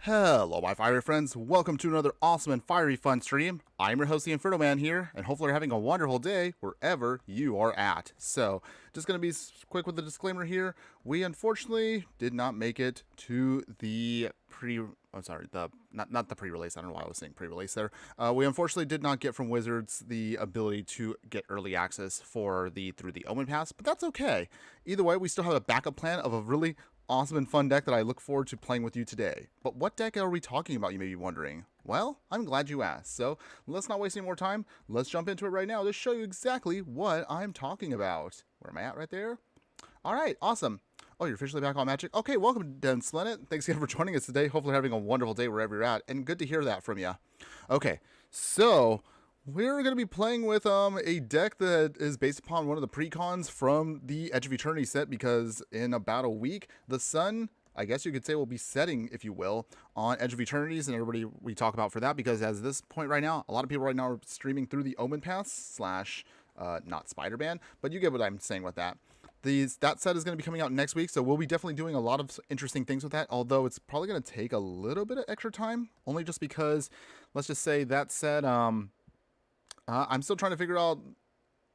Hello my fiery friends, welcome to another awesome and fiery fun stream. I'm your host the Infernoman here, and hopefully you're having a wonderful day wherever you are at. So, just going to be quick with the disclaimer here. We unfortunately did not make it to the not the pre-release, I don't know why I was saying pre-release there. We unfortunately did not get from Wizards the ability to get early access through the Omen Pass, but that's okay. Either way, we still have a backup plan of a really awesome and fun deck that I look forward to playing with you today. But what deck are we talking about, you may be wondering? Well, I'm glad you asked. So let's not waste any more time. Let's jump into it right now to show you exactly what I'm talking about. Where am I at right there? All right, awesome. Oh, you're officially back on Magic? Okay, welcome, Dennis Lennet. Thanks again for joining us today. Hopefully you're having a wonderful day wherever you're at, and good to hear that from you. Okay, so we're going to be playing with a deck that is based upon one of the precons from the Edge of Eternity set, because in about a week, the sun, I guess you could say, will be setting, if you will, on Edge of Eternities, and everybody we talk about for that, because as this point right now, a lot of people right now are streaming through the Omen Pass / not Spider-Man, but you get what I'm saying with that. That set is going to be coming out next week, so we'll be definitely doing a lot of interesting things with that, although it's probably going to take a little bit of extra time, only just because, let's just say that set, I'm still trying to figure out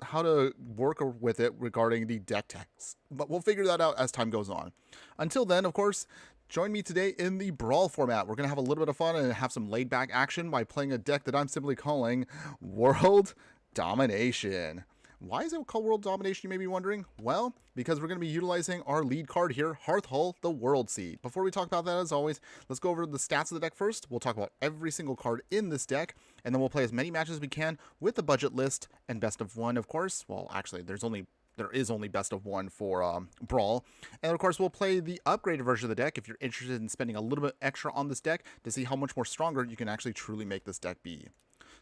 how to work with it regarding the deck text, but we'll figure that out as time goes on. Until then, of course, join me today in the Brawl format. We're going to have a little bit of fun and have some laid-back action by playing a deck that I'm simply calling World Domination. Why is it called World Domination, you may be wondering? Well, because we're going to be utilizing our lead card here, Hearthhull, the Worldseed. Before we talk about that, as always, let's go over the stats of the deck first. We'll talk about every single card in this deck, and then we'll play as many matches as we can with the budget list and best of one, of course. Well, actually, there is only best of one for Brawl. And of course, we'll play the upgraded version of the deck if you're interested in spending a little bit extra on this deck to see how much more stronger you can actually truly make this deck be.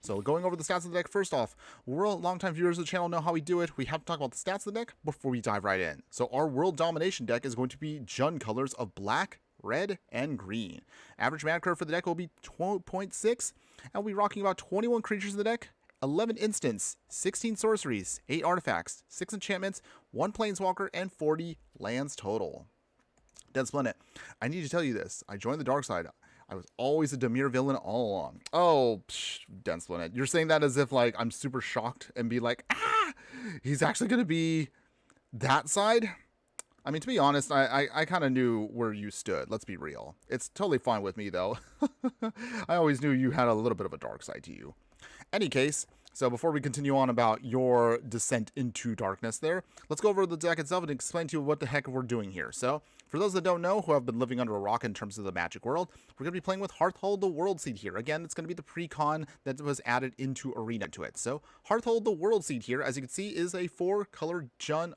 So going over the stats of the deck, first off, longtime viewers of the channel know how we do it. We have to talk about the stats of the deck before we dive right in. So our World Domination deck is going to be Jund colors of black, red, and green. Average mana curve for the deck will be 12.6, and we'll be rocking about 21 creatures in the deck, 11 instants, 16 sorceries, 8 artifacts, 6 enchantments, 1 planeswalker, and 40 lands total. Dead Splendid, I need to tell you this. I joined the dark side. I was always a Dimir villain all along. Oh, Dense Planet. You're saying that as if, like, I'm super shocked and be like, he's actually going to be that side? I mean, to be honest, I kind of knew where you stood. Let's be real. It's totally fine with me, though. I always knew you had a little bit of a dark side to you. Any case, so before we continue on about your descent into darkness there, let's go over the deck itself and explain to you what the heck we're doing here. So, for those that don't know, who have been living under a rock in terms of the Magic world, we're going to be playing with Hearthhull, the Worldseed here. Again, it's going to be the pre-con that was added into Arena to it. So, Hearthhull, the Worldseed here, as you can see, is a 4-color Jund,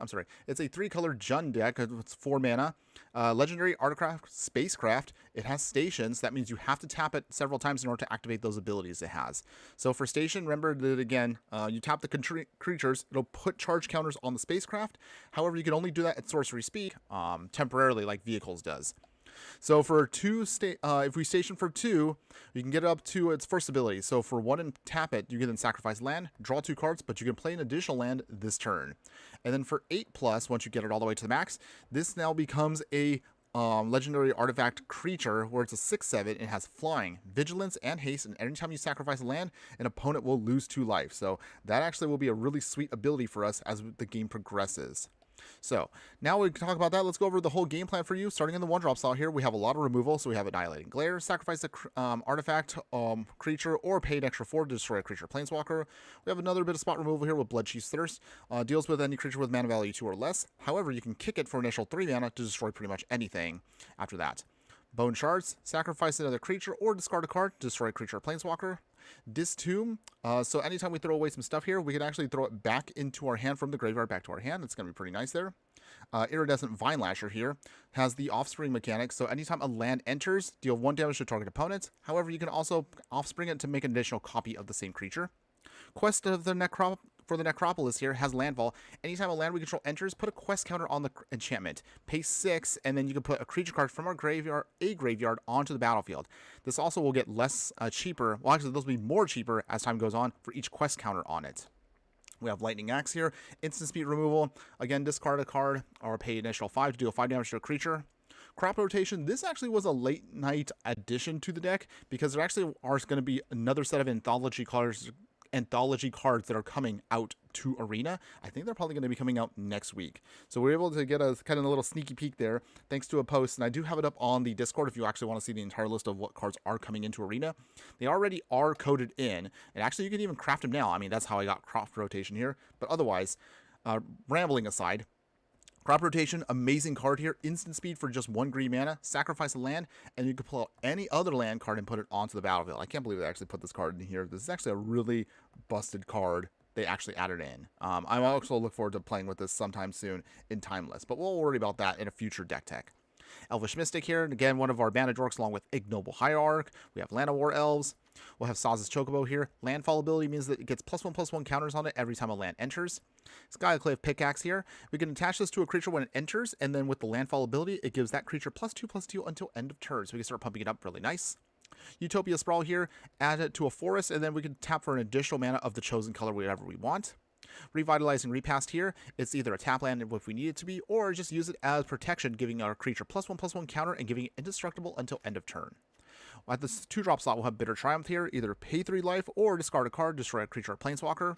it's a 3-color Jund deck. It's 4 mana. Legendary Artifact Spacecraft. It has stations. That means you have to tap it several times in order to activate those abilities it has. So for station, remember that again, you tap the creatures, it'll put charge counters on the spacecraft. However, you can only do that at sorcery speed, temporarily, like Vehicles does. So for if we station for 2, you can get it up to its first ability. So for 1 and tap it, you can then sacrifice land, draw 2 cards, but you can play an additional land this turn. And then for 8+, once you get it all the way to the max, this now becomes a legendary artifact creature where it's a 6/7 and has flying, vigilance, and haste, and anytime you sacrifice a land, an opponent will lose 2 life. So that actually will be a really sweet ability for us as the game progresses. So, now we can talk about that. Let's go over the whole game plan for you. Starting in the 1-drop slot here, we have a lot of removal. So we have Annihilating Glare, sacrifice a artifact creature, or pay an extra 4 to destroy a creature planeswalker. We have another bit of spot removal here with Bloodchief's Thirst. Deals with any creature with mana value 2 or less. However, you can kick it for initial 3 mana to destroy pretty much anything after that. Bone Shards, sacrifice another creature or discard a card to destroy a creature or planeswalker. Distomb, so anytime we throw away some stuff here, we can actually throw it back into our hand from the graveyard back to our hand. It's going to be pretty nice there. Iridescent Vine Lasher here has the Offspring mechanic, so anytime a land enters, deal 1 damage to target opponent. However, you can also Offspring it to make an additional copy of the same creature. Quest of the Necropolis here has Landfall. Anytime a land we control enters, put a quest counter on the enchantment. Pay 6, and then you can put a creature card from our graveyard onto the battlefield. This also will get less cheaper. Well, actually, those will be more cheaper as time goes on for each quest counter on it. We have Lightning Axe here. Instant speed removal. Again, discard a card or pay an additional 5 to deal 5 damage to a creature. Crop rotation, this actually was a late night addition to the deck because there actually are going to be another set of anthology cards that are coming out to Arena. I think they're probably going to be coming out next week. So we're able to get a kind of a little sneaky peek there thanks to a post, and I do have it up on the Discord if you actually want to see the entire list of what cards are coming into Arena. They already are coded in, and actually you can even craft them now. I mean, that's how I got crop rotation here, but otherwise, rambling aside, crop rotation, amazing card here. Instant speed for just 1 green mana. Sacrifice a land, and you can pull out any other land card and put it onto the battlefield. I can't believe they actually put this card in here. This is actually a really busted card they actually added in. I also look forward to playing with this sometime soon in Timeless, but we'll worry about that in a future deck tech. Elvish Mystic here, and again, one of our bandage orcs along with Ignoble Hierarch. We have Land of War Elves. We'll have Saz's Chocobo here. Landfall ability means that it gets +1/+1 counters on it every time a land enters. Skyclave Pickaxe here. We can attach this to a creature when it enters, and then with the landfall ability, it gives that creature +2/+2 until end of turn. So we can start pumping it up really nice. Utopia Sprawl here. Add it to a forest, and then we can tap for an additional mana of the chosen color whatever we want. Revitalizing Repast here. It's either a tap land if we need it to be, or just use it as protection, giving our creature +1/+1 counter and giving it indestructible until end of turn. At this 2-drop slot, we'll have Bitter Triumph here. Either pay 3 life or discard a card, destroy a creature or planeswalker.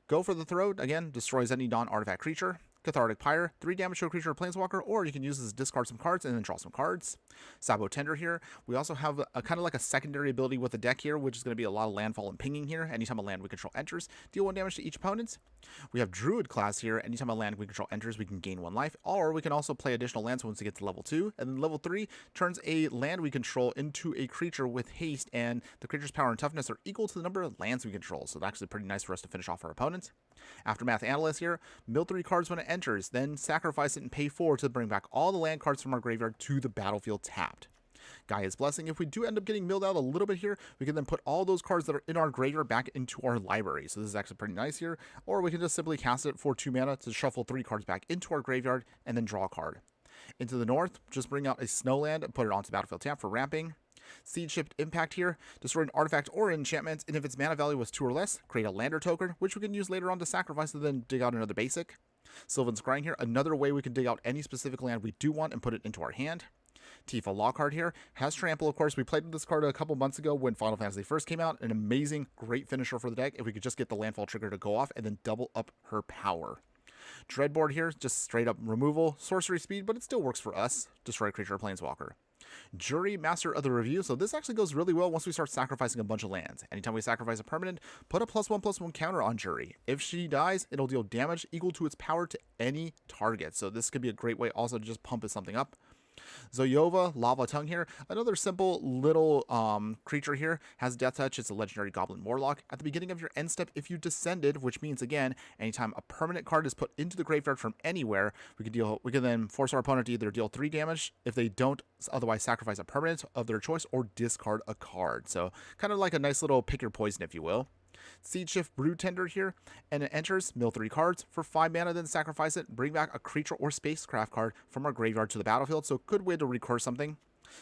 Go for the Throat. Again, destroys any non-artifact creature. Cathartic Pyre, 3 damage to a creature or planeswalker, or you can use this to discard some cards and then draw some cards. Sabo Tender here. We also have a kind of like a secondary ability with the deck here, which is going to be a lot of landfall and pinging here. Anytime a land we control enters, deal 1 damage to each opponent. We have Druid class here. Anytime a land we control enters, we can gain 1 life, or we can also play additional lands once we get to level 2. And then level 3 turns a land we control into a creature with haste, and the creature's power and toughness are equal to the number of lands we control. So that's actually pretty nice for us to finish off our opponent. Aftermath Analyst here. Mill 3 cards when it enters, then sacrifice it and pay 4 to bring back all the land cards from our graveyard to the battlefield tapped. Gaia's Blessing. If we do end up getting milled out a little bit here, we can then put all those cards that are in our graveyard back into our library. So this is actually pretty nice here. Or we can just simply cast it for 2 mana to shuffle 3 cards back into our graveyard and then draw a card. Into the north, just bring out a Snowland and put it onto the battlefield tap for ramping. Seed Shift Impact here. Destroy an artifact or enchantment, and if its mana value was 2 or less, create a lander token, which we can use later on to sacrifice and then dig out another basic. Sylvan's Scrying here. Another way we can dig out any specific land we do want and put it into our hand. Tifa Law card here. Has Trample, of course. We played with this card a couple months ago when Final Fantasy first came out. An amazing, great finisher for the deck if we could just get the landfall trigger to go off and then double up her power. Dreadboard here, just straight up removal. Sorcery speed, but it still works for us. Destroy a creature or planeswalker. Jury, Master of the Review. So this actually goes really well once we start sacrificing a bunch of lands. Anytime we sacrifice a permanent, put a +1/+1 counter on Jury. If she dies, it'll deal damage equal to its power to any target. So this could be a great way also to just pump something up. Zoyova, Lava Tongue here. Another simple little creature here. Has Death Touch. It's a legendary Goblin Warlock. At the beginning of your end step, if you descended, which means, again, anytime a permanent card is put into the graveyard from anywhere, we can then force our opponent to either deal 3 damage if they don't otherwise sacrifice a permanent of their choice or discard a card. So kind of like a nice little pick your poison, if you will. Seed Shift Brood Tender here, and it enters, mill 3 cards for 5 mana, then sacrifice it, bring back a creature or spacecraft card from our graveyard to the battlefield, so good way to recurse something.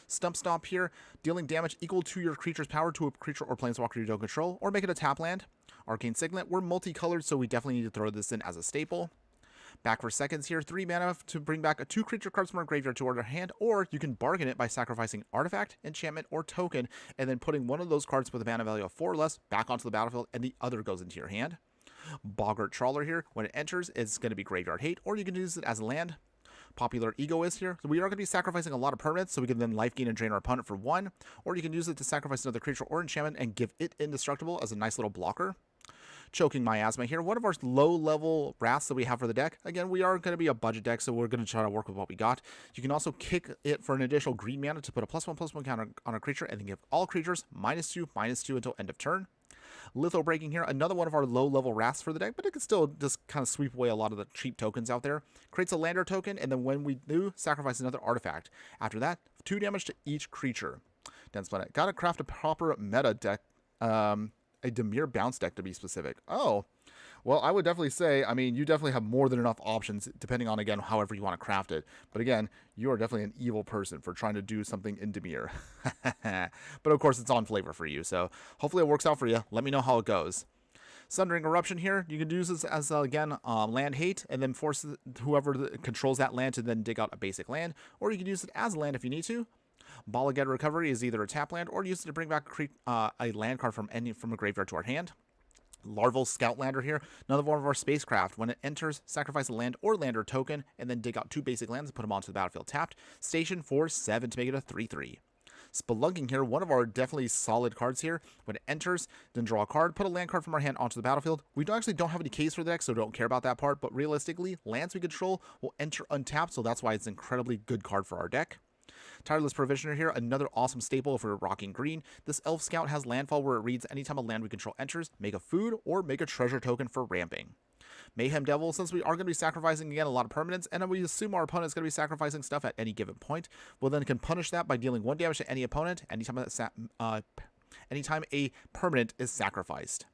Stump Stomp here, dealing damage equal to your creature's power to a creature or planeswalker you don't control, or make it a tap land. Arcane Signet, we're multicolored, so we definitely need to throw this in as a staple. Back for seconds here, 3 mana to bring back 2 creature cards from our graveyard to our hand, or you can bargain it by sacrificing artifact, enchantment, or token, and then putting one of those cards with a mana value of 4 or less back onto the battlefield, and the other goes into your hand. Boggart Trawler here, when it enters, it's going to be Graveyard Hate, or you can use it as a land. Popular Egoist here, so we are going to be sacrificing a lot of permanents, so we can then life gain and drain our opponent for 1, or you can use it to sacrifice another creature or enchantment and give it indestructible as a nice little blocker. Choking Miasma here, one of our low-level wraths that we have for the deck. Again, we are going to be a budget deck, so we're going to try to work with what we got. You can also kick it for an additional green mana to put a +1/+1 counter on a creature, and then give all creatures -2/-2 until end of turn. Litho Breaking here, another one of our low-level wraths for the deck, but it can still just kind of sweep away a lot of the cheap tokens out there. Creates a lander token, and then when we do, sacrifice another artifact. After that, 2 damage to each creature. Dense Planet. Gotta craft a proper meta deck. A Dimir bounce deck to be specific. Oh, well, I would definitely say, I mean, you definitely have more than enough options depending on, again, however you want to craft it. But again, you are definitely an evil person for trying to do something in Dimir. But of course, it's on flavor for you. So hopefully it works out for you. Let me know how it goes. Sundering Eruption here, you can use this as, again, land hate, and then force whoever controls that land to then dig out a basic land, or you can use it as a land if you need to. Ball Again Recovery is either a tap land, or use it to bring back a land card from a graveyard to our hand. Larval Scoutlander here, another one of our spacecraft. When it enters, sacrifice a land or lander token, and then dig out 2 basic lands and put them onto the battlefield tapped. Station for 7 to make it a 3/3. Spelunking here, one of our definitely solid cards here. When it enters, then draw a card, put a land card from our hand onto the battlefield. We actually don't have any keys for the deck, so don't care about that part, but realistically, lands we control will enter untapped, so that's why it's an incredibly good card for our deck. Tireless Provisioner here, another awesome staple if we're rocking green. This Elf Scout has landfall where it reads, anytime a land we control enters, make a food or make a treasure token for ramping. Mayhem Devil, since we are going to be sacrificing again a lot of permanents, and we assume our opponent's going to be sacrificing stuff at any given point, we'll then can punish that by dealing 1 damage to any opponent anytime a permanent is sacrificed.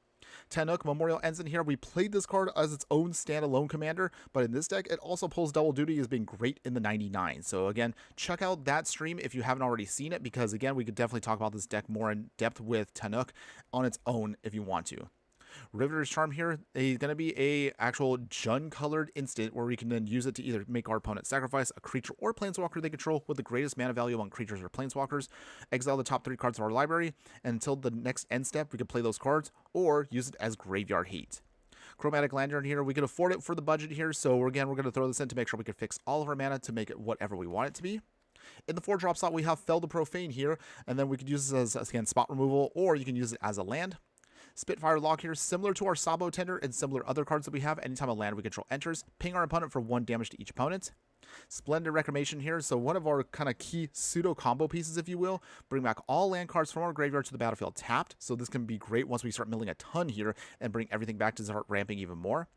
Tennook, Memorial Ensign here. We played this card as its own standalone commander, but in this deck, it also pulls double duty as being great in the 99. So again, check out that stream if you haven't already seen it, because again, we could definitely talk about this deck more in depth with Tennook on its own if you want to. Riveter's Charm here is going to be a actual Jund colored instant where we can then use it to either make our opponent sacrifice a creature or planeswalker they control with the greatest mana value among creatures or planeswalkers, exile the top 3 cards of our library, and until the next end step we can play those cards or use it as graveyard hate. Chromatic Lantern here, we can afford it for the budget here, so again we're going to throw this in to make sure we can fix all of our mana to make it whatever we want it to be. In the 4-drop slot we have Fell the Profane here, and then we could use this as again spot removal, or you can use it as a land. Spitfire Lock here, similar to our Sabo Tender and similar other cards that we have. Anytime a land we control enters, ping our opponent for 1 damage to each opponent. Splendid Reclamation here, so one of our kind of key pseudo combo pieces, if you will. Bring back all land cards from our graveyard to the battlefield tapped, so this can be great once we start milling a ton here and bring everything back to start ramping even more.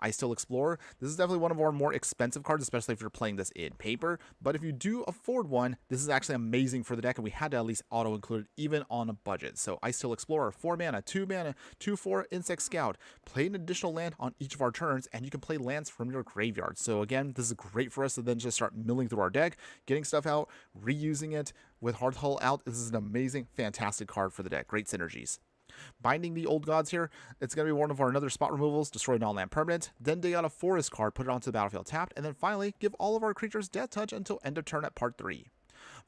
I Still Explore. This is definitely one of our more expensive cards, especially if you're playing this in paper. But if you do afford one, this is actually amazing for the deck, and we had to at least auto-include it even on a budget. So I Still Explore, 4 mana, 2 mana, 2/4 Insect Scout. Play an additional land on each of our turns, and you can play lands from your graveyard. So again, this is great for us to then just start milling through our deck, getting stuff out, reusing it. With Hearthhull out, this is an amazing, fantastic card for the deck. Great synergies. Binding the Old Gods here, it's going to be one of our another spot removals, destroy non-land permanent, then dig out a forest card, put it onto the battlefield tapped, and then finally give all of our creatures Death Touch until end of turn at part 3.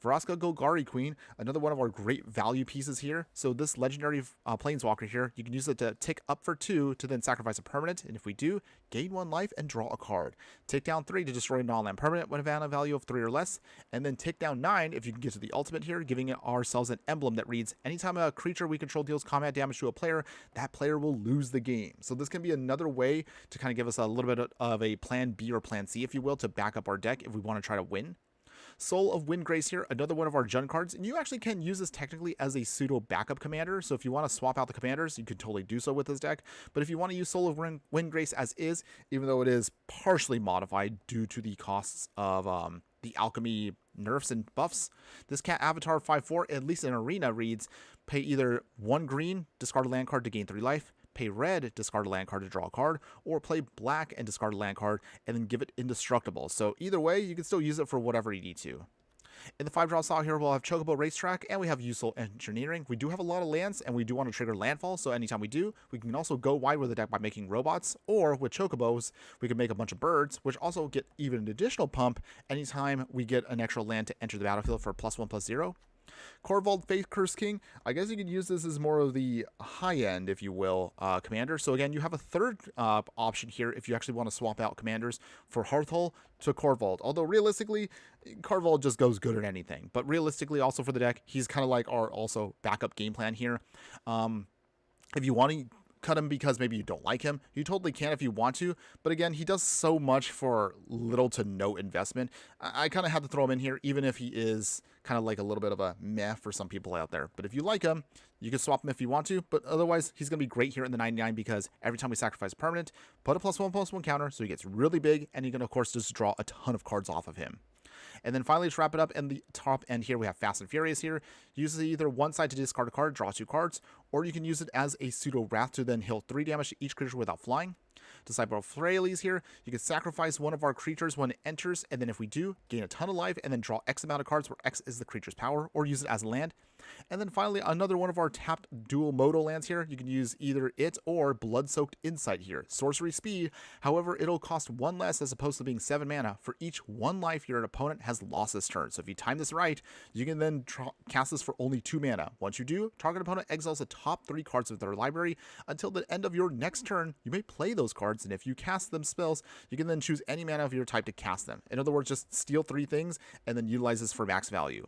Vraska Golgari Queen, another one of our great value pieces here. So this legendary planeswalker here, you can use it to tick up for 2 to then sacrifice a permanent, and if we do, gain 1 life and draw a card. Tick down 3 to destroy a non-land permanent with a mana value of 3 or less, and then tick down 9 if you can get to the ultimate here, giving ourselves an emblem that reads, anytime a creature we control deals combat damage to a player, that player will lose the game. So this can be another way to kind of give us a little bit of a plan B or plan C, if you will, to back up our deck if we want to try to win. Soul of Windgrace here, another one of our Jund cards, and you actually can use this technically as a pseudo backup commander, so if you want to swap out the commanders, you can totally do so with this deck, but if you want to use Soul of Windgrace as is, even though it is partially modified due to the costs of the alchemy nerfs and buffs, this cat avatar 5/4, at least in Arena, reads, pay either 1 green, discard a land card to gain 3 life, pay red, discard a land card to draw a card, or play black and discard a land card and then give it indestructible. So either way, you can still use it for whatever you need to. In the 5-drop slot here, we'll have Chocobo Racetrack, and we have Useful Engineering. We do have a lot of lands, and we do want to trigger landfall, so anytime we do, we can also go wide with the deck by making robots, or with Chocobos, we can make a bunch of birds, which also get even an additional pump anytime we get an extra land to enter the battlefield for +1/+0. Corvold Faithcurse King, I guess you could use this as more of the high-end, if you will, commander. So again, you have a third option here if you actually want to swap out commanders for Hearthhull to Corvold. Although realistically, Corvold just goes good at anything. But realistically, also for the deck, he's kind of like our also backup game plan here. If you want to cut him because maybe you don't like him, you totally can if you want to, but again, he does so much for little to no investment. I kind of have to throw him in here, even if he is kind of like a little bit of a meh for some people out there. But if you like him, you can swap him if you want to, but otherwise, he's going to be great here in the 99 because every time we sacrifice a permanent, put a +1/+1 counter, so he gets really big, and you can, of course, just draw a ton of cards off of him. And then finally, to wrap it up, in the top end here, we have Fast and Furious here. Use either one side to discard a card, draw 2 cards, or you can use it as a pseudo Wrath to then heal 3 damage to each creature without flying. Disciple of Freyalise here, you can sacrifice one of our creatures when it enters, and then if we do, gain a ton of life, and then draw X amount of cards where X is the creature's power, or use it as land. And then finally, another one of our tapped dual modal lands here. You can use either it or Blood-Soaked Insight here. Sorcery speed, however, it'll cost 1 less as opposed to being 7 mana for each 1 life your opponent has lost this turn. So if you time this right, you can then cast this for only 2 mana. Once you do, target opponent exiles the top 3 cards of their library. Until the end of your next turn, you may play those cards, and if you cast them spells, you can then choose any mana of your type to cast them. In other words, just steal 3 things and then utilize this for max value.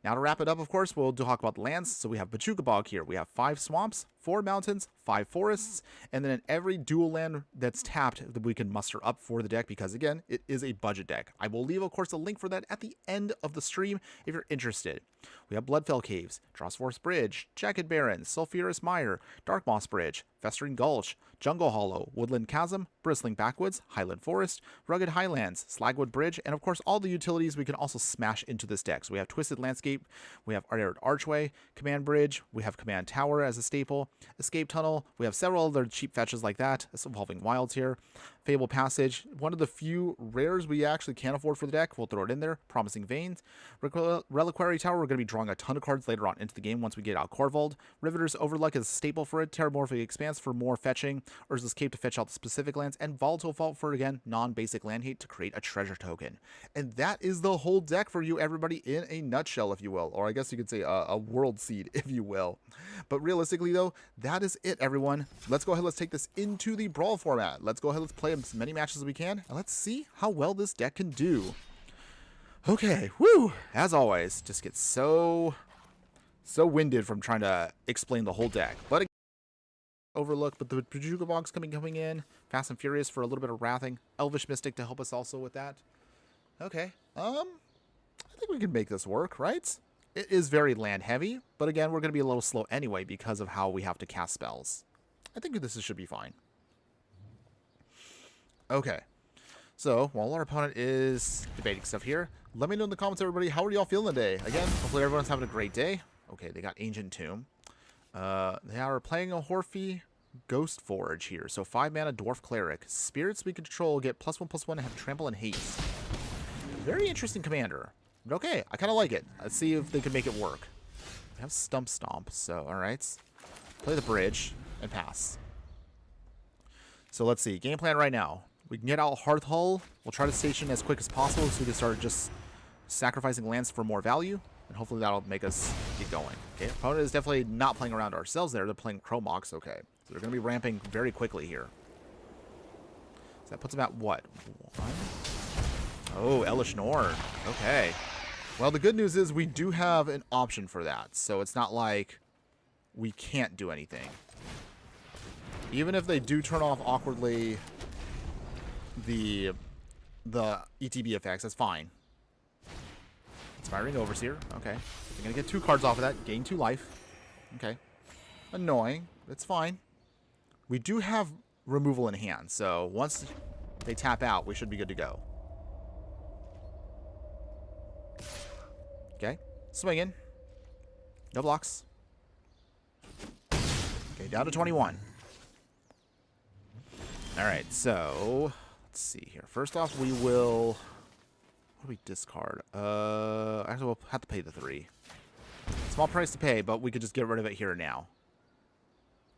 Now to wrap it up, of course, we'll talk about the lands. So we have Pachuca Bog here. We have 5 swamps, 4 mountains, 5 forests, and then in every dual land that's tapped that we can muster up for the deck because, again, it is a budget deck. I will leave, of course, a link for that at the end of the stream if you're interested. We have Bloodfell Caves, Drossforce Bridge, Jagged Barrens, Sulphurous Mire, Dark Moss Bridge, Festering Gulch, Jungle Hollow, Woodland Chasm, Bristling Backwoods, Highland Forest, Rugged Highlands, Slagwood Bridge, and of course all the utilities we can also smash into this deck. So we have Twisted Landscape, we have Arid Archway, Command Bridge, we have Command Tower as a staple, Escape Tunnel, we have several other cheap fetches like that, Evolving Wilds here, Fable Passage, one of the few rares we actually can't afford for the deck, we'll throw it in there, Promising Veins, Reliquary Tower, we're going to be drawing a ton of cards later on into the game once we get out Corvold, Riveter's Overlook is a staple for it, Terramorphic Expanse for more fetching, Urza's Escape to fetch out the specific lands, and Volatile Vault for, again, non-basic land hate to create a treasure token. And that is the whole deck for you, everybody, in a nutshell, if you will, or I guess you could say a Worldseed, if you will. But realistically, though, that is it, everyone. Let's go ahead, let's take this into the Brawl format. Let's go ahead, let's play as many matches as we can, and let's see how well this deck can do. Okay, woo! As always, just get so winded from trying to explain the whole deck. But Overlook, but the Pachuca Bog's coming in. Fast and Furious for a little bit of Wrathing. Elvish Mystic to help us also with that. Okay, I think we can make this work, right? It is very land heavy, but again, we're going to be a little slow anyway because of how we have to cast spells. I think this should be fine. Okay, so while our opponent is debating stuff here, let me know in the comments, everybody, how are y'all feeling today? Again, hopefully everyone's having a great day. Okay, they got Ancient Tomb. They are playing a Horfy Ghost Forge here. So 5 mana Dwarf Cleric. Spirits we control get +1/+1 and have Trample and Haste. Very interesting commander. But okay, I kind of like it. Let's see if they can make it work. We have Stump Stomp, so alright. Play the bridge and pass. So let's see. Game plan right now. We can get out Hearthhull. We'll try to station as quick as possible so we can start just sacrificing lands for more value. And hopefully that'll make us get going. Okay, opponent is definitely not playing around ourselves there. They're playing Chromox. Okay, so they're going to be ramping very quickly here. So that puts them at what? 1? Oh, Elish Norn. Okay. Well, the good news is we do have an option for that. So it's not like we can't do anything. Even if they do turn off awkwardly the ETB effects, that's fine. Inspiring Overseer. Okay. They're going to get 2 cards off of that. Gain 2 life. Okay. Annoying. It's fine. We do have removal in hand. So once they tap out, we should be good to go. Okay. Swinging. No blocks. Okay. Down to 21. Alright. So let's see here. First off, we will... What do we discard? Actually, we'll have to pay the 3. Small price to pay, but we could just get rid of it here and now.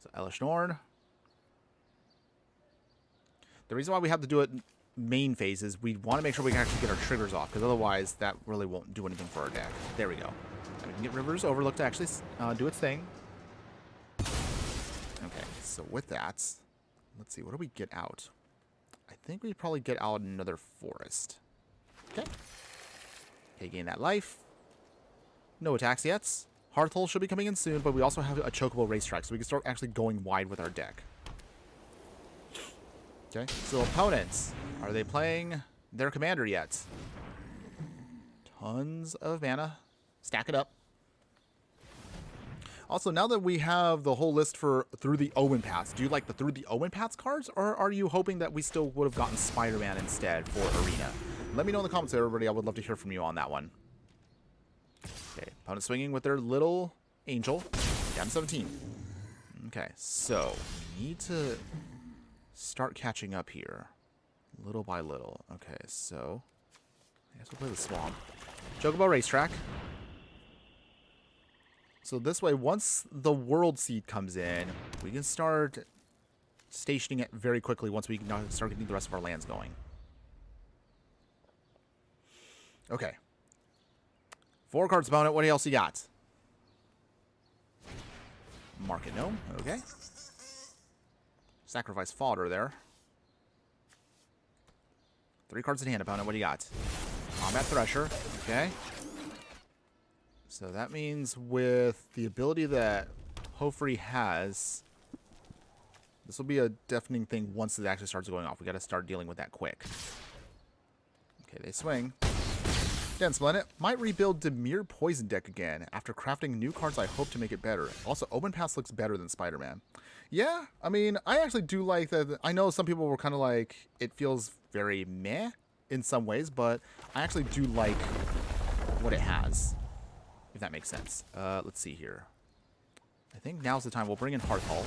So, Elish Norn. The reason why we have to do it main phase is we want to make sure we can actually get our triggers off, because otherwise that really won't do anything for our deck. There we go. And we can get River's Overlook to actually do its thing. Okay, so with that, let's see, what do we get out? I think we probably get out another forest. Okay. Okay, gain that life. No attacks yet. Hearthhull should be coming in soon, but we also have a Chocobo Racetrack, so we can start actually going wide with our deck. Okay, so opponents, are they playing their commander yet? Tons of mana. Stack it up. Also, now that we have the whole list for Through the Omen Paths, do you like the Through the Omen Paths cards, or are you hoping that we still would have gotten Spider-Man instead for Arena? Let me know in the comments, everybody. I would love to hear from you on that one. Okay, opponent swinging with their little angel. Down to 17. Okay, so we need to start catching up here. Little by little. Okay, so I guess we'll play the Swamp. Chocobo Racetrack. So this way, once the Worldseed comes in, we can start stationing it very quickly once we can start getting the rest of our lands going. Okay. 4 cards opponent. What else you got? Market Gnome. Okay. Sacrifice fodder there. 3 cards in hand, opponent. What do you got? Combat Thresher. Okay. So that means with the ability that Hofri has, this will be a deafening thing once it actually starts going off. We got to start dealing with that quick. Okay, they swing. Dense Planet might rebuild Dimir Poison deck again. After crafting new cards, I hope to make it better. Also, Open Pass looks better than Spider-Man. Yeah, I mean, I actually do like that. I know some people were kind of like, it feels very meh in some ways, but I actually do like what it has, if that makes sense. Let's see here. I think now's the time. We'll bring in Hearthhull.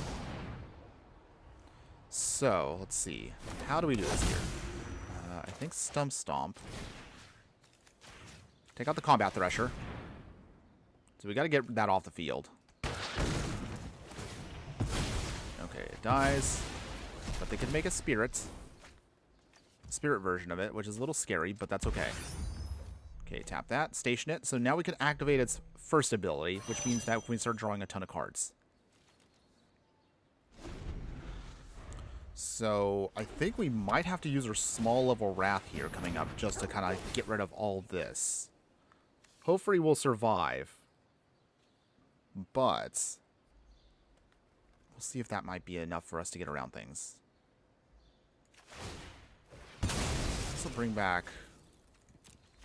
So, let's see. How do we do this here? I think Stomp. Take out the Combat Thresher. So we got to get that off the field. Okay, it dies. But they could make a Spirit version of it, which is a little scary, but that's okay. Okay, tap that, station it. So now we can activate its first ability, which means that we can start drawing a ton of cards. So I think we might have to use our small level Wrath here coming up just to kind of get rid of all this. Hopefully we'll survive, but we'll see if that might be enough for us to get around things. This will bring back...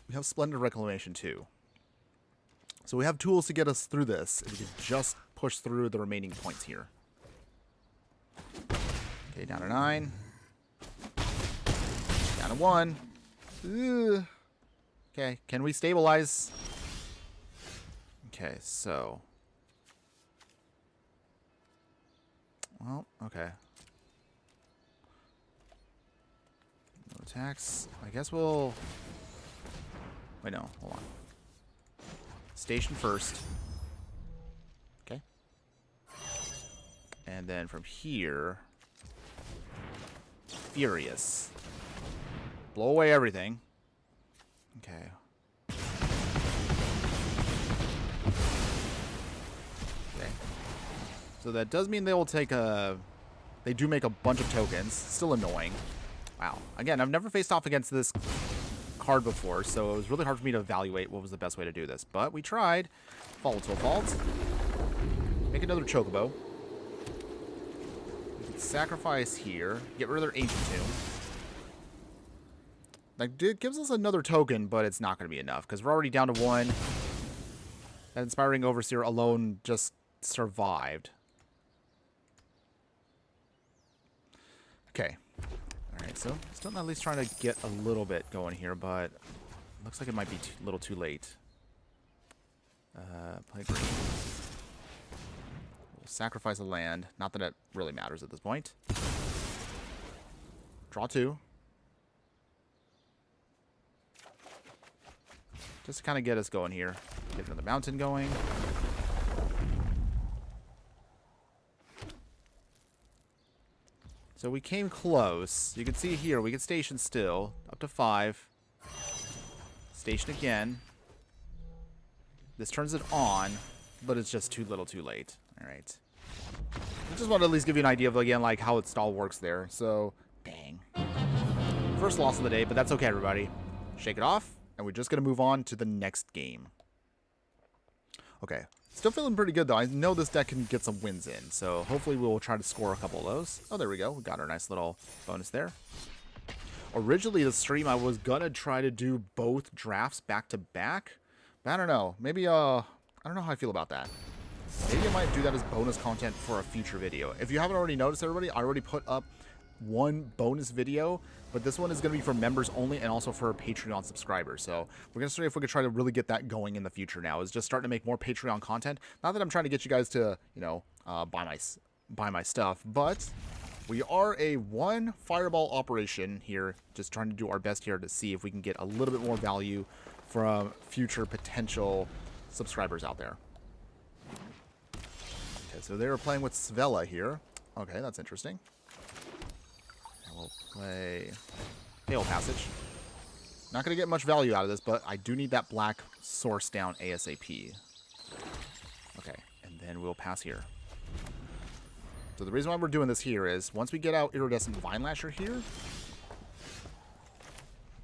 We have Splendid Reclamation too. So we have tools to get us through this. We can just push through the remaining points here. Okay, down to 9. Down to 1. Ugh. Okay, can we stabilize? Okay, so... Well, okay. No attacks. I guess we'll... Wait, no. Hold on. Station first. Okay. And then from here... Furious. Blow away everything. Okay. Okay. So that does mean they will take a... They do make a bunch of tokens. Still annoying. Wow. Again, I've never faced off against this card before, so it was really hard for me to evaluate what was the best way to do this. But we tried. Volatile Vault. Make another Chocobo. We can sacrifice here. Get rid of their Ancient Tomb. Like, it gives us another token, but it's not going to be enough, because we're already down to 1. That Inspiring Overseer alone just survived. Okay. Alright, so still at least trying to get a little bit going here, but looks like it might be a little too late. Play green. We'll sacrifice a land. Not that it really matters at this point. Draw 2. Just to kind of get us going here. Get another mountain going. So we came close. You can see here, we can station still. Up to 5. Station again. This turns it on, but it's just too little too late. Alright. I just want to at least give you an idea of, again, like how it all works there. So, dang. First loss of the day, but that's okay, everybody. Shake it off. And we're just going to move on to the next game. Okay. Still feeling pretty good, though. I know this deck can get some wins in. So hopefully we will try to score a couple of those. Oh, there we go. We got our nice little bonus there. Originally, the stream, I was going to try to do both drafts back to back. But I don't know. Maybe, I don't know how I feel about that. Maybe I might do that as bonus content for a future video. If you haven't already noticed, everybody, I already put up one bonus video, but this one is going to be for members only and also for Patreon subscribers. So we're going to see if we can try to really get that going in the future now. Is just starting to make more Patreon content. Not that I'm trying to get you guys to, you know, buy my stuff, but we are a 1 fireball operation here, just trying to do our best here to see if we can get a little bit more value from future potential subscribers out there. so they were playing with Svella here. Okay, that's interesting. And we'll play Hail Passage. Not going to get much value out of this, but I do need that black source down ASAP. Okay, and then we'll pass here. So the reason why we're doing this here is once we get out Iridescent Vine Lasher here.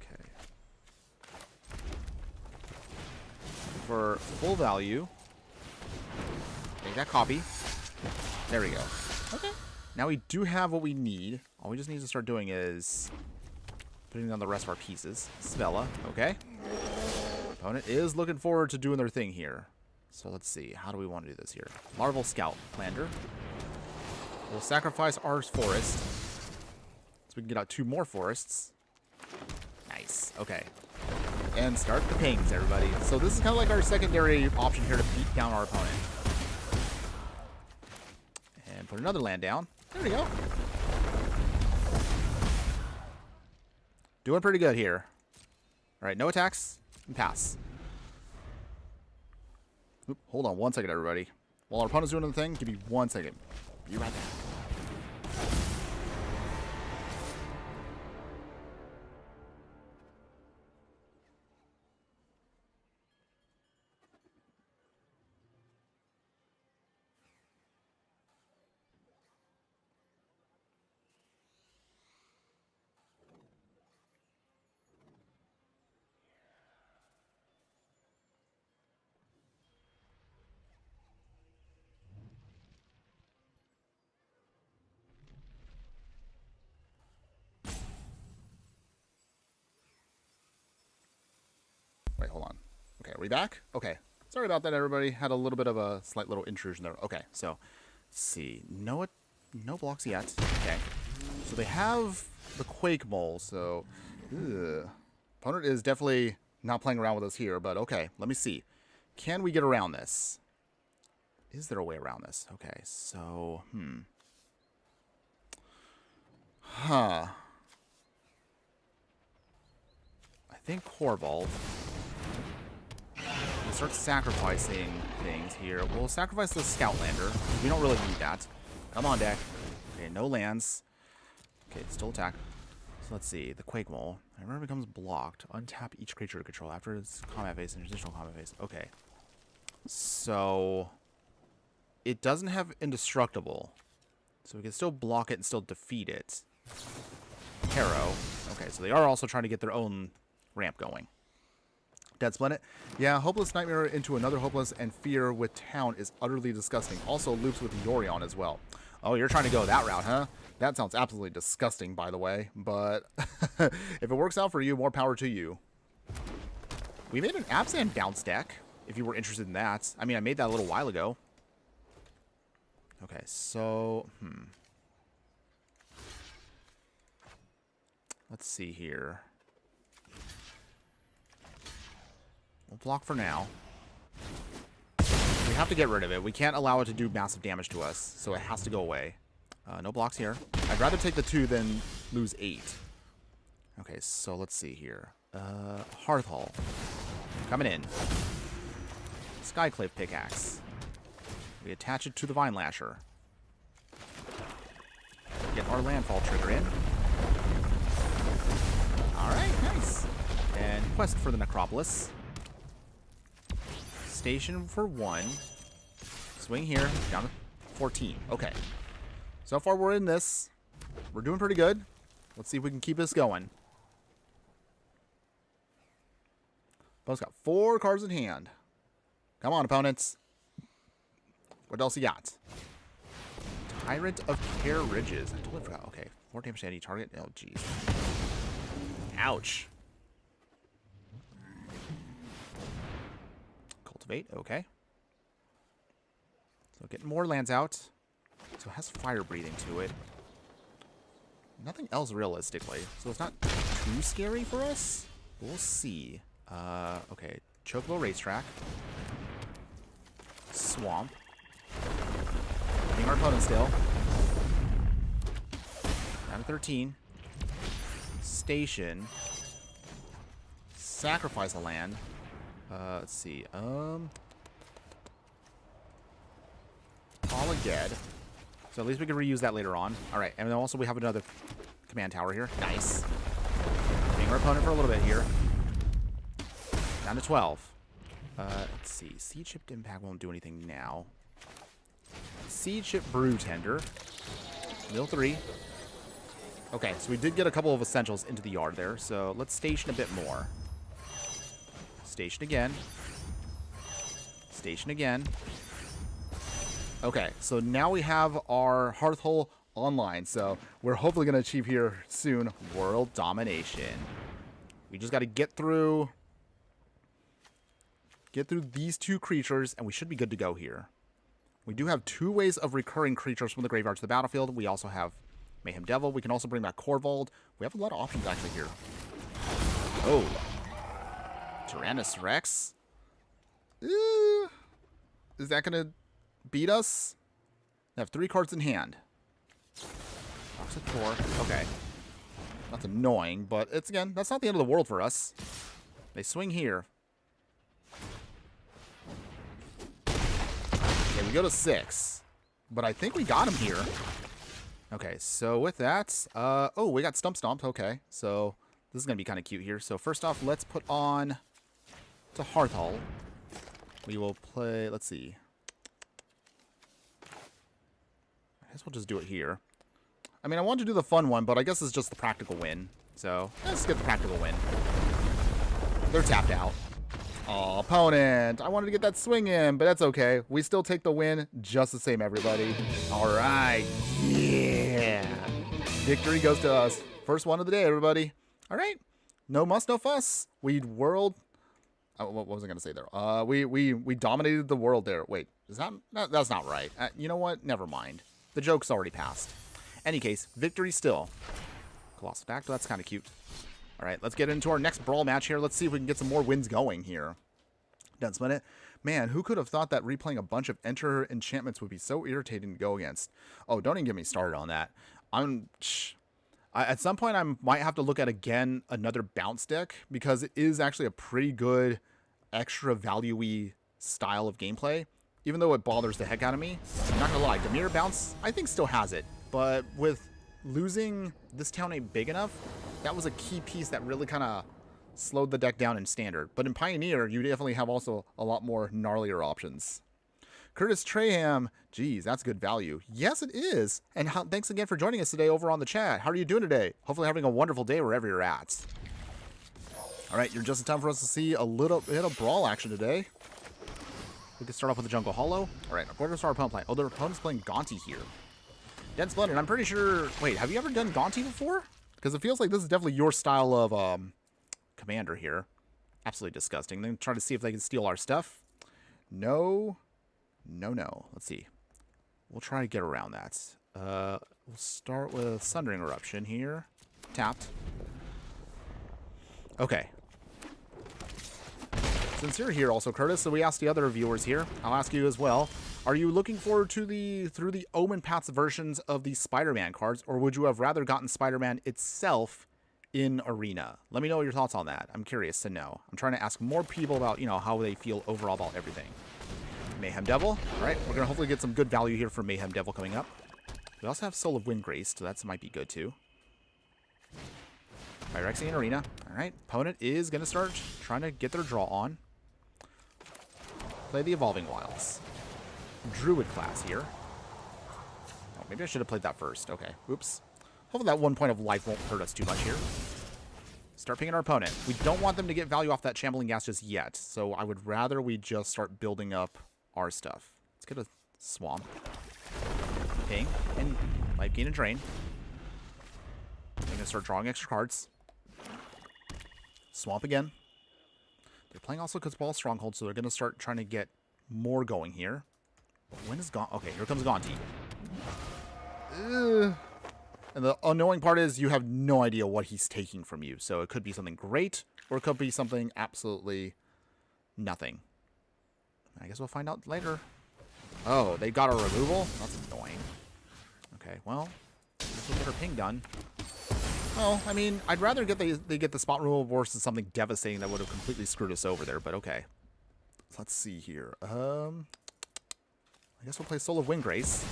Okay. For full value. Make that copy. There we go. Okay. Now we do have what we need. All we just need to start doing is putting on the rest of our pieces. Svella, okay. Opponent is looking forward to doing their thing here. So let's see. How do we want to do this here? Larval Scout, Lander. We'll sacrifice our forest. So we can get out 2 more forests. Nice. Okay. And start the pings, everybody. So this is kind of like our secondary option here to beat down our opponent. And put another land down. There we go. Doing pretty good here. Alright, no attacks. And pass. Oop, hold on 1 second, everybody. While our opponent's doing the thing, give me 1 second. Be right back. Wait, hold on. Okay, are we back? Okay. Sorry about that, everybody. Had a little bit of a slight little intrusion there. Okay, so let's see. No blocks yet. Okay. So they have the Quake Mole, so opponent is definitely not playing around with us here, but okay, let me see. Can we get around this? Is there a way around this? Okay, so I think Corval. We'll start sacrificing things here. We'll sacrifice the Scoutlander. We don't really need that. Come on, deck. Okay, no lands. Okay, still attack. So let's see. The Quake Mole. Whenever it becomes blocked, untap each creature to control after its combat phase and additional combat phase. Okay. So it doesn't have indestructible. So we can still block it and still defeat it. Harrow. Okay, so they are also trying to get their own ramp going. Dead Splendid. Yeah, Hopeless Nightmare into another Hopeless and Fear with Town is utterly disgusting. Also loops with Yorion as well. Oh, you're trying to go that route, huh? That sounds absolutely disgusting, by the way. But if it works out for you, more power to you. We made an Abzan bounce deck, if you were interested in that. I mean, I made that a little while ago. Okay, so... Let's see here. We'll block for now. We have to get rid of it. We can't allow it to do massive damage to us, so it has to go away. No blocks here. I'd rather take the 2 than lose 8. Okay, so let's see here. Hearthhull. Coming in. Skyclave Pickaxe. We attach it to the Vine Lasher. Get our landfall trigger in. Alright, nice. And quest for the Necropolis. Station for 1. Swing here. Down to 14. Okay. So far we're in this. We're doing pretty good. Let's see if we can keep this going. Opponent's got 4 cards in hand. Come on, opponents. What else you got? Tyrant of Care Ridges. I totally forgot. Okay. 4 damage to any target. Oh, jeez. Ouch. Cultivate. Okay. So getting more lands out. So it has fire breathing to it. Nothing else realistically. So it's not too scary for us. We'll see. Okay. Chocobo Racetrack. Swamp. Hitting our opponent still. Down to 13. Station. Sacrifice a land. Let's see. Follow Hella dead. So at least we can reuse that later on. All right, and then also we have another command tower here. Nice. Being our opponent for a little bit here. Down to 12. Let's see. Seed Chipped Impact won't do anything now. Seed Chip Brew Tender. Mill 3. Okay, so we did get a couple of essentials into the yard there, so let's station a bit more. Station again. Station again. Okay, so now we have our Hearthhull online, so we're hopefully going to achieve here soon world domination. We just got to get through these two creatures, and we should be good to go here. We do have 2 ways of recurring creatures from the graveyard to the battlefield. We also have Mayhem Devil. We can also bring back Corvold. We have a lot of options actually here. Oh. Tyrannus Rex. Is that going to beat us? I have 3 cards in hand. Toxic 4. Okay. That's annoying, but it's, again, that's not the end of the world for us. They swing here. Okay, we go to 6. But I think we got him here. Okay, so with that, oh, we got Stump Stomped. Okay, so this is going to be kind of cute here. So first off, let's put on to Hearthhull. We will play, let's see. I guess we'll just do it here. I mean, I want to do the fun one, but I guess it's just the practical win. So let's get the practical win. They're tapped out. Oh, opponent. I wanted to get that swing in, but that's okay. We still take the win just the same, everybody. All right. Yeah. Victory goes to us. First one of the day, everybody. All right. No muss, no fuss. We world... Oh, what was I going to say there? We dominated the world there. Wait, is that's not right. You know what? Never mind. The joke's already passed. Any case, victory still. Colossal Dactyl, that's kind of cute. All right, let's get into our next Brawl match here. Let's see if we can get some more wins going here. Done split it. Man, who could have thought that replaying a bunch of Enter enchantments would be so irritating to go against? Oh, don't even get me started on that. At some point, I might have to look at, again, another bounce deck, because it is actually a pretty good extra value-y style of gameplay, even though it bothers the heck out of me. I'm not going to lie, Dimir Bounce, I think still has it, but with losing this town ain't big enough, that was a key piece that really kind of slowed the deck down in Standard. But in Pioneer, you definitely have also a lot more gnarlier options. Curtis Traham, geez, that's good value. Yes, it is. And thanks again for joining us today over on the chat. How are you doing today? Hopefully having a wonderful day wherever you're at. All right, you're just in time for us to see a little bit of Brawl action today. We can start off with the Jungle Hollow. All right, where does our opponent play? Oh, their opponent's playing Gaunty here. Dead Splendid, I'm pretty sure... Wait, have you ever done Gaunty before? Because it feels like this is definitely your style of commander here. Absolutely disgusting. Then try to see if they can steal our stuff. No. No. Let's see. We'll try to get around that. We'll start with Sundering Eruption here. Tapped. Okay. Since you're here also, Curtis, so we asked the other viewers here. I'll ask you as well. Are you looking forward to through the Omen Paths versions of the Spider-Man cards, or would you have rather gotten Spider-Man itself in Arena? Let me know your thoughts on that. I'm curious to know. I'm trying to ask more people about, how they feel overall about everything. Mayhem Devil. All right, we're going to hopefully get some good value here from Mayhem Devil coming up. We also have Soul of Windgrace, so that might be good too. Phyrexian Arena. All right, opponent is going to start trying to get their draw on. Play the Evolving Wilds. Druid class here. Oh, maybe I should have played that first. Okay, oops. Hopefully that 1 point of life won't hurt us too much here. Start pinging our opponent. We don't want them to get value off that Shambling Gas just yet, so I would rather we just start building up our stuff. Let's get a Swamp. Ping, and Life Gain and Drain. I'm going to start drawing extra cards. Swamp again. They're playing also Cabal Stronghold, so they're going to start trying to get more going here. When is Gaunt? Okay, here comes Gaunty. And the annoying part is you have no idea what he's taking from you. So it could be something great, or it could be something absolutely nothing. I guess we'll find out later. Oh, they got a removal? That's annoying. Okay, well, let's get our ping done. Well, I mean, I'd rather they get the spot removal versus something devastating that would have completely screwed us over there, but okay. Let's see here. I guess we'll play Soul of Windgrace.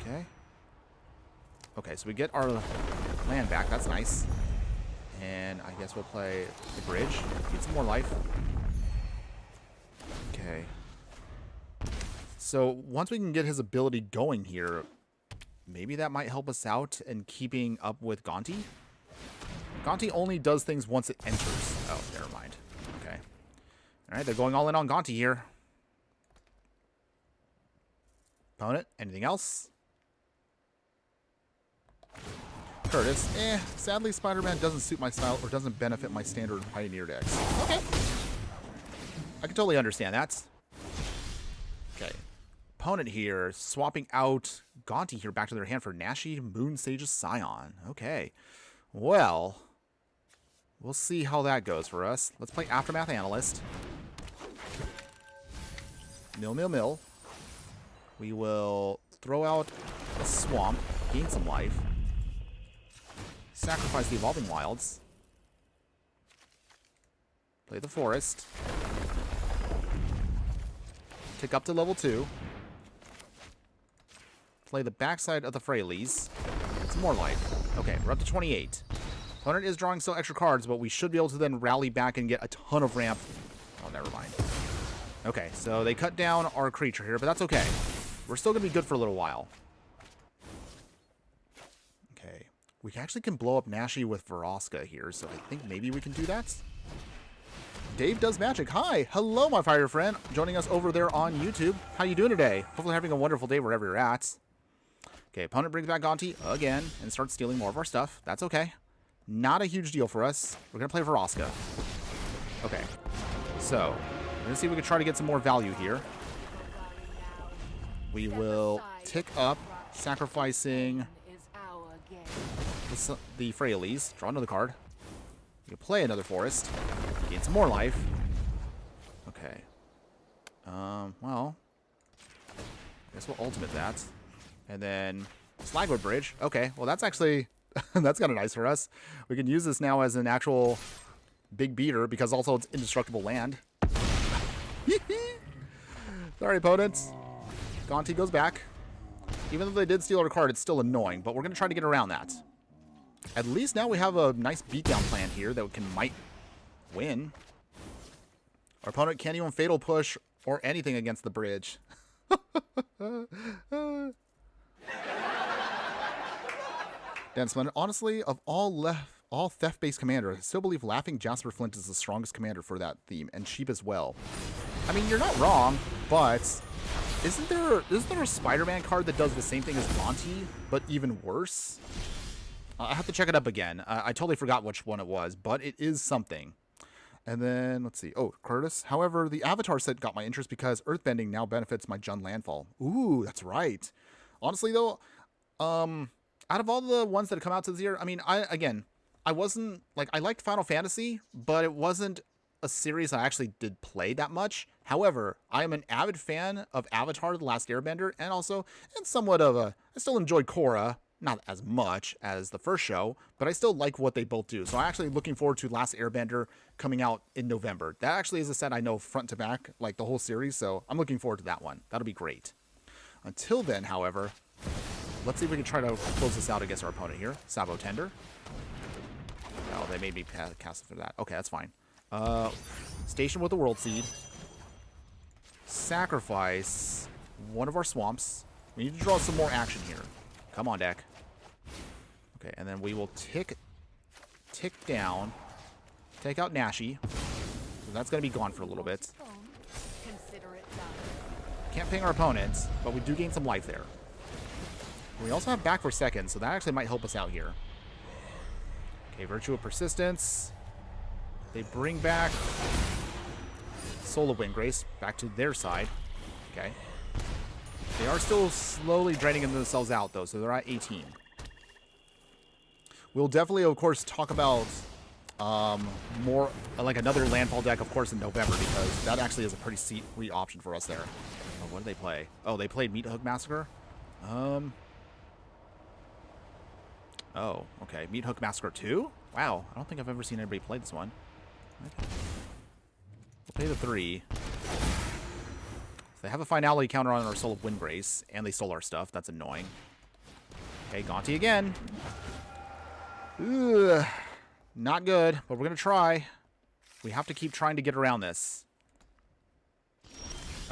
Okay. Okay, so we get our land back. That's nice. And I guess we'll play the bridge. Get some more life. Okay. So once we can get his ability going here, maybe that might help us out in keeping up with Gonti. Gonti only does things once it enters. Oh, never mind. Okay. All right, they're going all in on Gonti here. Opponent, anything else? Curtis, sadly Spider-Man doesn't suit my style or doesn't benefit my standard Pioneer decks. Okay. I can totally understand that. Okay. Opponent here, swapping out Gonti here back to their hand for Nashi, Moon Sage's Scion. Okay. Well, we'll see how that goes for us. Let's play Aftermath Analyst. Mill. We will throw out a swamp, gain some life. Sacrifice the Evolving Wilds. Play the Forest. Tick up to level 2. Play the backside of the Freyleys. Some more life. Okay, we're up to 28. Opponent is drawing still extra cards, but we should be able to then rally back and get a ton of ramp. Oh, never mind. Okay, so they cut down our creature here, but that's okay. We're still going to be good for a little while. Okay. We actually can blow up Nashi with Veroska here, so I think maybe we can do that. Dave Does Magic. Hi. Hello, my fire friend. Joining us over there on YouTube. How you doing today? Hopefully having a wonderful day wherever you're at. Okay, opponent brings back Gonti again and starts stealing more of our stuff. That's okay. Not a huge deal for us. We're going to play Veroska. Okay. So, we're going to see if we can try to get some more value here. We will tick up, sacrificing the Freyleys. Draw another card. You play another Forest. Gain some more life. Okay. Well, I guess we'll ultimate that. And then Slagwood Bridge. Okay, well that's actually, that's kind of nice for us. We can use this now as an actual big beater because also it's indestructible land. Sorry, opponents. Gonti goes back. Even though they did steal our card, it's still annoying, but we're going to try to get around that. At least now we have a nice beatdown plan here that might win. Our opponent can't even Fatal Push or anything against the bridge. Dan Splendid, honestly, of all theft-based commanders, I still believe Laughing Jasper Flint is the strongest commander for that theme, and Sheep as well. I mean, you're not wrong, but isn't there a Spider-Man card that does the same thing as Monty, but even worse? I have to check it up again. I totally forgot which one it was, but it is something. And then, let's see. Oh, Curtis. However, the Avatar set got my interest because Earthbending now benefits my Jund Landfall. Ooh, that's right. Honestly, though, out of all the ones that have come out this year, I mean, I wasn't, like, I liked Final Fantasy, but it wasn't a series I actually did play that much. However, I am an avid fan of Avatar: The Last Airbender, and also, and somewhat of I still enjoy Korra. Not as much as the first show, but I still like what they both do. So I'm actually looking forward to Last Airbender coming out in November. That actually is a set I know front to back, like the whole series, so I'm looking forward to that one. That'll be great. Until then, however, let's see if we can try to close this out against our opponent here. Sabo Tender. Oh, they made me cast for that. Okay, that's fine. Station with the Worldseed. Sacrifice one of our swamps. We need to draw some more action here. Come on, deck. Okay, and then we will tick down, take out Nashi. So that's going to be gone for a little bit. Can't ping our opponents, but we do gain some life there. We also have back for seconds, so that actually might help us out here. Okay, Virtue of Persistence. They bring back Soul of Windgrace back to their side. Okay. They are still slowly draining themselves out, though, so they're at 18. We'll definitely, of course, talk about more, like another landfall deck, of course, in November, because that actually is a pretty sweet option for us there. Oh, what did they play? Oh, they played Meat Hook Massacre? Oh, okay. Meat Hook Massacre 2? Wow, I don't think I've ever seen anybody play this one. Okay. We'll pay the 3. they have a finality counter on our Soul of Windgrace, and they stole our stuff. That's annoying. Okay, Gonti again. Ugh, not good, but we're going to try. We have to keep trying to get around this.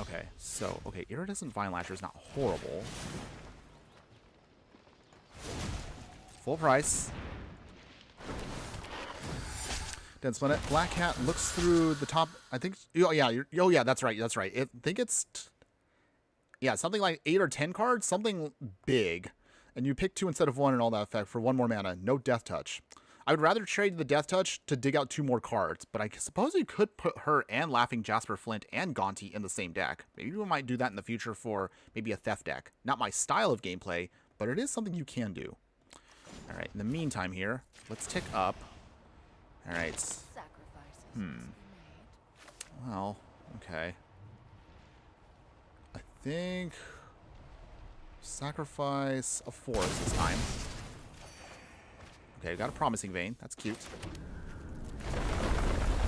Okay, so, okay, Iridescent Vine Lasher is not horrible. Full price. Then split it. Black Cat looks through the top. I think. Oh yeah, that's right. That's right. I think it's. Yeah, something like 8 or 10 cards, something big, and you pick 2 instead of 1 and all that effect for 1 more mana. No Death Touch. I would rather trade the Death Touch to dig out 2 more cards, but I suppose you could put her and Laughing Jasper Flint and Gonti in the same deck. Maybe we might do that in the future for maybe a Theft deck. Not my style of gameplay, but it is something you can do. All right. In the meantime, here, let's tick up. All right. Well, okay. I think sacrifice a forest this time. Okay, got a Promising Vein. That's cute.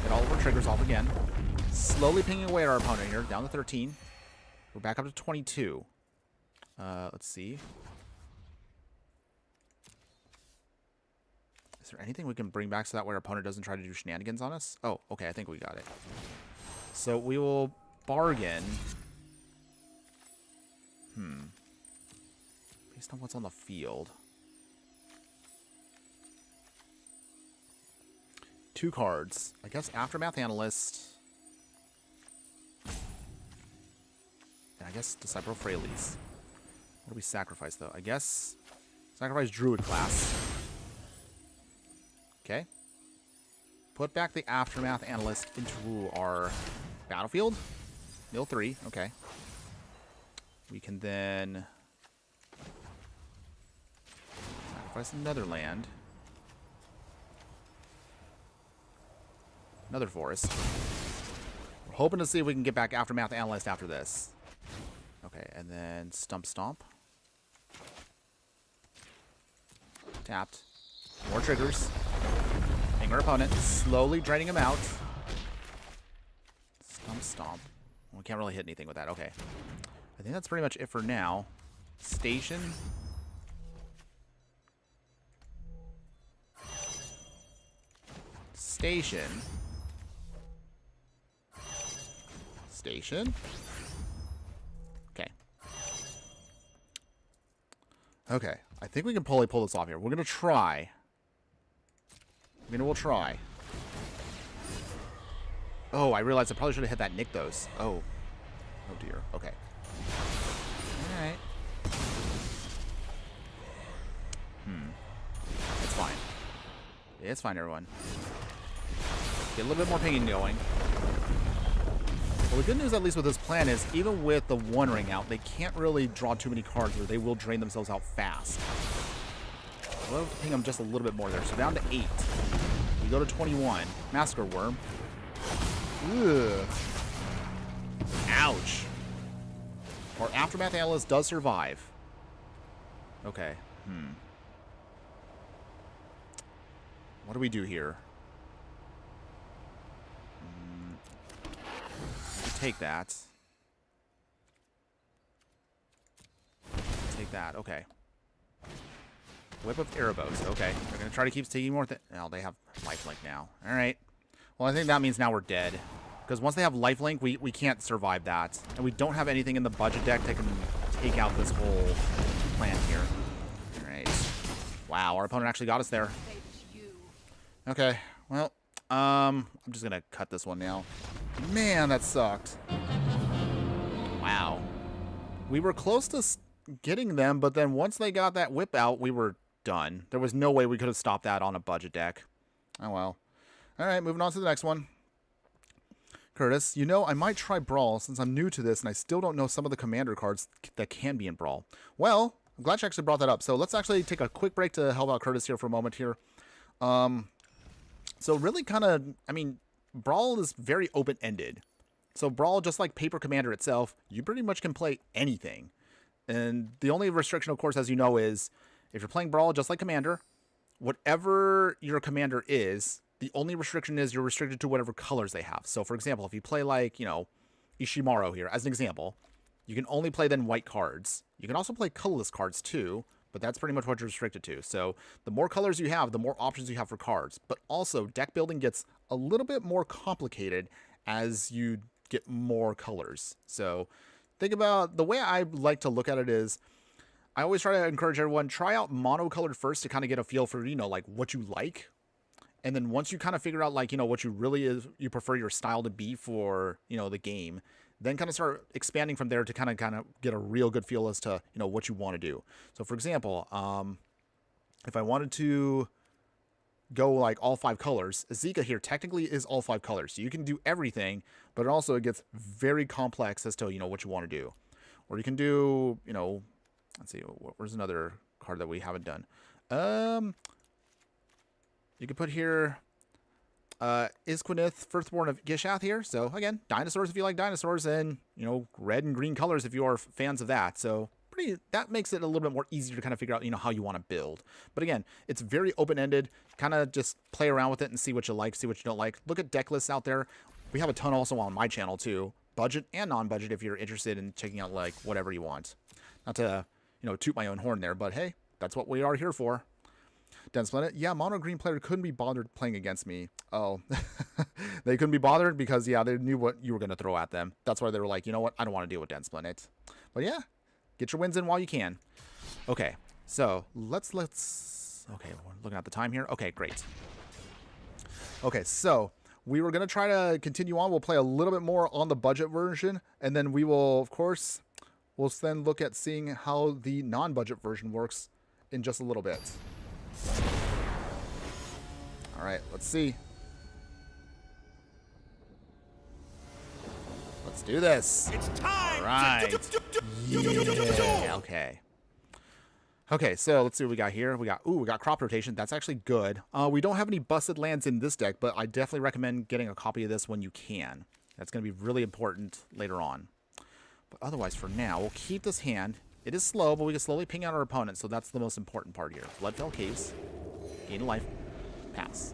Get all of our triggers off again. Slowly pinging away at our opponent here. Down to 13. We're back up to 22. Let's see. Is there anything we can bring back so that way our opponent doesn't try to do shenanigans on us? Oh, okay, I think we got it. So we will bargain. Based on what's on the field. 2 cards. I guess Aftermath Analyst. And I guess Disciple of Freyalise. What do we sacrifice, though? I guess sacrifice Druid class. Okay. Put back the Aftermath Analyst into our battlefield. Mill 3. Okay. We can then sacrifice another land. Another forest. We're hoping to see if we can get back Aftermath Analyst after this. Okay, and then Stump Stomp. Tapped. More triggers. Ping our opponent. Slowly draining him out. Stump Stomp. Well, we can't really hit anything with that. Okay. I think that's pretty much it for now. Station. Station. Station. Okay. Okay. I think we can pull this off here. We're going to try. We'll try. Oh, I realized I probably should have hit that Nykthos. Oh. Oh, dear. Okay. Alright. It's fine. It's fine, everyone. Get a little bit more pinging going. Well, the good news, at least with this plan, is even with the 1 ring out, they can't really draw too many cards or they will drain themselves out fast. We'll have to ping them just a little bit more there. So down to 8. We go to 21. Massacre Worm. Ugh. Ouch. Our Aftermath Analyst does survive. Okay. What do we do here? Take that. Take that. Okay. Whip of Erebos. Okay. They're going to try to keep taking more. Oh, they have lifelink now. All right. Well, I think that means now we're dead. Because once they have lifelink, we can't survive that. And we don't have anything in the budget deck that can take out this whole plan here. All right. Wow, our opponent actually got us there. Okay. Well, I'm just going to cut this one now. Man, that sucked. Wow. We were close to getting them, but then once they got that whip out, we were done. There was no way we could have stopped that on a budget deck. Oh, well. All right, moving on to the next one. Curtis, you know, I might try Brawl since I'm new to this and I still don't know some of the commander cards that can be in Brawl. Well, I'm glad you actually brought that up. So let's actually take a quick break to help out Curtis here for a moment here. So really kind of, I mean, Brawl is very open-ended. So Brawl, just like Paper Commander itself, you pretty much can play anything. And the only restriction, of course, as you know, is if you're playing Brawl just like Commander, whatever your commander is, the only restriction is you're restricted to whatever colors they have. So, for example, if you play like, you know, Ishimaru here, as an example, you can only play then white cards. You can also play colorless cards too, but that's pretty much what you're restricted to. So the more colors you have, the more options you have for cards. But also, deck building gets a little bit more complicated as you get more colors. So think about, the way I like to look at it is, I always try to encourage everyone, try out monocolored first to kind of get a feel for, like what you like. And then once you kind of figure out like, what you really you prefer your style to be for, the game, then kind of start expanding from there to kind of get a real good feel as to, what you want to do. So for example, if I wanted to go like all 5 colors, Zika here technically is all 5 colors. So you can do everything, but also it gets very complex as to, what you want to do. Or you can do, let's see, where's another card that we haven't done? You could put here Isquinith, Firstborn of Gishath here. So again, dinosaurs if you like dinosaurs, and red and green colors if you are fans of that. So that makes it a little bit more easier to kind of figure out how you want to build. But again, it's very open-ended. Kind of just play around with it and see what you like, see what you don't like. Look at deck lists out there. We have a ton also on my channel too, budget and non-budget, if you're interested in checking out like whatever you want. Not to toot my own horn there, but hey, that's what we are here for. Dense Planet, yeah, mono green player couldn't be bothered playing against me. Oh, they couldn't be bothered because, yeah, they knew what you were going to throw at them. That's why they were like, you know what, I don't want to deal with Dense Planet. But yeah, get your wins in while you can. Okay, so let's, okay, we're looking at the time here. Okay, great. Okay, so we were going to try to continue on. We'll play a little bit more on the budget version, and then we will, of course, we'll then look at seeing how the non-budget version works in just a little bit. All right, let's see. Let's do this. It's time. All right. Yeah, okay. Okay, so let's see what we got here. We got crop rotation. That's actually good. We don't have any busted lands in this deck, but I definitely recommend getting a copy of this when you can. That's going to be really important later on. But otherwise, for now, we'll keep this hand. It is slow, but we can slowly ping out our opponent, so that's the most important part here. Bloodfell Caves. Gain a life. Pass.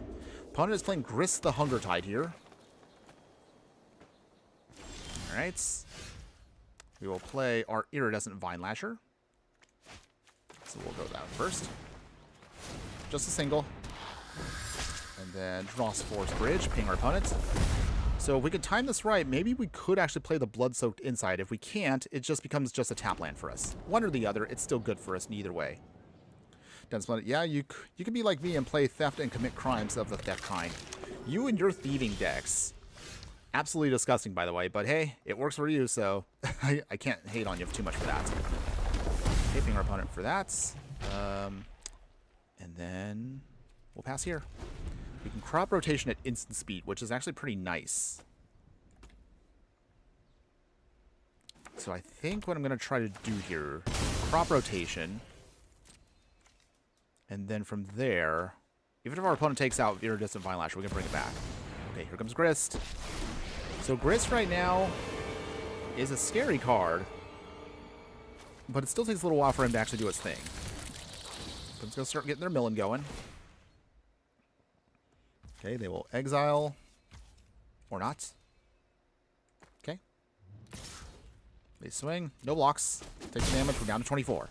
Opponent is playing Grist the Hunger Tide here. Alright. We will play our Iridescent Vine Lasher. So we'll go that first. Just a single. And then Dross Force Bridge, ping our opponent. So if we could time this right, maybe we could actually play the Blood-Soaked Inside. If we can't, it just becomes just a tap land for us. One or the other, it's still good for us in either way. Dense Planet, yeah, you could be like me and play theft and commit crimes of the theft kind. You and your thieving decks. Absolutely disgusting, by the way, but hey, it works for you, so I can't hate on you too much for that. Taping our opponent for that. And then we'll pass here. We can crop rotation at instant speed, which is actually pretty nice. So I think what I'm going to try to do here, crop rotation. And then from there, even if our opponent takes out Iridescent Vine Lasher, we can bring it back. Okay, here comes Grist. So Grist right now is a scary card, but it still takes a little while for him to actually do his thing. But it's going to start getting their milling going. Okay, they will exile. Or not. Okay. They swing. No blocks. Take the damage. We're down to 24.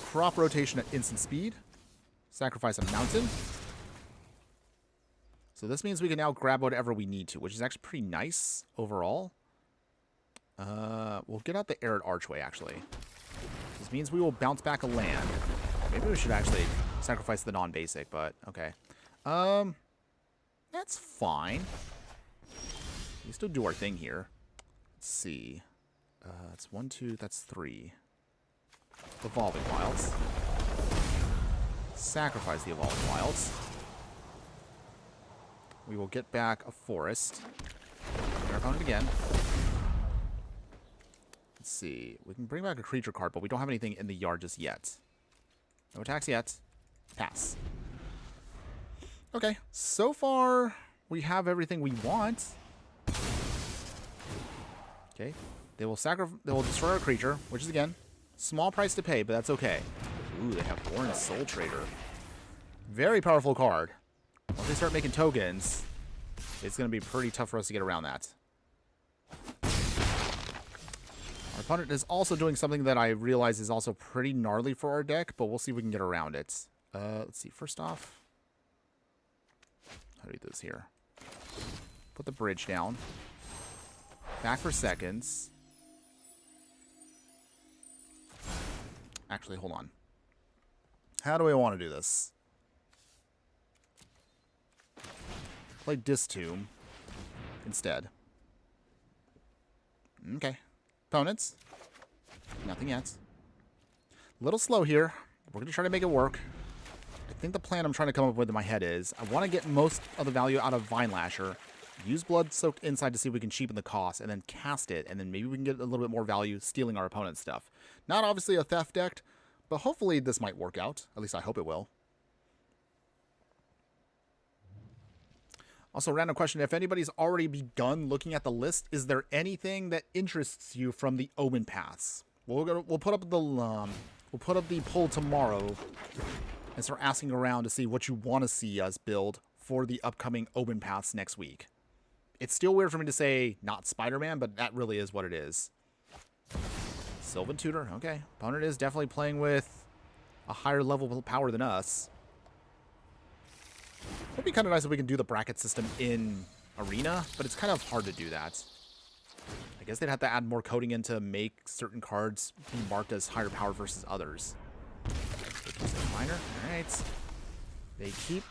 Crop rotation at instant speed. Sacrifice a mountain. So this means we can now grab whatever we need to, which is actually pretty nice overall. We'll get out the Arid Archway, actually. This means we will bounce back a land. Maybe we should actually sacrifice the non-basic, but okay. That's fine. We still do our thing here. Let's see. That's 1, 2, that's 3. Evolving Wilds. Sacrifice the Evolving Wilds. We will get back a forest. Our opponent again. Let's see. We can bring back a creature card, but we don't have anything in the yard just yet. No attacks yet. Pass. Okay. So far, we have everything we want. Okay. They will destroy our creature, which is, again, small price to pay, but that's okay. Ooh, they have Born Soul Trader. Very powerful card. Once they start making tokens, it's going to be pretty tough for us to get around that. Our opponent is also doing something that I realize is also pretty gnarly for our deck, but we'll see if we can get around it. Let's see. First off, how do we do this here? Put the bridge down. Back for seconds. Actually, hold on. How do I want to do this? Play Distomb instead. Okay. Opponents. Nothing yet. A little slow here. We're going to try to make it work. I think the plan I'm trying to come up with in my head is I want to get most of the value out of Vine Lasher, use Blood-Soaked Insight to see if we can cheapen the cost, and then cast it, and then maybe we can get a little bit more value stealing our opponent's stuff. Not obviously a theft deck, but hopefully this might work out. At least I hope it will. Also, random question. If anybody's already begun looking at the list, is there anything that interests you from the Omen Paths? We'll put up the poll tomorrow and start asking around to see what you want to see us build for the upcoming Omen Paths next week. It's still weird for me to say not Spider-Man, but that really is what it is. Sylvan Tutor, okay. Opponent is definitely playing with a higher level of power than us. It would be kind of nice if we can do the bracket system in Arena, but it's kind of hard to do that. I guess they'd have to add more coding in to make certain cards be marked as higher power versus others. Minor, alright. They keep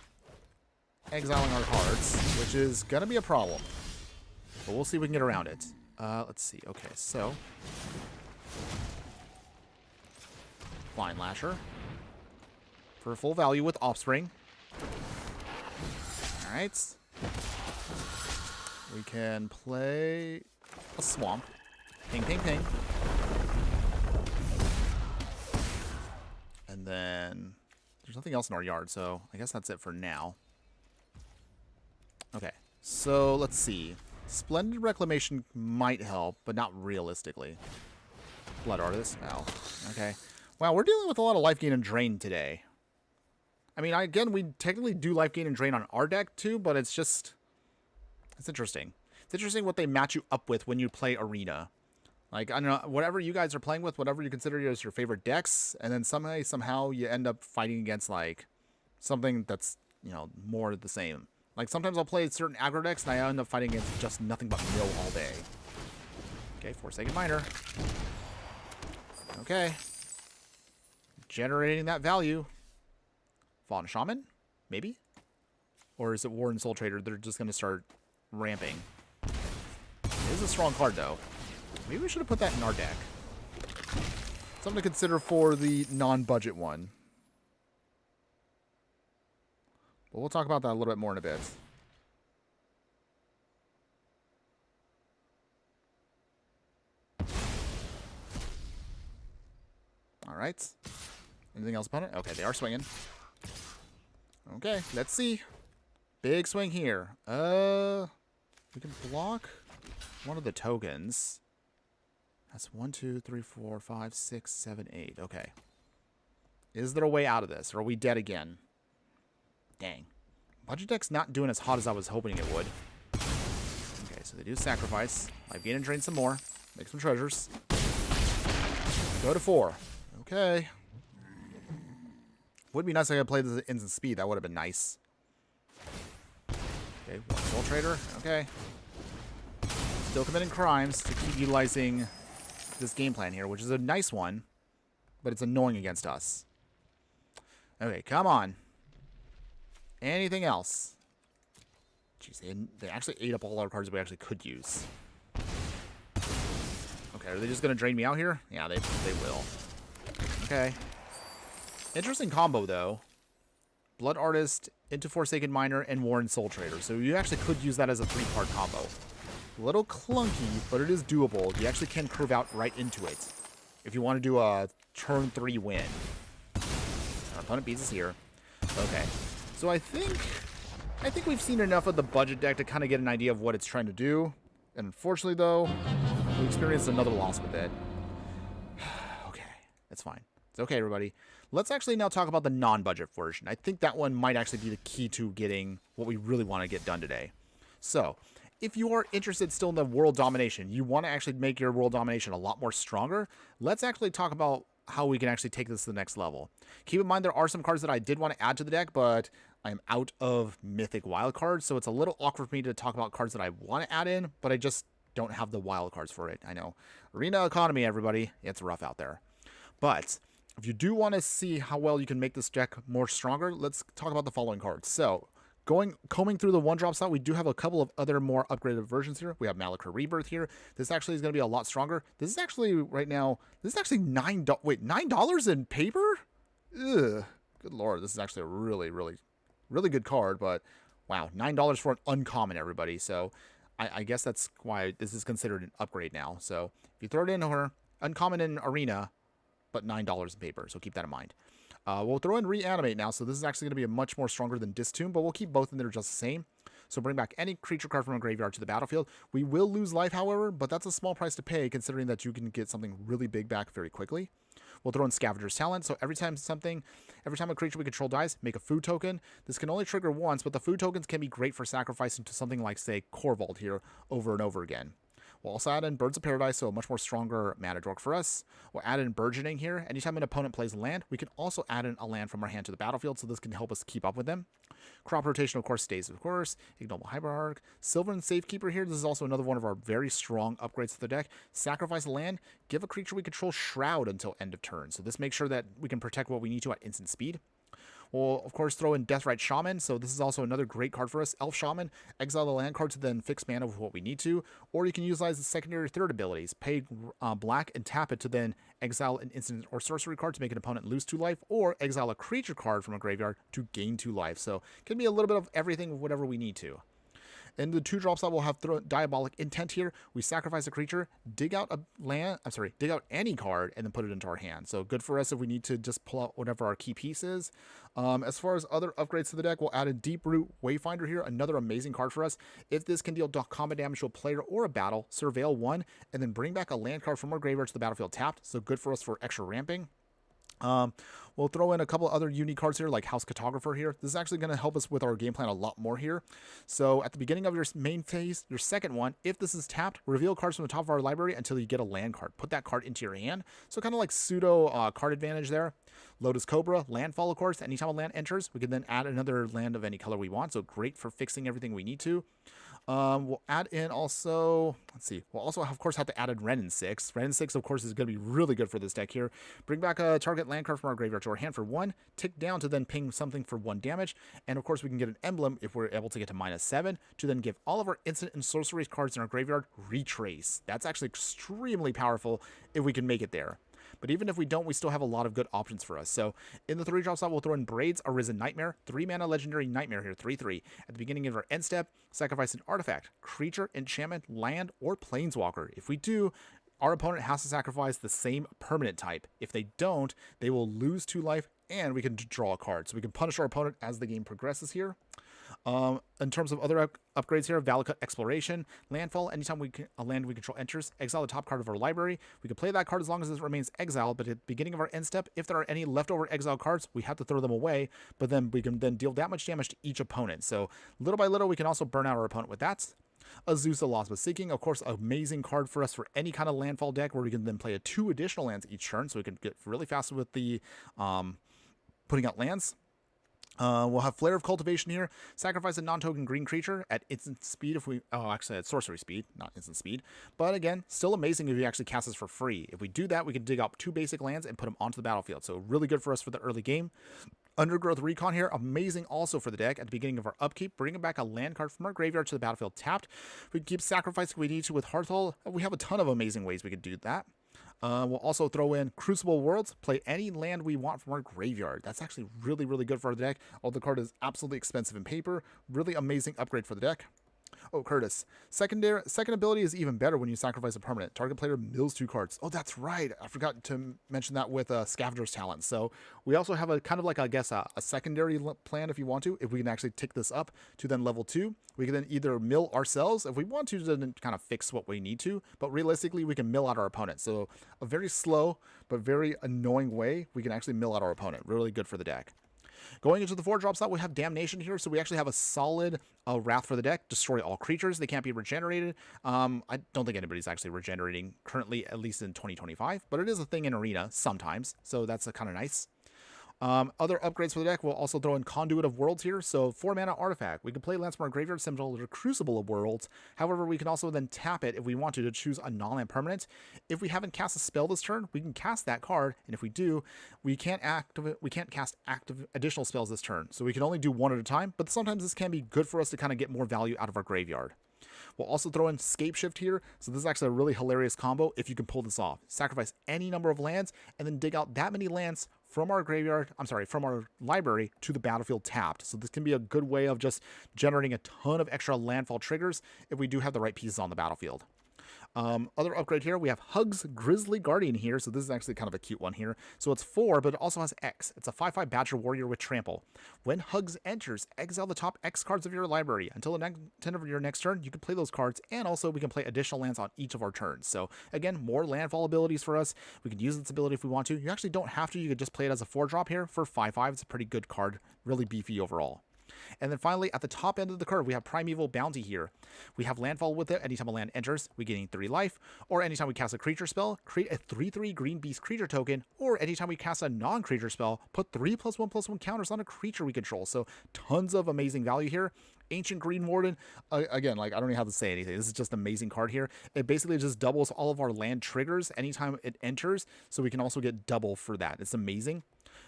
exiling our cards, which is going to be a problem. But we'll see if we can get around it. Let's see. Okay, so Vine Lasher for full value with Offspring. Alright. We can play a Swamp. Ping, ping, ping. And then there's nothing else in our yard, so I guess that's it for now. Okay, so let's see. Splendid Reclamation might help, but not realistically. Blood Artist? Oh, okay. Wow, we're dealing with a lot of life gain and drain today. I mean, again, we technically do life gain and drain on our deck too, but it's just... It's interesting. It's interesting what they match you up with when you play Arena. Like, I don't know, whatever you guys are playing with, whatever you consider as your favorite decks, and then somehow you end up fighting against, like, something that's, you know, more the same. Like, sometimes I'll play certain aggro decks, and I end up fighting against just nothing but mill all day. Okay, Forsaken Miner. Okay. Generating that value. Fallen Shaman? Maybe? Or is it Warren Soul Trader? They're just going to start ramping. It is a strong card, though. Maybe we should have put that in our deck. Something to consider for the non-budget one. But we'll talk about that a little bit more in a bit. Alright. Anything else, opponent? Okay, they are swinging. Okay, let's see. Big swing here. We can block one of the tokens. That's 1, 2, 3, 4, 5, 6, 7, 8. Okay. Is there a way out of this? Or are we dead again? Dang. Budget deck's not doing as hot as I was hoping it would. Okay, so they do sacrifice. Life gain and drain some more. Make some treasures. Go to 4. Okay. Would be nice if I could play this at instant speed. That would have been nice. Okay, one Soul Trader. Okay. Still committing crimes to keep utilizing this game plan here, which is a nice one, but it's annoying against us. Okay, come on. Anything else? Jeez, they actually ate up all our cards we actually could use. Okay, are they just going to drain me out here? Yeah, they will. Okay. Interesting combo, though. Blood Artist into Forsaken Miner and Warren Soul Trader. So you actually could use that as a 3-card combo. A little clunky, but it is doable. You actually can curve out right into it if you want to do a turn 3 win. Our opponent beats us here. Okay. So I think we've seen enough of the budget deck to kind of get an idea of what it's trying to do. And unfortunately, though, we experienced another loss with it. Okay. It's fine. It's okay, everybody. Let's actually now talk about the non-budget version. I think that one might actually be the key to getting what we really want to get done today. So, if you are interested still in the world domination, you want to actually make your world domination a lot more stronger, let's actually talk about how we can actually take this to the next level. Keep in mind there are some cards that I did want to add to the deck, but I'm out of mythic wild cards, so it's a little awkward for me to talk about cards that I want to add in, but I just don't have the wild cards for it. I know. Arena economy, everybody. It's rough out there. But if you do want to see how well you can make this deck more stronger, let's talk about the following cards. So, combing through the 1-drop slot, we do have a couple of other more upgraded versions here. We have Malachor Rebirth here. This actually is going to be a lot stronger. This is actually, right now, this is actually $9 in paper? Ugh. Good lord, this is actually a really, really, really good card, but wow, $9 for an uncommon, everybody. So, I guess that's why this is considered an upgrade now. So, if you throw it in her, uncommon in Arena, but $9 in paper, so keep that in mind. We'll throw in Reanimate now, so this is actually going to be a much more stronger than Distomb, but we'll keep both in there just the same. So bring back any creature card from a graveyard to the battlefield. We will lose life, however, but that's a small price to pay, considering that you can get something really big back very quickly. We'll throw in Scavenger's Talent, so every time a creature we control dies, make a food token. This can only trigger once, but the food tokens can be great for sacrificing to something like, say, Corvold here over and over again. We'll also add in Birds of Paradise, so a much more stronger mana dork for us. We'll add in Burgeoning here. Anytime an opponent plays a land, we can also add in a land from our hand to the battlefield, so this can help us keep up with them. Crop Rotation, of course, stays, of course. Ignoble Hierarch. Sylvan Safekeeper here. This is also another one of our very strong upgrades to the deck. Sacrifice a land. Give a creature we control Shroud until end of turn. So this makes sure that we can protect what we need to at instant speed. We'll, of course, throw in Deathrite Shaman, so this is also another great card for us. Elf Shaman, exile the land card to then fix mana with what we need to, or you can utilize the secondary third abilities. Pay black and tap it to then exile an instant or sorcery card to make an opponent lose 2 life, or exile a creature card from a graveyard to gain 2 life. So it can be a little bit of everything, whatever we need to. In the 2-drop slot, we'll have Diabolic Intent here. We sacrifice a creature, dig out any card, and then put it into our hand. So good for us if we need to just pull out whatever our key piece is. As far as other upgrades to the deck, we'll add a Deeproot Wayfinder here, another amazing card for us. If this can deal combat damage to a player or a battle, surveil 1, and then bring back a land card from our graveyard to the battlefield tapped. So good for us for extra ramping. We'll throw in a couple other unique cards here, like House Cartographer here. This is actually going to help us with our game plan a lot more here. So at the beginning of your main phase, your second one, if this is tapped, reveal cards from the top of our library until you get a land card. Put that card into your hand. So kind of like pseudo card advantage there. Lotus Cobra, Landfall, of course. Anytime a land enters, we can then add another land of any color we want. So great for fixing everything we need to. We'll add in also, let's see, we'll also, of course, have to add in Wrenn and 6. Wrenn and 6, of course, is going to be really good for this deck here. Bring back a target land card from our graveyard to our hand for 1, tick down to then ping something for 1 damage, and of course, we can get an emblem if we're able to get to -7 to then give all of our instant and sorcery cards in our graveyard Retrace. That's actually extremely powerful if we can make it there. But even if we don't, we still have a lot of good options for us. So in the 3-drop slot, we'll throw in Braid's Arisen Nightmare, 3-mana legendary Nightmare here, 3/3. At the beginning of our end step, sacrifice an artifact, creature, enchantment, land, or planeswalker. If we do, our opponent has to sacrifice the same permanent type. If they don't, they will lose 2 life, and we can draw a card. So we can punish our opponent as the game progresses here. In terms of other upgrades here, Valakut Exploration, Landfall, anytime a land we control enters, exile the top card of our library. We can play that card as long as it remains exiled, but at the beginning of our end step, if there are any leftover exile cards, we have to throw them away, but then we can then deal that much damage to each opponent. So little by little, we can also burn out our opponent with that. Azusa Lost but Seeking, of course, amazing card for us for any kind of landfall deck where we can then play 2 additional lands each turn, so we can get really fast with the putting out lands. We'll have Flare of Cultivation here. Sacrifice a non-token green creature at instant speed if we... Oh, actually, at sorcery speed, not instant speed. But again, still amazing if you actually cast this for free. If we do that, we can dig up 2 basic lands and put them onto the battlefield. So really good for us for the early game. Undergrowth Recon here, amazing also for the deck. At the beginning of our upkeep, bringing back a land card from our graveyard to the battlefield tapped. We can keep sacrificing if we need to with Hearthhull. We have a ton of amazing ways we could do that. We'll also throw in Crucible Worlds, play any land we want from our graveyard. That's actually really, really good for the deck. Although the card is absolutely expensive in paper. Really amazing upgrade for the deck. Oh, Curtis. Second ability is even better when you sacrifice a permanent. Target player mills 2 cards. Oh, that's right. I forgot to mention that with Scavenger's Talent. So we also have a kind of like, I guess, a secondary plan if you want to. If we can actually tick this up to then level 2, we can then either mill ourselves if we want to then kind of fix what we need to. But realistically, we can mill out our opponent. So a very slow but very annoying way we can actually mill out our opponent. Really good for the deck. Going into the 4-drop slot, we have Damnation here, so we actually have a solid Wrath for the deck. Destroy all creatures. They can't be regenerated. I don't think anybody's actually regenerating currently, at least in 2025, but it is a thing in Arena sometimes, so that's kind of nice. Other upgrades for the deck, we'll also throw in Conduit of Worlds here. So 4 mana artifact. We can play lands from our graveyard similar to Crucible of Worlds. However, we can also then tap it if we want to choose a non-land permanent. If we haven't cast a spell this turn, we can cast that card, and if we do, we can't cast active additional spells this turn. So we can only do one at a time, but sometimes this can be good for us to kind of get more value out of our graveyard. We'll also throw in Scape Shift here. So this is actually a really hilarious combo if you can pull this off. Sacrifice any number of lands and then dig out that many lands from our from our library to the battlefield tapped. So this can be a good way of just generating a ton of extra landfall triggers if we do have the right pieces on the battlefield. Other upgrade here, we have Hugs Grizzly Guardian here. So this is actually kind of a cute one here. So it's 4, but it also has X. It's a 5/5 Badger Warrior with Trample. When Hugs enters, exile the top X cards of your library. Until the end of your next turn, you can play those cards, and also we can play additional lands on each of our turns. So again, more landfall abilities for us. We can use this ability if we want to. You actually don't have to. You could just play it as a 4-drop here for 5/5. It's a pretty good card, really beefy overall. And then finally, at the top end of the curve, we have Primeval Bounty here. We have landfall with it. Anytime a land enters, we gain 3 life. Or anytime we cast a creature spell, create a 3/3 green beast creature token. Or anytime we cast a non-creature spell, put 3+1/+1 counters on a creature we control. So tons of amazing value here. Ancient Green Warden, again, like I don't know how to say anything. This is just an amazing card here. It basically just doubles all of our land triggers anytime it enters. So we can also get double for that. It's amazing.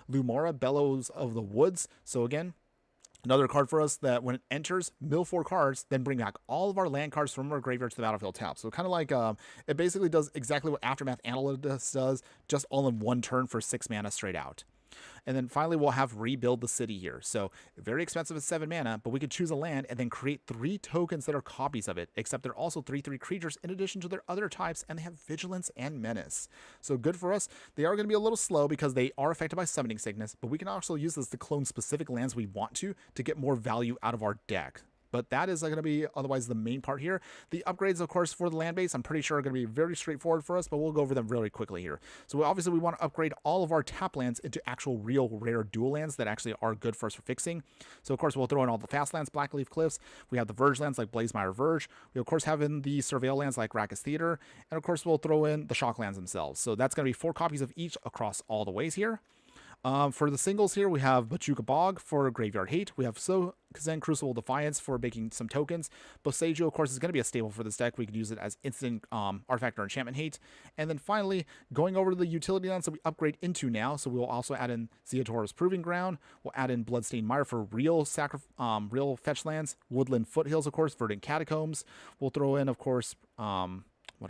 Lumara, Bellows of the Woods. So again, another card for us that when it enters, mill 4 cards, then bring back all of our land cards from our graveyard to the battlefield tap. So kind of like, it basically does exactly what Aftermath Analysis does, just all in one turn for 6 mana straight out. And then finally, we'll have Rebuild the City here. So very expensive at 7 mana, but we could choose a land and then create 3 tokens that are copies of it, except they're also 3/3 creatures in addition to their other types, and they have Vigilance and Menace. So good for us. They are going to be a little slow because they are affected by Summoning Sickness, but we can also use this to clone specific lands we want to get more value out of our deck. But that is going to be otherwise the main part here. The upgrades, of course, for the land base, I'm pretty sure are going to be very straightforward for us, but we'll go over them really quickly here. So obviously we want to upgrade all of our tap lands into actual real rare dual lands that actually are good for us for fixing. So of course we'll throw in all the fast lands, Blackleaf Cliffs. We have the Verge lands like Blazemire Verge. We of course have in the Surveil lands like Rackus Theater. And of course we'll throw in the Shock lands themselves. So that's going to be 4 copies of each across all the ways here. For the singles here, we have Bachuka Bog for Graveyard Hate. We have Zen Crucible Defiance for making some tokens. Boseiju, of course, is going to be a staple for this deck. We can use it as instant artifact or enchantment hate. And then finally, going over to the utility lands that we upgrade into now. So we will also add in Zeotora's Proving Ground. We'll add in Bloodstained Mire for real fetch lands. Woodland Foothills, of course, Verdant Catacombs. We'll throw in, of course,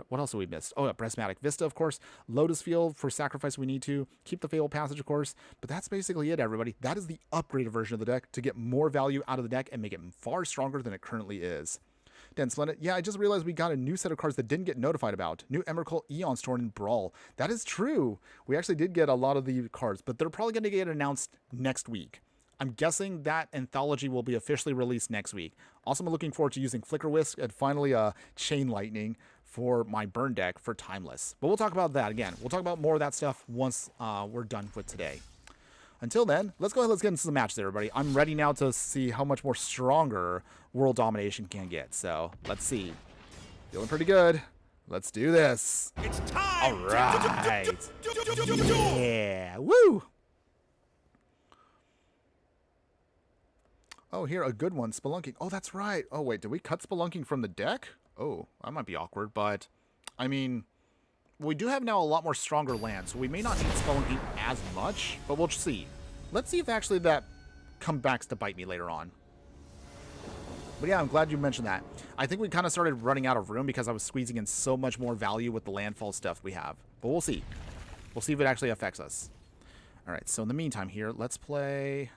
what else have we missed? Oh, yeah, Prismatic Vista, of course. Lotus Field for sacrifice we need to. Keep the Fabled Passage, of course. But that's basically it, everybody. That is the upgraded version of the deck to get more value out of the deck and make it far stronger than it currently is. Dan Splendid, yeah, I just realized we got a new set of cards that didn't get notified about. New Emrakul Eon Storm in Brawl. That is true. We actually did get a lot of the cards, but they're probably going to get announced next week. I'm guessing that anthology will be officially released next week. Also, I'm looking forward to using Flicker Whisk and finally Chain Lightning for my burn deck for Timeless. But we'll talk about that again. We'll talk about more of that stuff once we're done with today. Until then, let's go ahead, let's get into the match there, everybody. I'm ready now to see how much more stronger World Domination can get. So let's see. Feeling pretty good. Let's do this. It's time. All right. Yeah. Woo. Oh, here, a good one. Spelunking. Oh, that's right. Oh, wait. Did we cut Spelunking from the deck? Oh, that might be awkward, but I mean, we do have now a lot more stronger lands, so we may not need Spelunking as much, but we'll see. Let's see if actually that comes back to bite me later on. But yeah, I'm glad you mentioned that. I think we kind of started running out of room because I was squeezing in so much more value with the landfall stuff we have. But we'll see. We'll see if it actually affects us. All right, so in the meantime here, let's play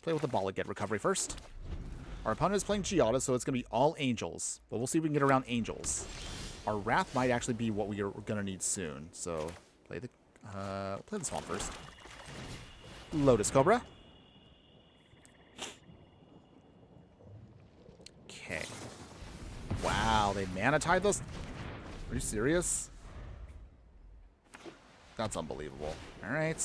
with the Bala Get Recovery first. Our opponent is playing Giada, so it's going to be all Angels. But we'll see if we can get around Angels. Our Wrath might actually be what we're going to need soon. So play the Swamp first. Lotus Cobra. Okay. Wow, they mana tied those? Are you serious? That's unbelievable. All right,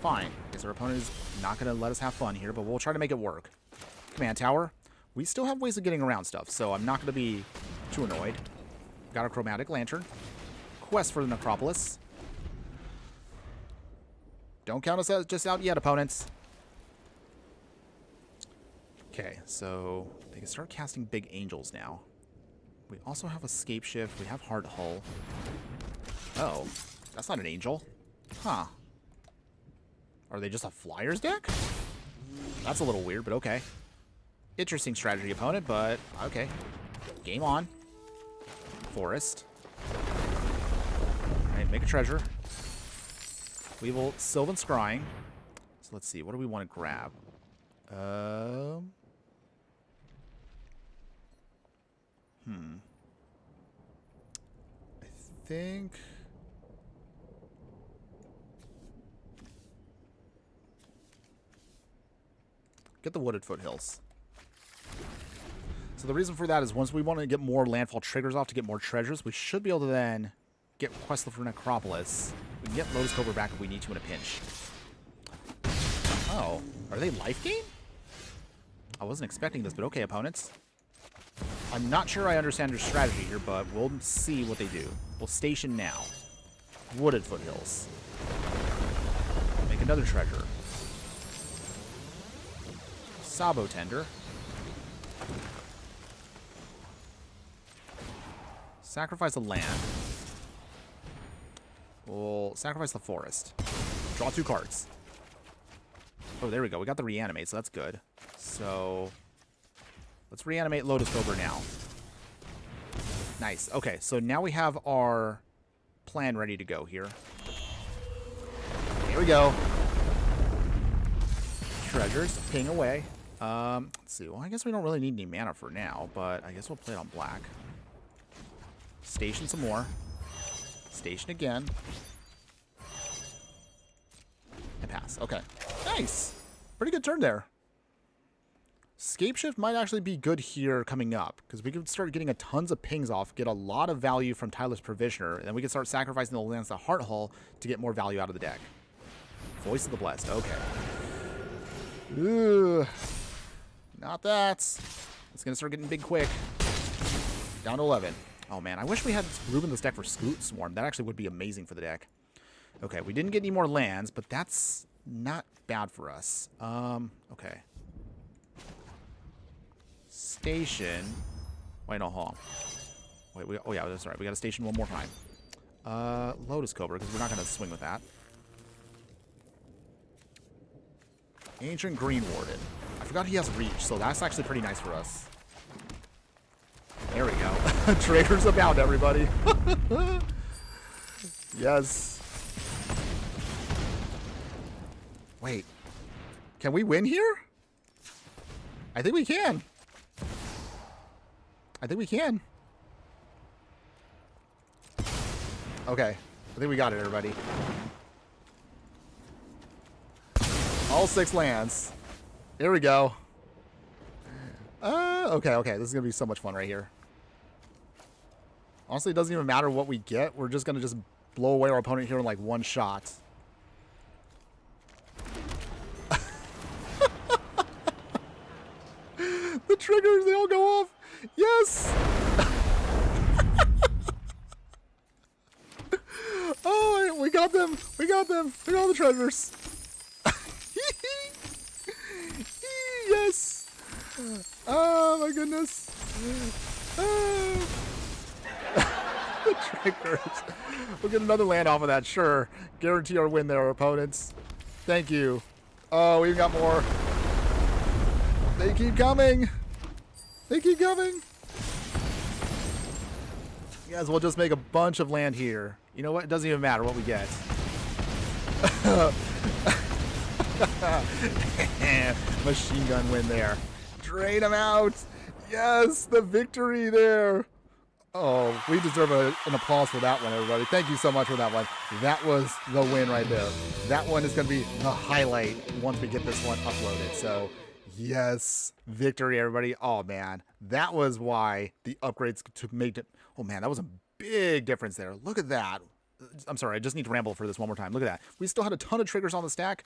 fine. Guess our opponent is not going to let us have fun here, but we'll try to make it work. Command tower. We still have ways of getting around stuff, so I'm not going to be too annoyed. Got a chromatic lantern. Quest for the necropolis. Don't count us just out yet, opponents. Okay, so they can start casting big angels now. We also have escape shift. We have Hearthull. Oh, that's not an angel. Huh. Are they just a flyers deck? That's a little weird, but okay. Interesting strategy, opponent, but okay. Game on. Forest. Alright, make a treasure. We will Sylvan Scrying. So let's see, what do we want to grab? I think... Get the Wooded Foothills. So the reason for that is once we want to get more landfall triggers off to get more treasures, we should be able to then get Quest for Necropolis. We can get Lotus Cobra back if we need to in a pinch. Oh, are they life gain? I wasn't expecting this, but okay, opponents. I'm not sure I understand your strategy here, but we'll see what they do. We'll station now. Wooded Foothills. Make another treasure. Sabo Tender. Sacrifice a land. We'll sacrifice the forest. Draw 2 cards. Oh, there we go. We got the reanimate, so that's good. So let's reanimate Lotus Cobra now. Nice. Okay, so now we have our plan ready to go here. Here we go. Treasures. Ping away. Let's see. Well, I guess we don't really need any mana for now, but I guess we'll play it on black. Station some more. Station again. And pass. Okay. Nice. Pretty good turn there. Scape Shift might actually be good here coming up, because we can start getting a tons of pings off, get a lot of value from Tyler's Provisioner, and then we can start sacrificing the lands to Hearthull to get more value out of the deck. Voice of the Blessed. Okay. Ooh. Not that. It's going to start getting big quick. Down to 11. Oh, man. I wish we had room in this deck for Scoot Swarm. That actually would be amazing for the deck. Okay, we didn't get any more lands, but that's not bad for us. Okay. Station. Wait, no, hold on. Wait, oh, yeah, that's right. We got to station one more time. Lotus Cobra, because we're not going to swing with that. Ancient Green Warden. I forgot he has reach, so that's actually pretty nice for us. There we go. Triggers abound, everybody. Yes. Wait. Can we win here? I think we can. I think we can. Okay. I think we got it, everybody. All 6 lands. Here we go. Okay. This is going to be so much fun right here. Honestly, it doesn't even matter what we get. We're just going to just blow away our opponent here in like one shot. The triggers, they all go off. Yes! Oh, we got them. We got them. We got all the treasures. Yes! Oh my goodness. Oh. The triggers. We'll get another land off of that, sure. Guarantee our win there, opponents. Thank you. Oh, we've got more. They keep coming. They keep coming. Yes, we'll just make a bunch of land here. You know what? It doesn't even matter what we get. Machine gun win there. Drain them out. Yes, the victory there. Oh, we deserve an applause for that one, everybody. Thank you so much for that one. That was the win right there. That one is going to be the highlight once we get this one uploaded. So, yes, victory, everybody. Oh, man. That was why the upgrades to make it. Oh, man, that was a big difference there. Look at that. I'm sorry, I just need to ramble for this one more time. Look at that. We still had a ton of triggers on the stack.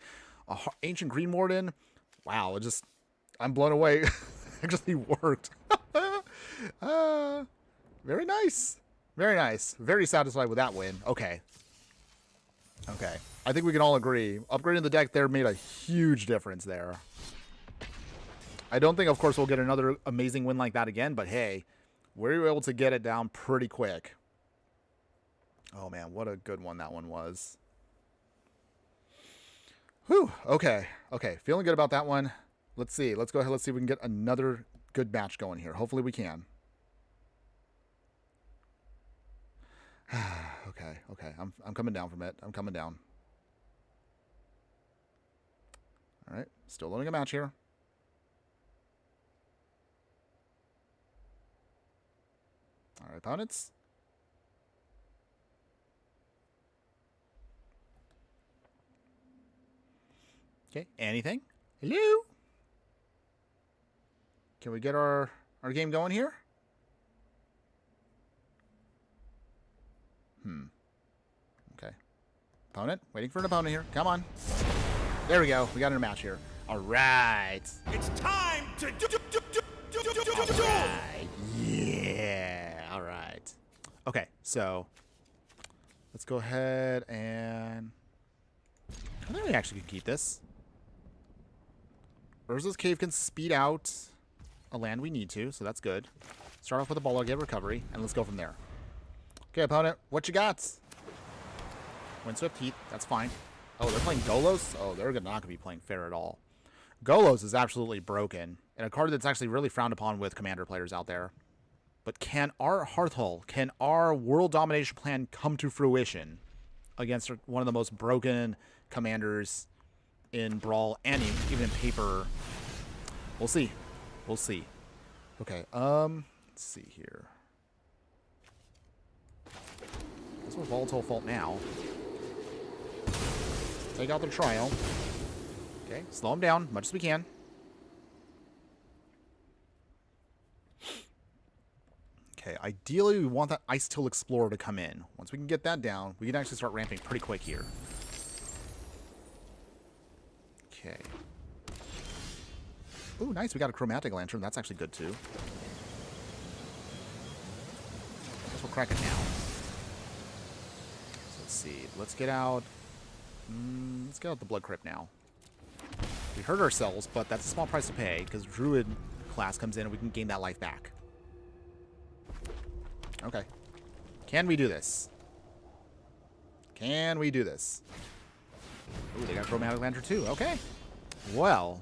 Ancient Green Warden. Wow, I'm blown away. It actually worked. Very nice. Very nice. Very satisfied with that win. Okay. Okay. I think we can all agree. Upgrading the deck there made a huge difference there. I don't think, of course, we'll get another amazing win like that again, but hey, we were able to get it down pretty quick. Oh, man, what a good one that one was. Whew. Okay. Okay. Feeling good about that one. Let's see. Let's go ahead. Let's see if we can get another good match going here. Hopefully we can. Okay. Okay. I'm coming down from it. I'm coming down. All right. Still loading a match here. All right, opponents. Okay. Anything? Hello? Can we get our game going here? Okay. Opponent. Waiting for an opponent here. Come on. There we go. We got in a match here. All right. It's time to All right. Yeah. All right. Okay. So let's go ahead and I think we actually can keep this. Urza's Cave can speed out a land we need to, so that's good. Start off with a Baller, get recovery, and let's go from there. Okay, opponent, what you got? Windswept Heat, that's fine. Oh, they're playing Golos? Oh, they're not going to be playing fair at all. Golos is absolutely broken, and a card that's actually really frowned upon with Commander players out there. But can our Hearthhull, can our World Domination plan come to fruition against one of the most broken Commanders in Brawl and even in paper? We'll see. We'll see. Okay, let's see here. This was Volatile Fault now. Take out the trial. Okay, slow him down much as we can. Okay, ideally we want that Ice Till Explorer to come in. Once we can get that down, we can actually start ramping pretty quick here. Okay. Ooh, nice. We got a Chromatic Lantern. That's actually good, too. I guess we'll crack it now. So let's see. Let's get out... let's get out the Blood Crypt now. We hurt ourselves, but that's a small price to pay, because Druid class comes in and we can gain that life back. Okay. Can we do this? Can we do this? Ooh, they got Chromatic Lantern, too. Okay. Well...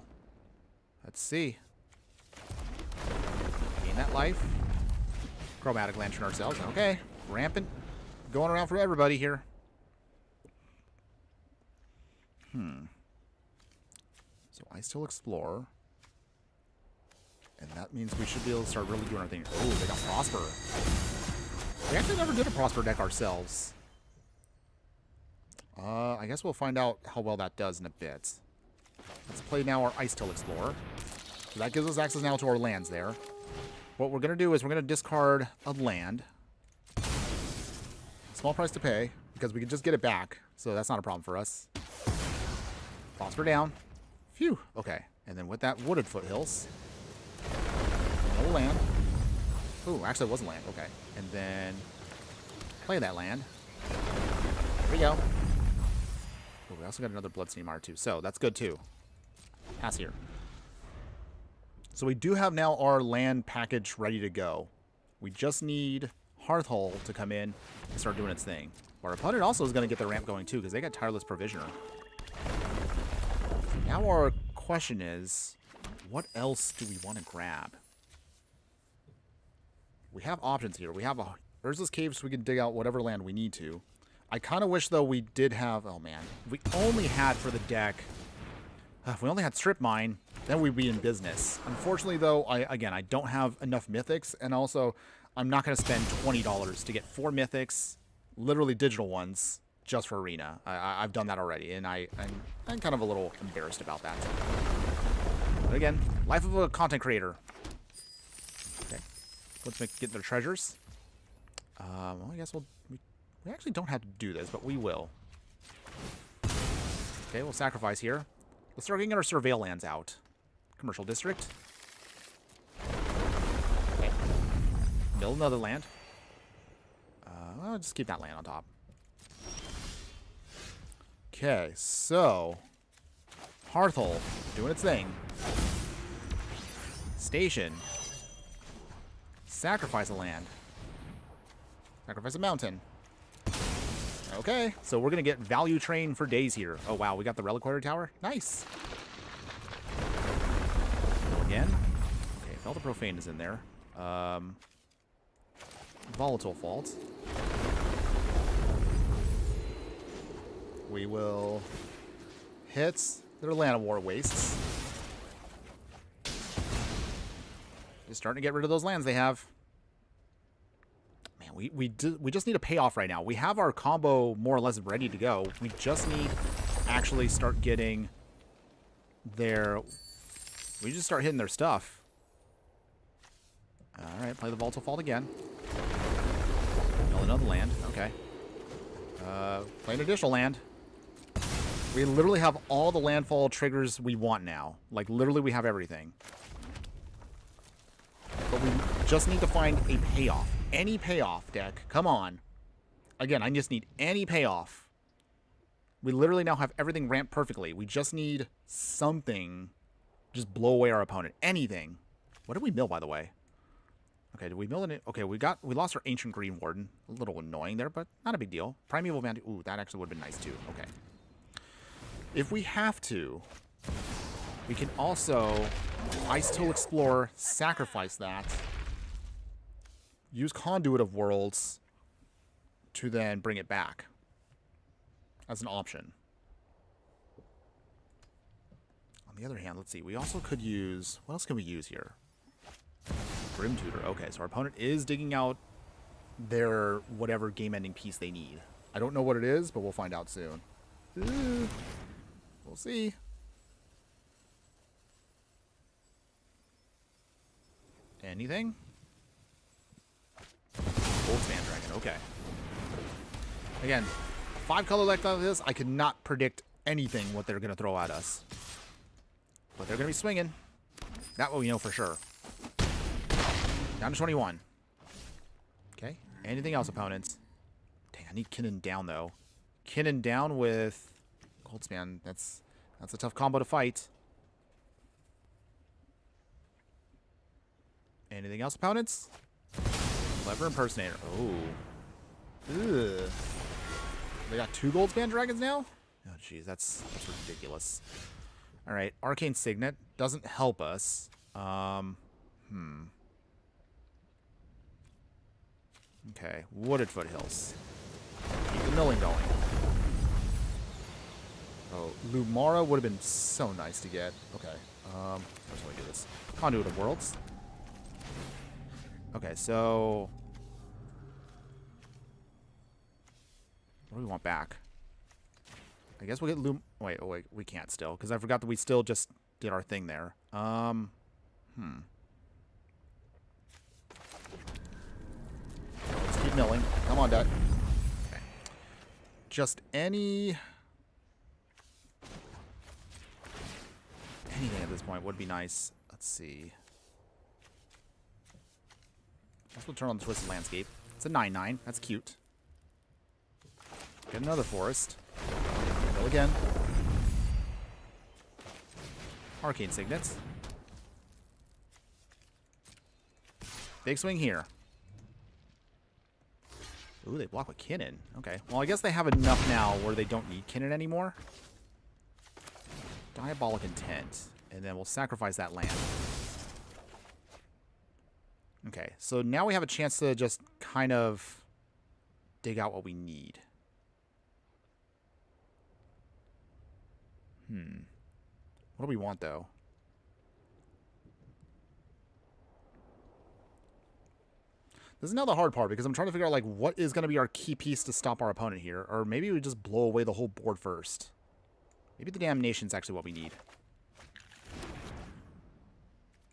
let's see. Gain that life. Chromatic Lantern ourselves. Okay. Rampant. Going around for everybody here. So I still explore. And that means we should be able to start really doing our thing. Oh, they got Prosper. We actually never did a Prosper deck ourselves. I guess we'll find out how well that does in a bit. Let's play now our Ice Till Explorer. So that gives us access now to our lands there. What we're going to do is we're going to discard a land. Small price to pay, because we can just get it back. So that's not a problem for us. Prosper down. Phew. Okay. And then with that, Wooded Foothills. No land. Ooh, actually it wasn't land. Okay. And then play that land. There we go. Ooh, we also got another Bloodstained Mire too. So that's good too. Pass here. So we do have now our land package ready to go. We just need Hearthhull to come in and start doing its thing. Our opponent also is going to get the ramp going too, because they got Tireless Provisioner. Now our question is, what else do we want to grab? We have options here. We have a Urza's Cave, so we can dig out whatever land we need to. I kind of wish, though, we did have... oh, man. We only had for the deck... if we only had Strip Mine, then we'd be in business. Unfortunately, though, I don't have enough Mythics, and also, I'm not going to spend $20 to get 4 Mythics, literally digital ones, just for Arena. I've done that already, and I'm kind of a little embarrassed about that. But again, life of a content creator. Okay, let's get their treasures. Well, I guess we We actually don't have to do this, but we will. Okay, we'll sacrifice here. Let's start getting our surveil lands out. Commercial district. Okay. Build another land. I'll just keep that land on top. Okay, so Hearthhull doing its thing. Station. Sacrifice a land. Sacrifice a mountain. Okay, so we're going to get value train for days here. Oh, wow, we got the Reliquary Tower. Nice. Again. Okay, Felt the Profane is in there. Volatile Fault. We will hit their Land of War wastes. Just starting to get rid of those lands they have. Man, we just need a payoff right now. We have our combo more or less ready to go. We just need actually start getting their... We just start hitting their stuff. Alright, play the Volatile Fault again. Build another land. Okay. Play an additional land. We literally have all the landfall triggers we want now. Like, literally we have everything. But we just need to find a payoff. Any payoff, deck. Come on. Again, I just need any payoff. We literally now have everything ramped perfectly. We just need something. Just blow away our opponent. Anything. What did we mill, by the way? Okay, did we mill it? Okay, we lost our Ancient Green Warden. A little annoying there, but not a big deal. Primeval Bounty. Ooh, that actually would have been nice, too. Okay. If we have to, we can also Ice-Till Explorer, sacrifice that, use Conduit of Worlds to then bring it back as an option. On the other hand, let's see. We also could use... What else can we use here? Grim Tutor. Okay, so our opponent is digging out their whatever game-ending piece they need. I don't know what it is, but we'll find out soon. Ooh. We'll see. Anything? Goldspan Dragon, okay. Again, 5-color deck like this, I could not predict anything what they're going to throw at us. But they're going to be swinging. That what we know for sure. Down to 21. Okay. Anything else, opponents? Dang, I need Kinnan down, though. Kinnan down with Goldspan. That's a tough combo to fight. Anything else, opponents? Clever Impersonator. Oh. Ugh. They got 2 Goldspan Dragons now? Oh, jeez. That's ridiculous. All right. Arcane Signet doesn't help us. Okay. Wooded Foothills. Keep the milling going. Oh, Lumara would have been so nice to get. Okay. First, let me do this. Conduit of Worlds. Okay, so... What do we want back? I guess we'll get Wait, we can't still, because I forgot that we still just did our thing there. Let's keep milling. Come on, deck. Okay. Just anything at this point would be nice. Let's see. I guess we'll turn on the Twisted Landscape. It's a 9/9. That's cute. Get another forest. Mill again. Arcane Signets. Big swing here. Ooh, they block with Kinnan. Okay. Well, I guess they have enough now where they don't need Kinnan anymore. Diabolic Intent. And then we'll sacrifice that land. Okay, so now we have a chance to just kind of dig out what we need. What do we want, though? This is now the hard part, because I'm trying to figure out, like, what is going to be our key piece to stop our opponent here. Or maybe we just blow away the whole board first. Maybe the Damnation is actually what we need.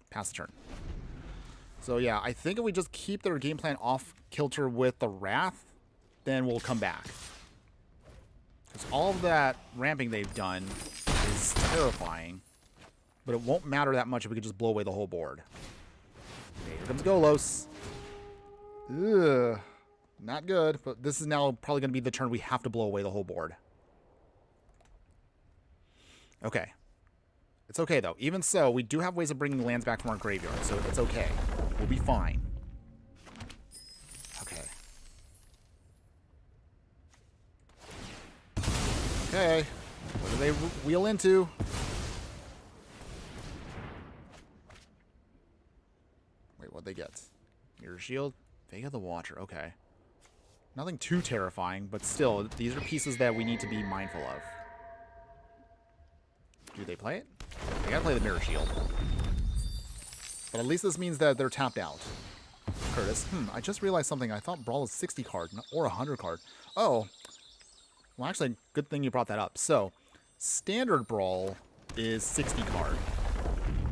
Pass the turn. So, yeah, I think if we just keep their game plan off kilter with the Wrath, then we'll come back. Because all of that ramping they've done is terrifying. But it won't matter that much if we could just blow away the whole board. Okay, here comes Golos. Ugh. Not good, but this is now probably going to be the turn we have to blow away the whole board. Okay. It's okay, though. Even so, we do have ways of bringing lands back from our graveyard, so it's okay. We'll be fine. Okay. Okay. What do they wheel into? Wait, what'd they get? Mirror Shield? Vega the Watcher. Okay. Nothing too terrifying, but still, these are pieces that we need to be mindful of. Do they play it? They gotta play the Mirror Shield. But at least this means that they're tapped out. Curtis. I just realized something. I thought Brawl is 60 card, or 100 card. Oh. Well, actually, good thing you brought that up. So, Standard Brawl is 60 card.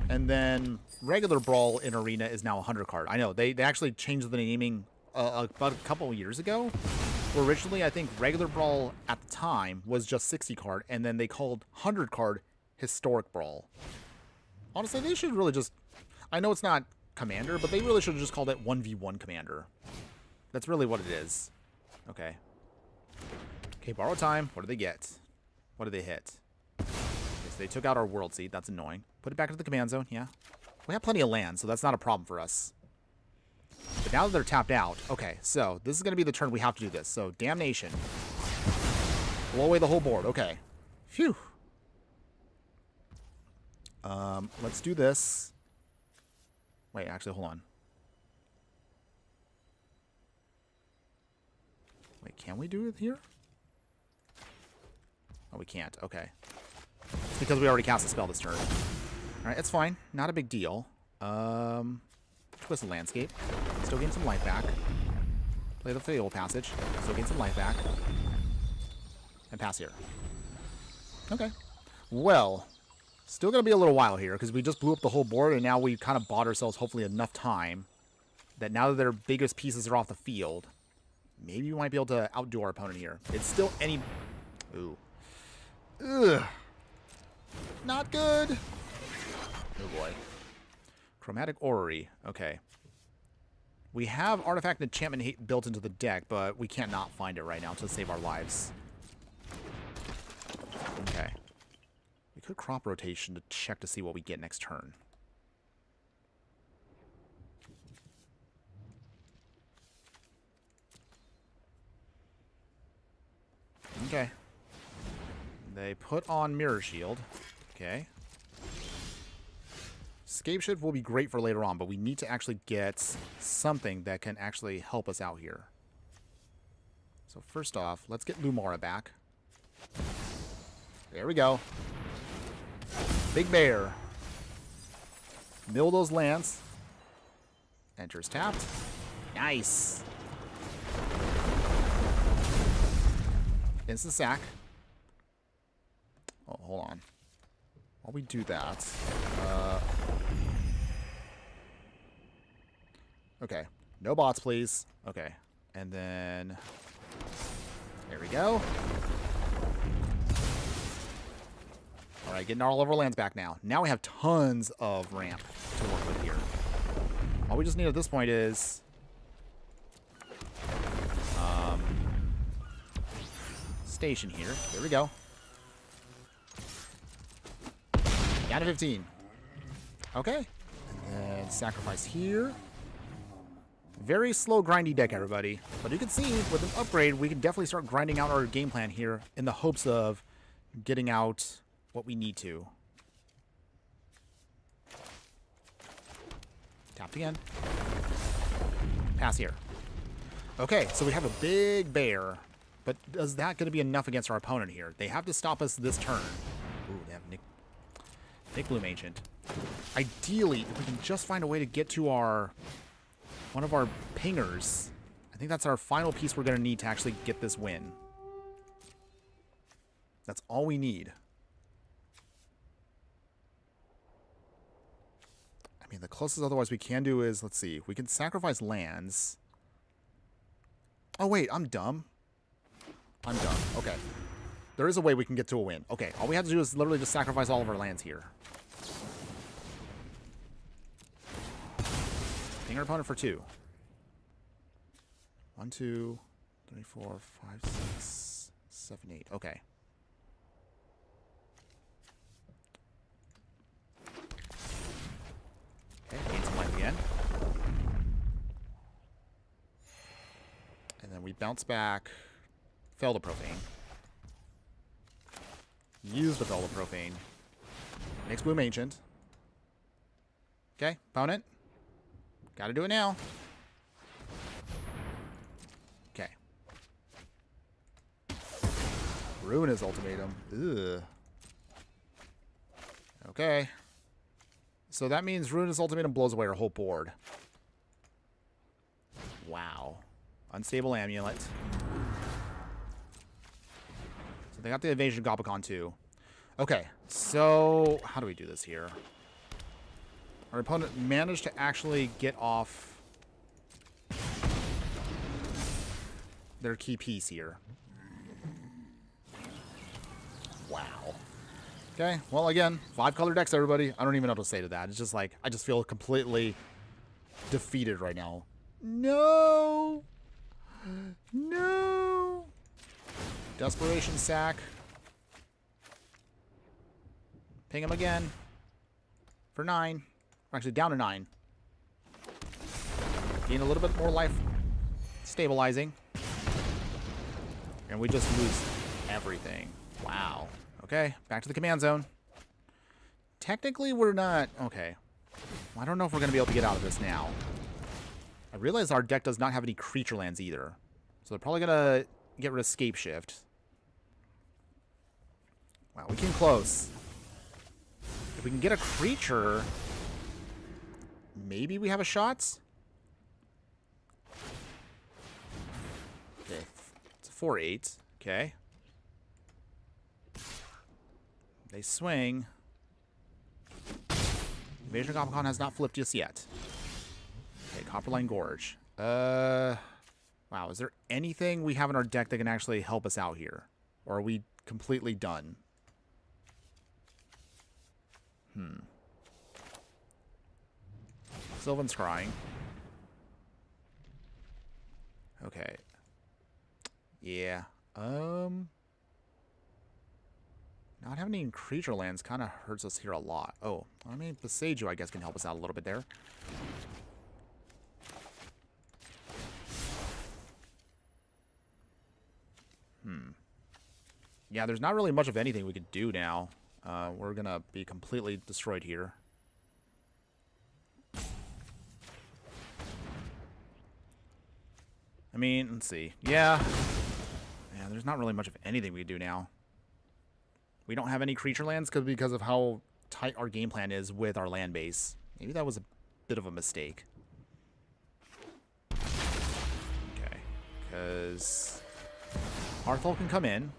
And then regular Brawl in Arena is now 100 card. I know, they actually changed the naming about a couple of years ago. Where originally, I think regular Brawl at the time was just 60 card. And then they called 100 card Historic Brawl. Honestly, they should really just... I know it's not Commander, but they really should have just called it 1v1 Commander. That's really what it is. Okay. Okay, borrow time. What do they get? What do they hit? Okay, so they took out our Worldseed. That's annoying. Put it back into the command zone. Yeah. We have plenty of land, so that's not a problem for us. But now that they're tapped out... Okay, so this is going to be the turn we have to do this. So, Damnation. Blow away the whole board. Okay. Phew. Let's do this. Wait, actually, hold on. Wait, can we do it here? Oh, we can't. Okay. It's because we already cast a spell this turn. Alright, it's fine. Not a big deal. Twist the Landscape. Still gain some life back. Play the Fatal Passage. Still gain some life back. And pass here. Okay. Well... Still going to be a little while here, because we just blew up the whole board, and now we kind of bought ourselves, hopefully, enough time that now that their biggest pieces are off the field, maybe we might be able to outdo our opponent here. It's still any... Ooh. Ugh. Not good. Oh, boy. Chromatic Orrery. Okay. We have Artifact Enchantment built into the deck, but we can't not find it right now to save our lives. Okay. We could crop rotation to check to see what we get next turn. Okay. They put on Mirror Shield. Okay. Scape Shift will be great for later on, but we need to actually get something that can actually help us out here. So first off, let's get Lumara back. There we go. Big Bear. Mill those lands. Enters tapped. Nice. Instant sack. Oh, hold on. While we do that... okay. No bots, please. Okay. And then... There we go. Alright, getting all of our lands back now. Now we have tons of ramp to work with here. All we just need at this point is... station here. There we go. Down to 15. Okay. And then sacrifice here. Very slow grindy deck, everybody. But you can see, with an upgrade, we can definitely start grinding out our game plan here in the hopes of getting out what we need to. Tapped again. Pass here. Okay, so we have a big bear. But is that going to be enough against our opponent here? They have to stop us this turn. Ooh, they have Nick Bloom Ancient. Ideally, if we can just find a way to get to our... one of our pingers. I think that's our final piece we're going to need to actually get this win. That's all we need. I mean, the closest otherwise we can do is, let's see, we can sacrifice lands. Oh, wait, I'm dumb. I'm done. Okay. There is a way we can get to a win. Okay, all we have to do is literally just sacrifice all of our lands here. Ping our opponent for 2. 1, 2, 3, 4, 5, 6, 7, 8. Okay. Okay, gain some life again. And then we bounce back. Fail the Profane. Use the Fail the Profane. Next Bloom Ancient. Okay, opponent. Gotta do it now. Okay. Ruin his ultimatum. Ugh. Okay. So that means Ruin his ultimatum blows away our whole board. Wow. Unstable Amulet. So they got the Evasion Gobakon too. Okay, so how do we do this here? Our opponent managed to actually get off their key piece here. Wow. Okay, well again, 5-color decks, everybody. I don't even know what to say to that. It's just like, I just feel completely defeated right now. No! No! Desperation Sack. Ping him again. For 9. We're actually down to 9. Gain a little bit more life. Stabilizing. And we just lose everything. Wow. Okay, back to the command zone. Technically, we're not... Okay. Well, I don't know if we're going to be able to get out of this now. I realize our deck does not have any creature lands either. So they're probably going to get rid of Scape Shift. Wow, we came close. If we can get a creature, maybe we have a shot? Okay, it's a 4/8. Okay. They swing. Invasion Gobakon has not flipped just yet. Okay, Copperline Gorge. Wow, is there anything we have in our deck that can actually help us out here? Or are we completely done? Sylvan's Crying. Okay. Yeah. Not having any creature lands kind of hurts us here a lot. Oh, I mean, Beseiju, I guess, can help us out a little bit there. Yeah, there's not really much of anything we could do now. We're going to be completely destroyed here. I mean, let's see. Yeah. Yeah, there's not really much of anything we can do now. We don't have any creature lands because of how tight our game plan is with our land base. Maybe that was a bit of a mistake. Okay. Because Hearthhull can come in,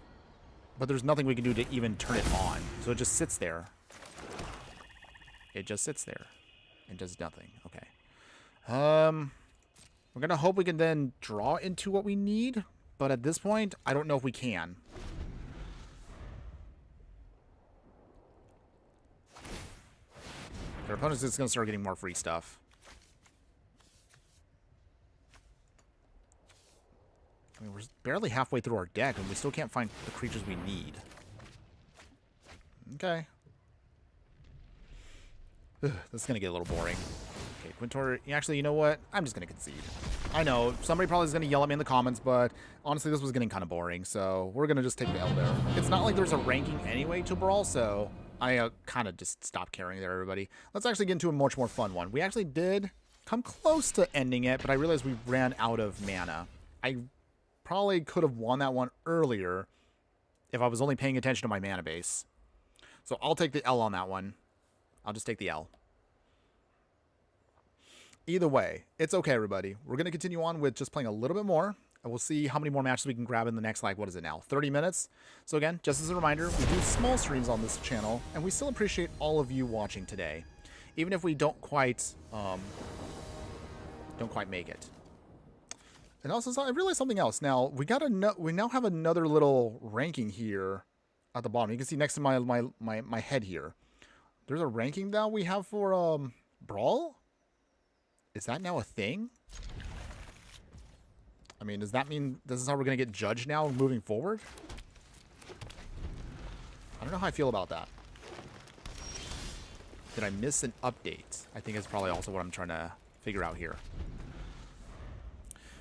but there's nothing we can do to even turn it on. So it just sits there. It just sits there. It does nothing. Okay. We're going to hope we can then draw into what we need. But at this point, I don't know if we can. Their opponent's just going to start getting more free stuff. I mean, we're barely halfway through our deck, and we still can't find the creatures we need. Okay. Ugh, this is going to get a little boring. Okay, Quintor... Actually, you know what? I'm just going to concede. I know, somebody probably is going to yell at me in the comments, but honestly, this was getting kind of boring, so we're going to just take the L there. It's not like there's a ranking anyway to Brawl, so I kind of just stopped caring there, everybody. Let's actually get into a much more fun one. We actually did come close to ending it, but I realized we ran out of mana. I probably could have won that one earlier if I was only paying attention to my mana base. So I'll take the L on that one. I'll just take the L. Either way, it's okay, everybody. We're going to continue on with just playing a little bit more, and we'll see how many more matches we can grab in the next, like, what is it now, 30 minutes? So again, just as a reminder, we do small streams on this channel, and we still appreciate all of you watching today, even if we don't quite make it. And also, I realized something else. Now we now have another little ranking here at the bottom. You can see next to my head here. There's a ranking now we have for Brawl. Is that now a thing? I mean, does that mean this is how we're gonna get judged now moving forward? I don't know how I feel about that. Did I miss an update? I think it's probably also what I'm trying to figure out here.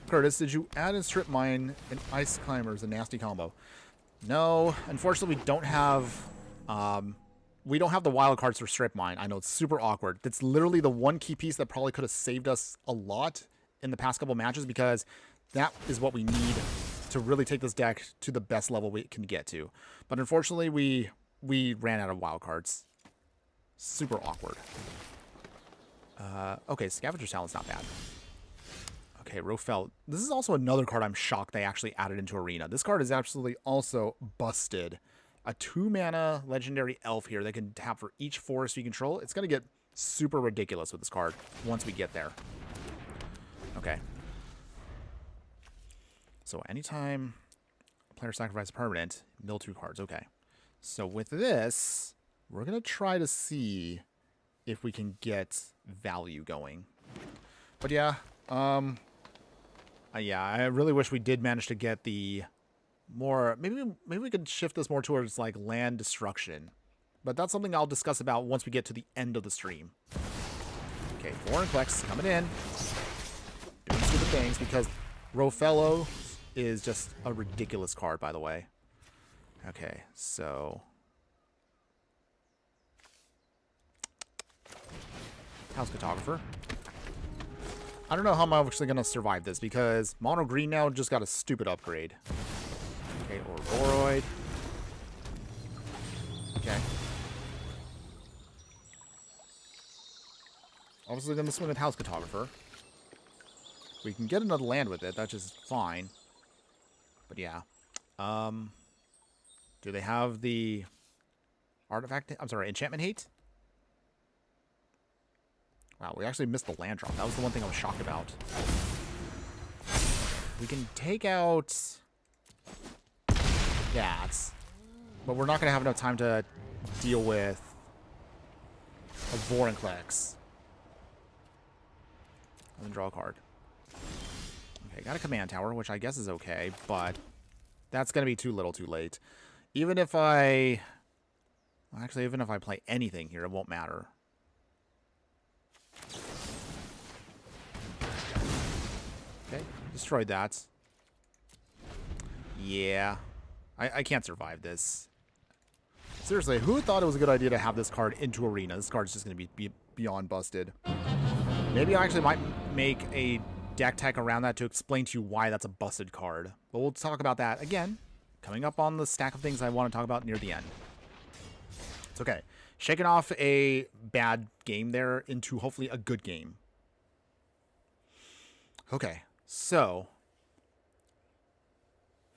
Curtis, did you add in Strip Mine and Ice Climber as a nasty combo? No, unfortunately we don't have the wild cards for Strip Mine. I know it's super awkward. That's literally the one key piece that probably could have saved us a lot in the past couple matches, because that is what we need to really take this deck to the best level we can get to. But unfortunately we ran out of wild cards. Super awkward. Okay, Scavenger's Talent's not bad. Okay, Rofel. This is also another card I'm shocked they actually added into Arena. This card is absolutely also busted. A 2-mana legendary elf here that can tap for each forest you control. It's going to get super ridiculous with this card once we get there. Okay. So anytime a player sacrifices permanent, mill 2 cards. Okay. So with this, we're going to try to see if we can get value going. But yeah, yeah, I really wish we did manage to get the more... Maybe we could shift this more towards, like, land destruction. But that's something I'll discuss about once we get to the end of the stream. Okay, Vorinclex coming in. Doing stupid things, because Rofello is just a ridiculous card, by the way. Okay, so... House Cartographer. I don't know how I'm actually going to survive this, because Mono Green now just got a stupid upgrade. Okay, or Boroid. Okay. Obviously going to swing with House Cartographer. We can get another land with it, that's just fine. But yeah. Do they have the artifact? I'm sorry, enchantment hate? Wow, we actually missed the land drop. That was the one thing I was shocked about. We can take out that, but we're not going to have enough time to deal with a Vorinclex. And then draw a card. Okay, got a command tower, which I guess is okay, but that's going to be too little too late. Even if I... Actually, even if I play anything here, it won't matter. Okay, destroyed that. Yeah. I can't survive this. Seriously, who thought it was a good idea to have this card into Arena? This card's just going to be beyond busted. Maybe I actually might make a deck tech around that to explain to you why that's a busted card. But we'll talk about that again, coming up on the stack of things I want to talk about near the end. It's okay. Shaking off a bad game there into hopefully a good game. Okay, so...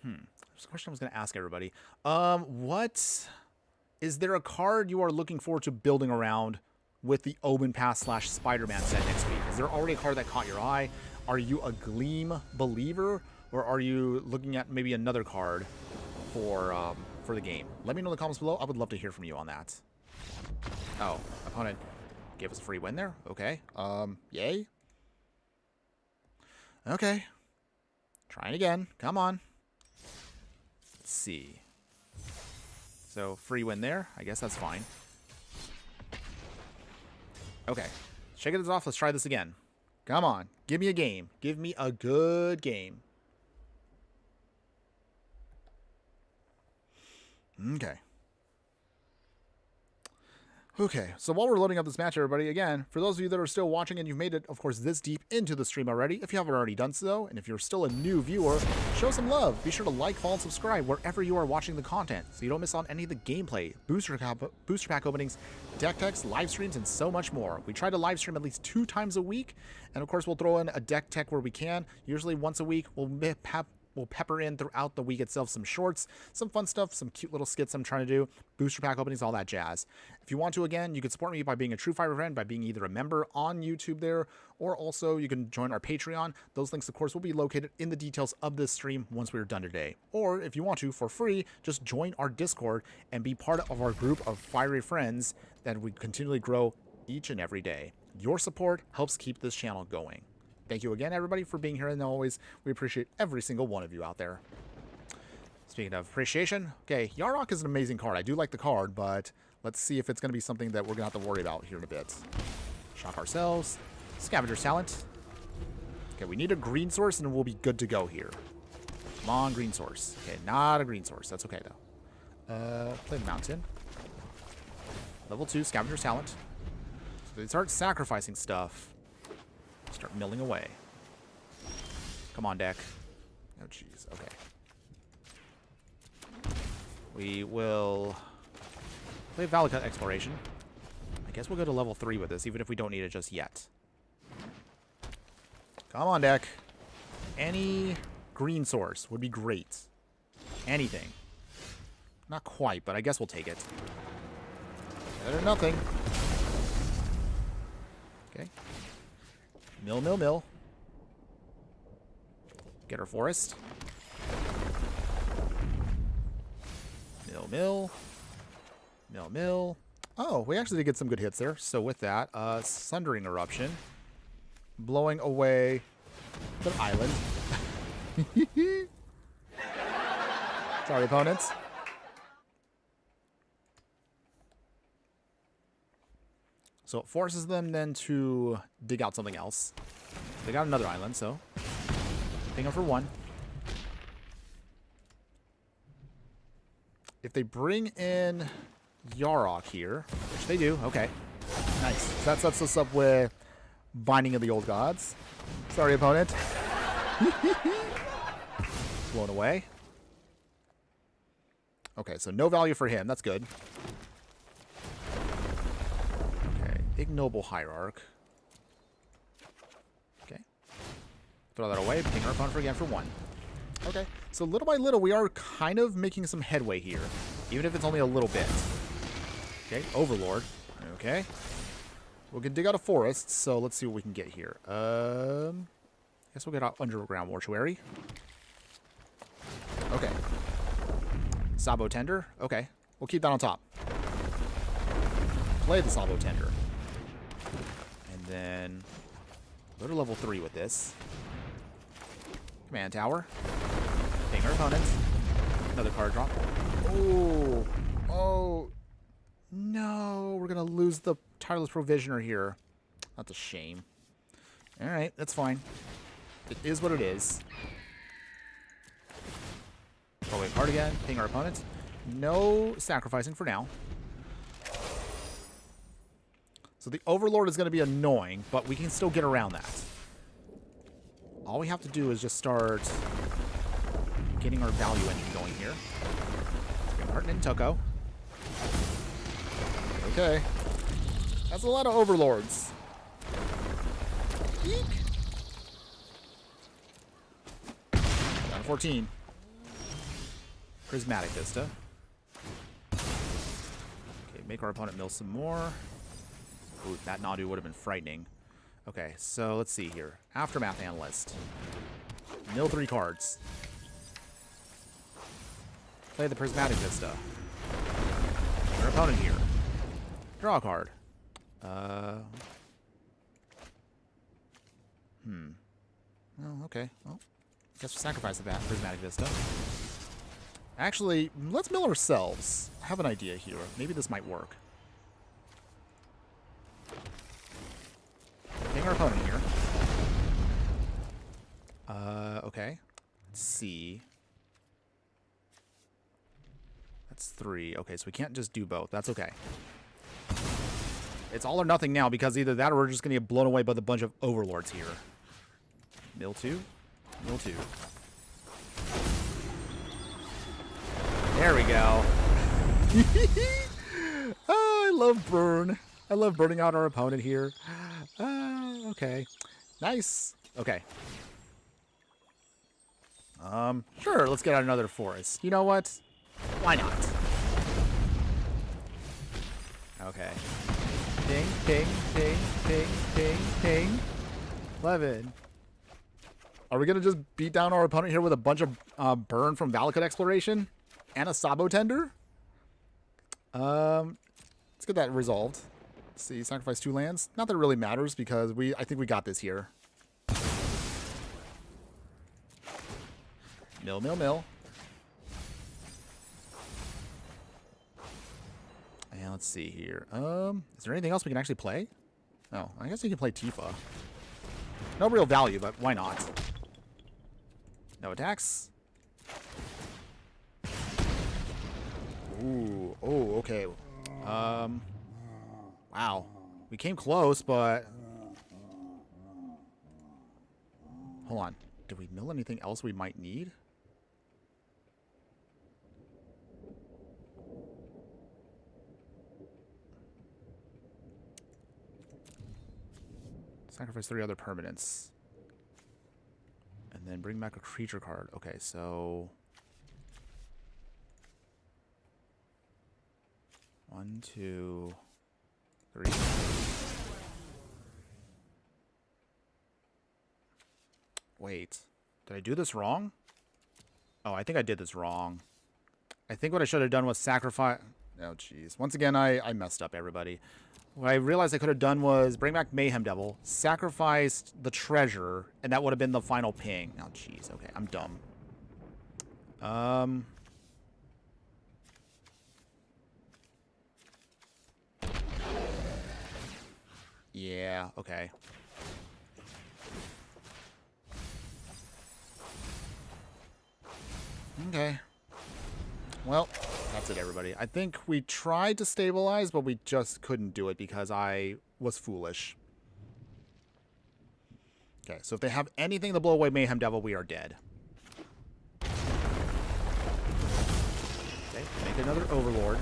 There's a question I was going to ask everybody. What... Is there a card you are looking forward to building around with the Omen Pass / Spider-Man set next week? Is there already a card that caught your eye? Are you a Gleam believer? Or are you looking at maybe another card for the game? Let me know in the comments below. I would love to hear from you on that. Oh, opponent gave us a free win there? Okay. Yay. Okay. Trying again. Come on. Let's see. So, free win there. I guess that's fine. Okay. Shaking this off. Let's try this again. Come on. Give me a game. Give me a good game. Okay. Okay, so while we're loading up this match, everybody, again, for those of you that are still watching and you've made it, of course, this deep into the stream already, if you haven't already done so, and if you're still a new viewer, show some love. Be sure to like, follow, and subscribe wherever you are watching the content so you don't miss on any of the gameplay, booster pack openings, deck techs, live streams, and so much more. We try to live stream at least 2 times a week, and of course, we'll throw in a deck tech where we can. Usually once a week, we'll we'll pepper in throughout the week itself some shorts, some fun stuff, some cute little skits I'm trying to do, booster pack openings, all that jazz. If you want to, again, you can support me by being a true Fire friend, by being either a member on YouTube there, or also you can join our Patreon. Those links, of course, will be located in the details of this stream once we're done today. Or if you want to, for free, just join our Discord and be part of our group of fiery friends that we continually grow each and every day. Your support helps keep this channel going. Thank you again, everybody, for being here, and always, we appreciate every single one of you out there. Speaking of appreciation, okay, Yarok is an amazing card. I do like the card, but let's see if it's going to be something that we're going to have to worry about here in a bit. Shock ourselves. Scavenger's Talent. Okay, we need a green source, and we'll be good to go here. Come on, green source. Okay, not a green source. That's okay, though. Play the Mountain. Level 2, Scavenger's Talent. So they start sacrificing stuff. Start milling away. Come on, deck. Oh, jeez. Okay. We will play Valakut Exploration. I guess we'll go to level 3 with this, even if we don't need it just yet. Come on, deck. Any green source would be great. Anything. Not quite, but I guess we'll take it. Better than nothing. Okay. Mill, mill, mill. Get our forest. Mill, mill. Mill, mill. Oh, we actually did get some good hits there. So with that, Sundering Eruption. Blowing away the island. Sorry, opponents. So it forces them then to dig out something else. They got another island, so ping them for 1. If they bring in Yarok here, which they do, okay. Nice. So that sets us up with Binding of the Old Gods. Sorry, opponent. Blown away. Okay, so no value for him. That's good. Ignoble Hierarch. Okay. Throw that away. Ping our opponent again for 1. Okay. So little by little, we are kind of making some headway here. Even if it's only a little bit. Okay. Overlord. Okay. We can dig out a forest, so let's see what we can get here. Guess we'll get out Underground Mortuary. Okay. Sabo Tender. Okay. We'll keep that on top. Play the Sabo Tender. Then go to level 3 with this. Command Tower. Ping our opponent. Another card drop. Oh. Oh. No. We're going to lose the Tireless Provisioner here. That's a shame. Alright, that's fine. It is what it is. Throw away a card again. Ping our opponent. No sacrificing for now. So the Overlord is going to be annoying, but we can still get around that. All we have to do is just start getting our value engine going here. Martin and Toko. Okay. That's a lot of Overlords. Eek. Down to 14. Prismatic Vista. Okay, make our opponent mill some more. Ooh, that Nadu would have been frightening. Okay, so let's see here. Aftermath Analyst. Mill 3 cards. Play the Prismatic Vista. Your opponent here. Draw a card. Oh, okay. Well, guess we'll sacrifice the Prismatic Vista. Actually, let's mill ourselves. I have an idea here. Maybe this might work. Ping our opponent here. Okay. Let's see. That's 3. Okay, so we can't just do both. That's okay. It's all or nothing now, because either that or we're just going to get blown away by the bunch of Overlords here. Mill 2. Mill 2. There we go. Oh, I love burn. I love burning out our opponent here. Okay. Nice. Okay. Sure, let's get out another forest. You know what? Why not? Okay. Ping, ping, ping, ping, ping, ping. 11. Are we going to just beat down our opponent here with a bunch of burn from Valakut Exploration? And a Sabo Tender? Let's get that resolved. Let's see, sacrifice 2 lands. Not that it really matters because I think we got this here. Mill, mill, mill. And let's see here. Is there anything else we can actually play? No, I guess we can play Tifa. No real value, but why not? No attacks. Ooh, oh, okay. Wow. We came close, but... Hold on. Did we mill anything else we might need? Sacrifice 3 other permanents. And then bring back a creature card. Okay, so... 1, 2, 3. Wait. Did I do this wrong? Oh, I think I did this wrong. I think what I should have done was sacrifice... Oh, jeez. Once again, I messed up, everybody. What I realized I could have done was bring back Mayhem Devil, sacrificed the treasure, and that would have been the final ping. Oh, jeez. Okay, I'm dumb. Yeah, okay. Okay. Well, that's it, everybody. I think we tried to stabilize, but we just couldn't do it because I was foolish. Okay, so if they have anything to blow away Mayhem Devil, we are dead. Okay, make another Overlord.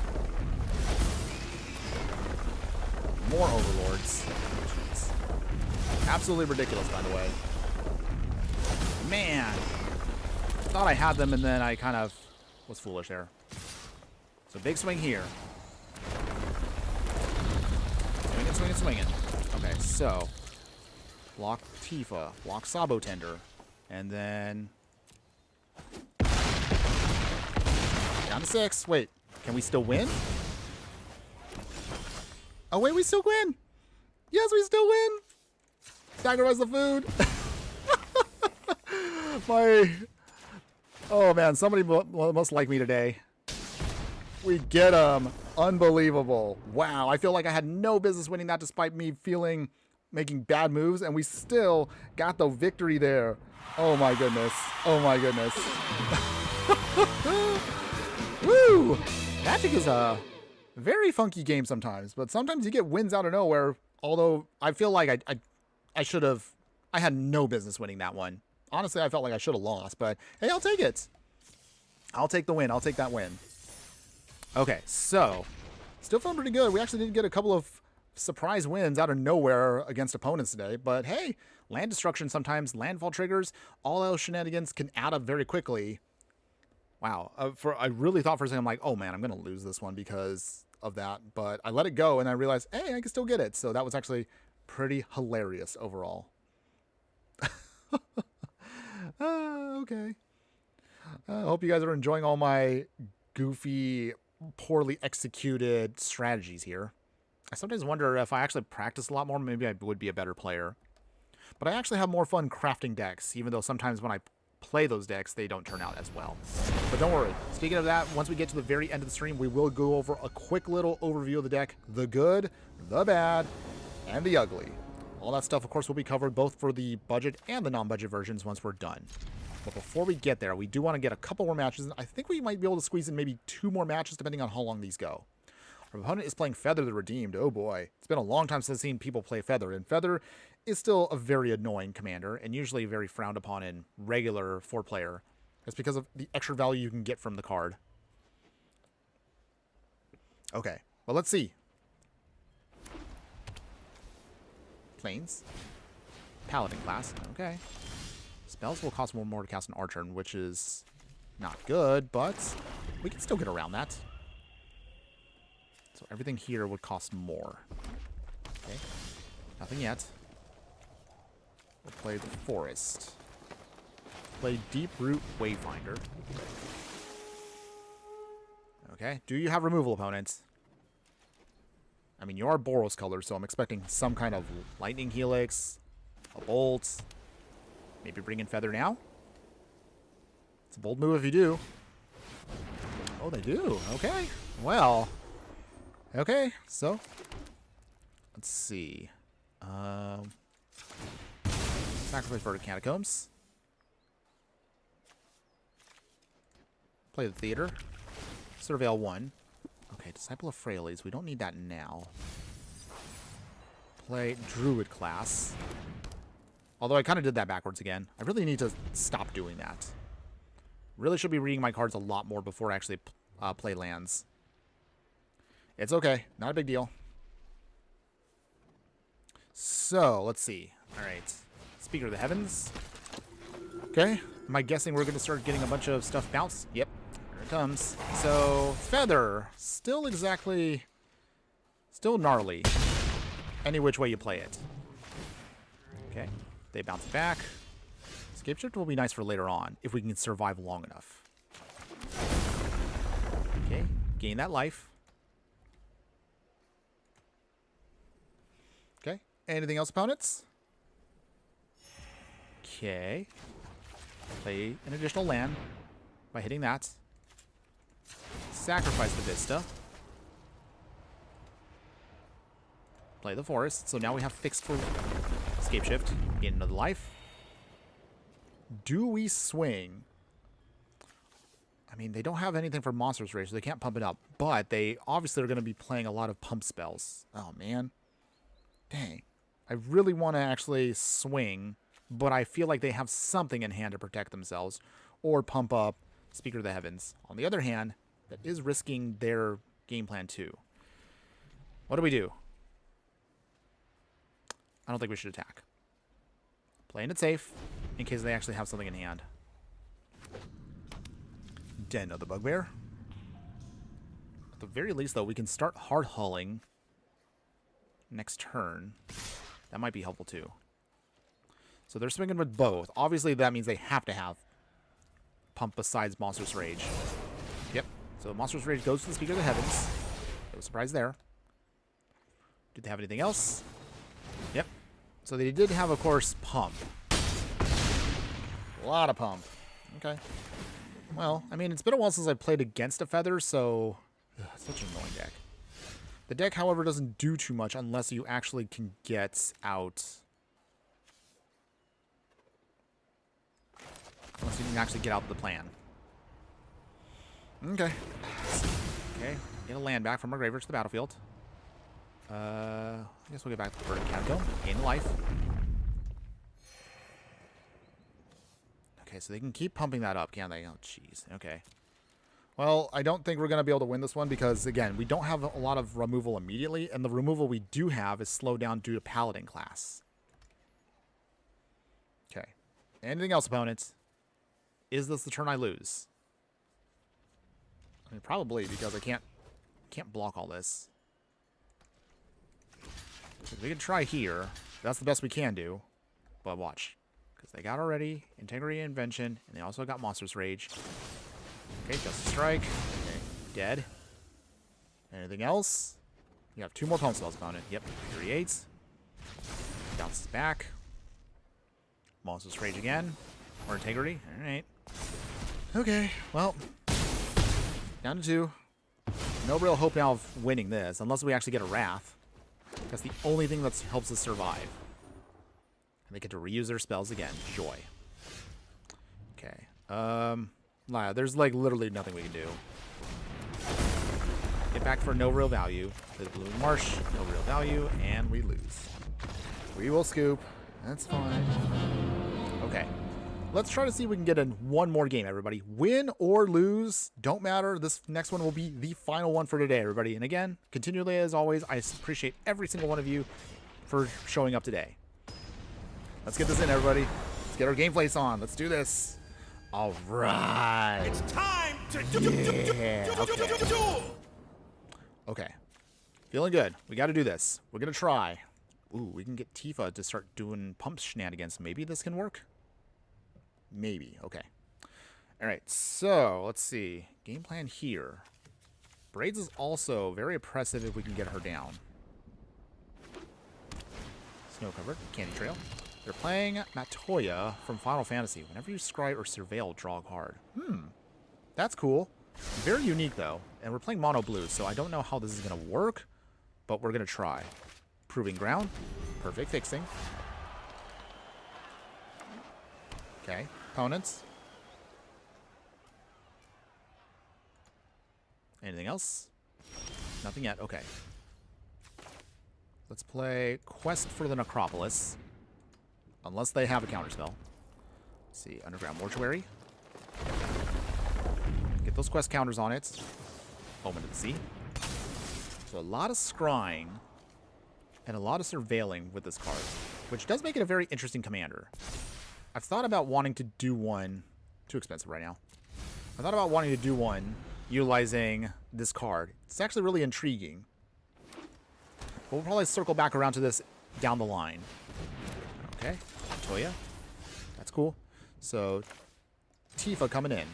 More Overlords. Jeez. Absolutely ridiculous, by the way. Man! Thought I had them, and then I kind of was foolish there. So big swing here. Swinging, swinging, swinging. Okay, so block Tifa, block Sabo Tender, and then down to 6. Wait, can we still win? Oh wait, we still win. Yes, we still win. Sacrifice the food. Oh man, somebody must like me today. We get him. Unbelievable. Wow, I feel like I had no business winning that despite me making bad moves, and we still got the victory there. Oh my goodness. Oh my goodness. Woo! Magic is a very funky game sometimes, but sometimes you get wins out of nowhere, although I feel like I had no business winning that one. Honestly, I felt like I should have lost, but hey, I'll take it. I'll take the win. I'll take that win. Okay, so still feeling pretty good. We actually did get a couple of surprise wins out of nowhere against opponents today, but hey, land destruction sometimes, landfall triggers, all else shenanigans can add up very quickly. Wow, I really thought for a second, I'm like, oh man, I'm going to lose this one because of that, but I let it go and I realized, hey, I can still get it. So that was actually pretty hilarious overall. Okay. I hope you guys are enjoying all my goofy, poorly executed strategies here. I sometimes wonder if I actually practice a lot more, maybe I would be a better player. But I actually have more fun crafting decks, even though sometimes when I play those decks, they don't turn out as well. But don't worry. Speaking of that, once we get to the very end of the stream, we will go over a quick little overview of the deck. The good, the bad, and the ugly. All that stuff, of course, will be covered both for the budget and the non-budget versions once we're done. But before we get there, we do want to get a couple more matches. I think we might be able to squeeze in maybe 2 more matches, depending on how long these go. Our opponent is playing Feather the Redeemed. Oh boy. It's been a long time since I've seen people play Feather, and Feather is still a very annoying commander, and usually very frowned upon in regular 4-player. It's because of the extra value you can get from the card. Okay, well, let's see. Plains. Paladin class. Okay. Spells will cost more to cast an Archer, which is not good, but we can still get around that. So everything here would cost more. Okay. Nothing yet. We'll play the Forest. Play Deep Root Wayfinder. Okay. Do you have removal, opponents? I mean, you are Boros color, so I'm expecting some kind of Lightning Helix, a Bolt. Maybe bring in Feather now? It's a bold move if you do. Oh, they do. Okay. Well. Okay, so. Let's see. Sacrifice for the Catacombs. Play the Theater. Surveil 1. Okay, Disciple of Frailes. We don't need that now. Play Druid class. Although I kind of did that backwards again. I really need to stop doing that. Really should be reading my cards a lot more before I actually play lands. It's okay. Not a big deal. So, let's see. Alright. Speaker of the Heavens. Okay. Am I guessing we're going to start getting a bunch of stuff bounced? Yep. Here it comes. So, Feather. Still exactly... Still gnarly. Any which way you play it. Okay. They bounce it back. Escape Shift will be nice for later on, if we can survive long enough. Okay. Gain that life. Okay. Anything else, opponents? Okay. Play an additional land by hitting that. Sacrifice the Vista. Play the Forest. So now we have fixed for Escape Shift. Gain another life. Do we swing? I mean, they don't have anything for Monstrous Rage, so they can't pump it up. But they obviously are going to be playing a lot of pump spells. Oh, man. Dang. I really want to actually swing, but I feel like they have something in hand to protect themselves or pump up Speaker of the Heavens. On the other hand, that is risking their game plan too. What do we do? I don't think we should attack. Playing it safe in case they actually have something in hand. Den of the Bugbear. At the very least, though, we can start Hearthulling next turn. That might be helpful, too. So they're swinging with both. Obviously, that means they have to have pump besides Monstrous Rage. Yep. So Monstrous Rage goes to the Speaker of the Heavens. No surprise there. Did they have anything else? Yep. So they did have, of course, pump. A lot of pump. Okay. Well, I mean, it's been a while since I played against a Feather, so... Ugh, such an annoying deck. The deck, however, doesn't do too much unless you actually can get out... Unless you can actually get out the plan. Okay. Okay. Get a land back from our graveyard to the battlefield. I guess we'll get back to the Verdant Catacomb. Gain the life. Okay, so they can keep pumping that up, can't they? Oh, jeez. Okay. Well, I don't think we're going to be able to win this one because, again, we don't have a lot of removal immediately, and the removal we do have is slowed down due to Paladin class. Okay. Anything else, opponents? Is this the turn I lose? I mean, probably, because I can't block all this. So we can try here. That's the best we can do. But watch. Because they got already Integrity and Invention, and they also got Monstrous Rage. Okay, Justice Strike. Okay, dead. Anything else? You have 2 more pump spells, opponent. Yep, creates. Bounces back. Monstrous Rage again. Or Integrity. Alright. Okay, well. Down to 2. No real hope now of winning this, unless we actually get a Wrath. That's the only thing that helps us survive. And they get to reuse their spells again. Joy. Okay. There's like literally nothing we can do. Get back for no real value. Play the Blooming Marsh. No real value. And we lose. We will scoop. That's fine. Okay. Let's try to see if we can get in one more game, everybody. Win or lose, don't matter. This next one will be the final one for today, everybody. And again, continually as always, I appreciate every single one of you for showing up today. Let's get this in, everybody. Let's get our gameplays on. Let's do this. All right. It's time to do. Okay. Okay. Feeling good. We got to do this. We're going to try. Ooh, we can get Tifa to start doing pump shenanigans. Maybe this can work? Maybe. Okay. All right. So, let's see. Game plan here. Braids is also very oppressive if we can get her down. Snow covered. Candy Trail. They're playing Matoya from Final Fantasy. Whenever you scry or surveil, draw a card. That's cool. Very unique, though. And we're playing mono blue, so I don't know how this is going to work, but we're going to try. Proving ground. Perfect fixing. Okay. Opponents. Anything else? Nothing yet. Okay. Let's play Quest for the Necropolis. Unless they have a counterspell. Let's see. Underground Mortuary. Get those quest counters on it. Omen of the Sea. So a lot of scrying and a lot of surveilling with this card, which does make it a very interesting commander. I've thought about wanting to do one. Too expensive right now. I thought about wanting to do one utilizing this card. It's actually really intriguing. But we'll probably circle back around to this down the line. Okay. Toya. That's cool. So, Tifa coming in.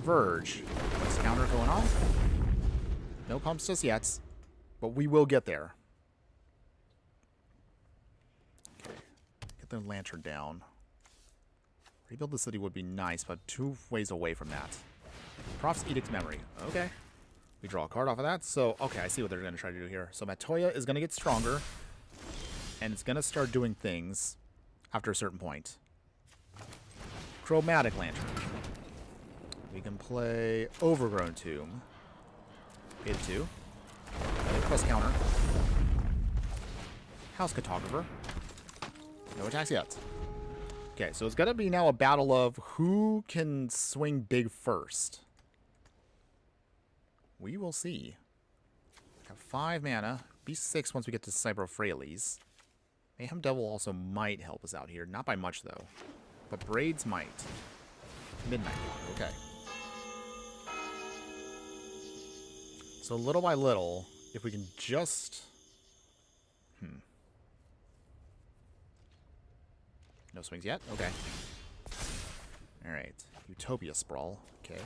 Verge. What's counter going on? No pumps just yet. But we will get there. Okay. Get the lantern down. Rebuild the city would be nice, but 2 ways away from that. Props Edict's Memory. Okay. We draw a card off of that. So, okay, I see what they're going to try to do here. So, Matoya is going to get stronger. And it's going to start doing things after a certain point. Chromatic Lantern. We can play Overgrown Tomb. Bid 2. Quest counter. House Cartographer. No attacks yet. Okay, so it's going to be now a battle of who can swing big first. We will see. Got 5 mana. Be 6 once we get to Cybro Frailes. Mayhem Devil also might help us out here. Not by much, though. But Braids might. Midnight. Okay. So little by little, if we can just... No swings yet? Okay. Alright. Utopia Sprawl. Okay.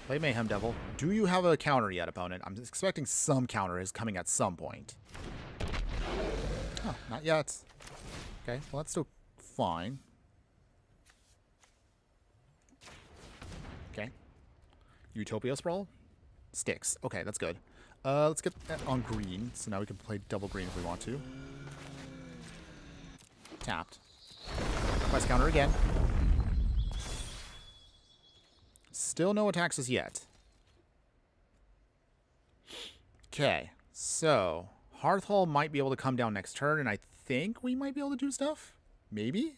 Play Mayhem Devil. Do you have a counter yet, opponent? I'm expecting some counter is coming at some point. Oh, not yet. Okay, well that's still fine. Okay. Utopia Sprawl? Sticks. Okay, that's good. Let's get that on green. So now we can play double green if we want to. Tapped. Quest counter again. Still no attacks as yet. Okay, so Hearthhull might be able to come down next turn, and I think we might be able to do stuff. Maybe?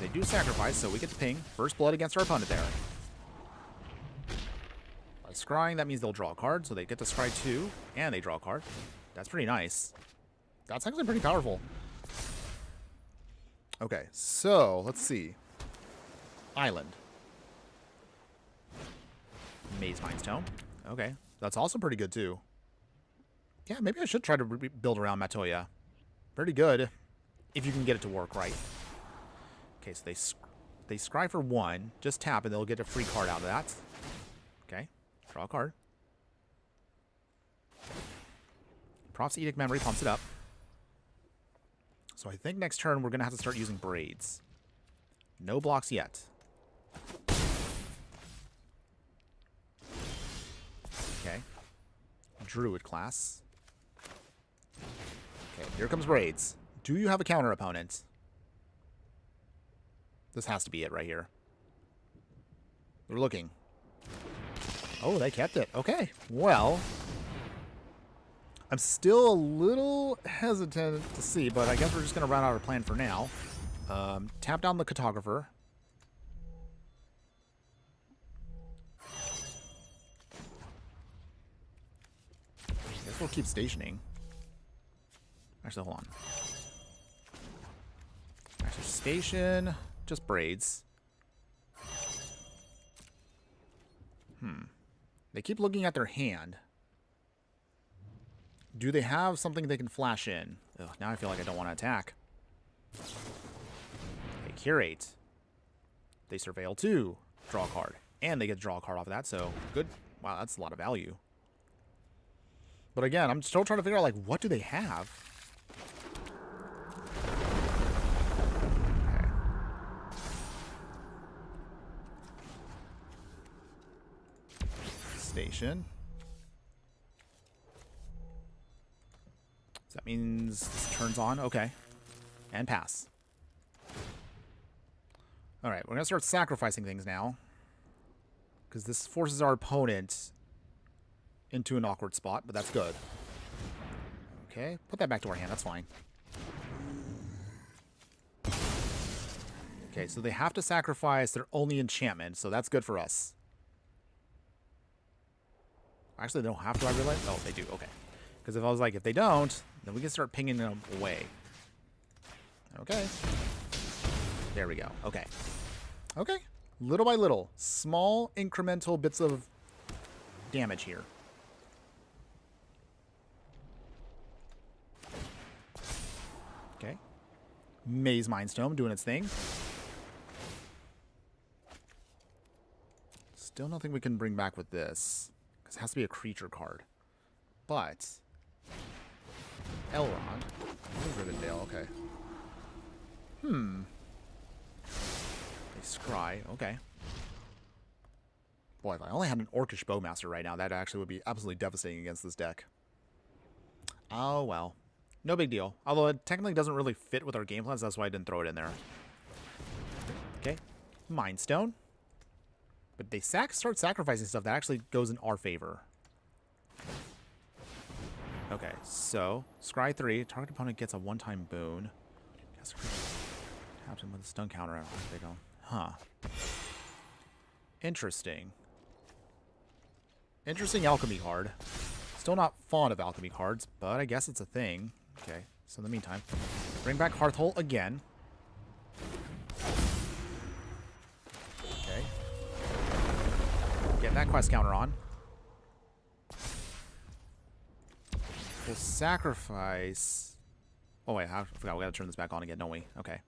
They do sacrifice, so we get to ping. First blood against our opponent there. By scrying, that means they'll draw a card, so they get to scry 2, and they draw a card. That's pretty nice. That's actually pretty powerful. Okay, so let's see. Island. Maze Mind's Tome. Okay, that's also pretty good too. Yeah, maybe I should try to build around Matoya. Pretty good, if you can get it to work right. Okay, so they scry for 1. Just tap and they'll get a free card out of that. Okay, draw a card. Props Edict Memory pumps it up. So I think next turn we're going to have to start using Braids. No blocks yet. Okay. Druid class. Okay, here comes Braids. Do you have a counter, opponent? This has to be it right here. We're looking. Oh, they kept it. Okay, well... I'm still a little hesitant to see, but I guess we're just going to run out of plan for now. Tap down the Cartographer. we'll keep stationing. Actually, hold on. Actually, station. Just braids. They keep looking at their hand. Do they have something they can flash in? Ugh, now I feel like I don't want to attack. They curate. They surveil too. Draw a card. And they get to draw a card off of that, so good. Wow, that's a lot of value. But again, I'm still trying to figure out, like, what do they have? Okay. Station. So that means this turns on. Okay. And pass. Alright, we're going to start sacrificing things now. Because this forces our opponent into an awkward spot, but that's good. Okay, put that back to our hand. That's fine. Okay, so they have to sacrifice their only enchantment, so that's good for us. Actually, they don't have to, I realize. Oh, they do. Okay. Because if I was like, if they don't, then we can start pinging them away. Okay. There we go. Okay. Okay. Little by little. Small incremental bits of damage here. Okay. Maze Mindstone doing its thing. Still nothing we can bring back with this. Because it has to be a creature card. But Elrond. Rivendell, okay. They scry, okay. Boy, if I only had an Orcish Bowmaster right now, that actually would be absolutely devastating against this deck. Oh, well. No big deal. Although it technically doesn't really fit with our game plans, that's why I didn't throw it in there. Okay. Mind Stone. But they start sacrificing stuff that actually goes in our favor. Okay, so Scry 3. Target opponent gets a one-time boon. Taps him with a stun counter. There they go. Huh. Interesting. Interesting alchemy card. Still not fond of alchemy cards, but I guess it's a thing. Okay, so in the meantime, bring back Hearthhull again. Okay. Get that quest counter on. We'll sacrifice... Oh wait, I forgot. We gotta turn this back on again, don't we? Okay.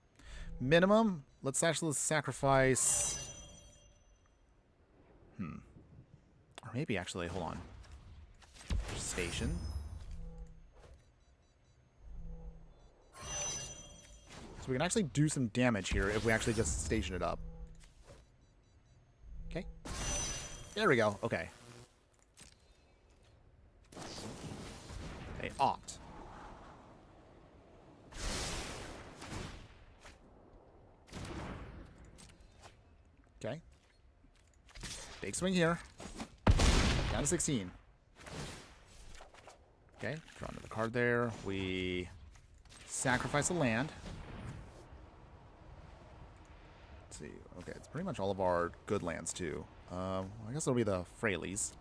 Minimum. Let's actually sacrifice... Or maybe actually, hold on. Station. So we can actually do some damage here if we actually just station it up. Okay. There we go. Okay. They opt. Okay. Big swing here. Down to 16. Okay, draw another card there. We sacrifice a land. Let's see. Okay, it's pretty much all of our good lands, too. I guess it'll be the Freyleys.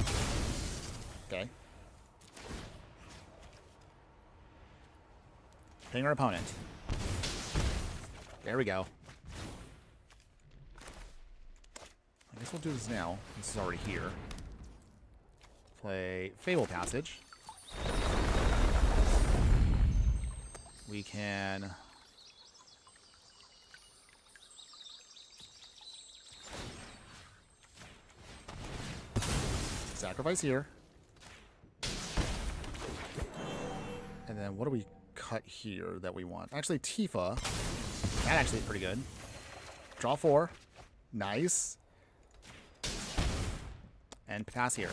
Okay. Ping our opponent. There we go. I guess we'll do this now. This is already here. Play Fable Passage. We can... sacrifice here. And then what do we cut here that we want? Actually, Tifa. That actually is pretty good. Draw 4. Nice. And pass here.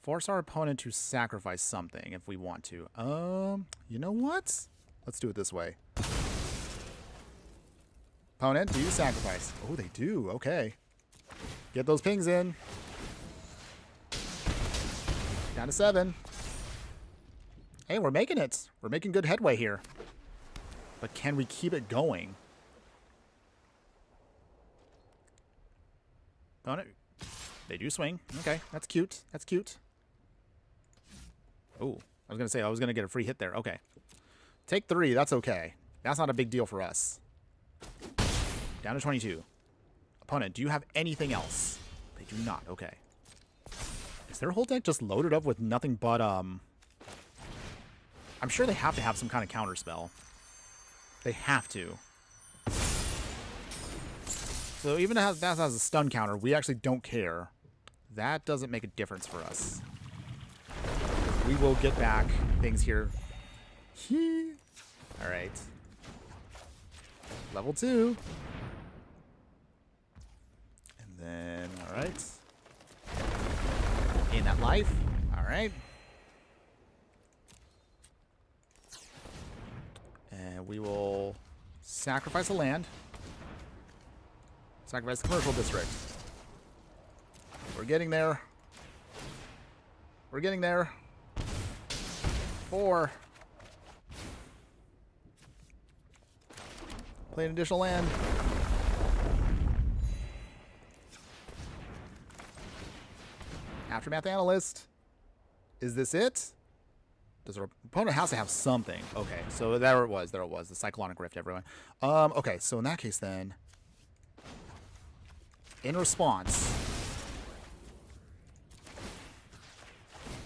Force our opponent to sacrifice something if we want to. You know what? Let's do it this way. Opponent, do you sacrifice? Oh, they do. Okay. Get those pings in. Down to 7. Hey, we're making it. We're making good headway here. But can we keep it going? Opponent. They do swing. Okay, that's cute. That's cute. Oh, I was going to say I was going to get a free hit there. Okay. Take 3. That's okay. That's not a big deal for us. Down to 22. Opponent, do you have anything else? They do not. Okay. Is their whole deck just loaded up with nothing but, I'm sure they have to have some kind of counter spell. They have to. So even if that has a stun counter, we actually don't care. That doesn't make a difference for us. We will get back things here. Alright. Level 2. And then, alright. Gain that life. Alright. And we will sacrifice a land. Sacrifice the commercial district. We're getting there. We're getting there. 4. Play an additional land. Aftermath Analyst. Is this it? Does our opponent has to have something? Okay, so there it was. There it was. The Cyclonic Rift, everyone. Okay, so in that case then, in response,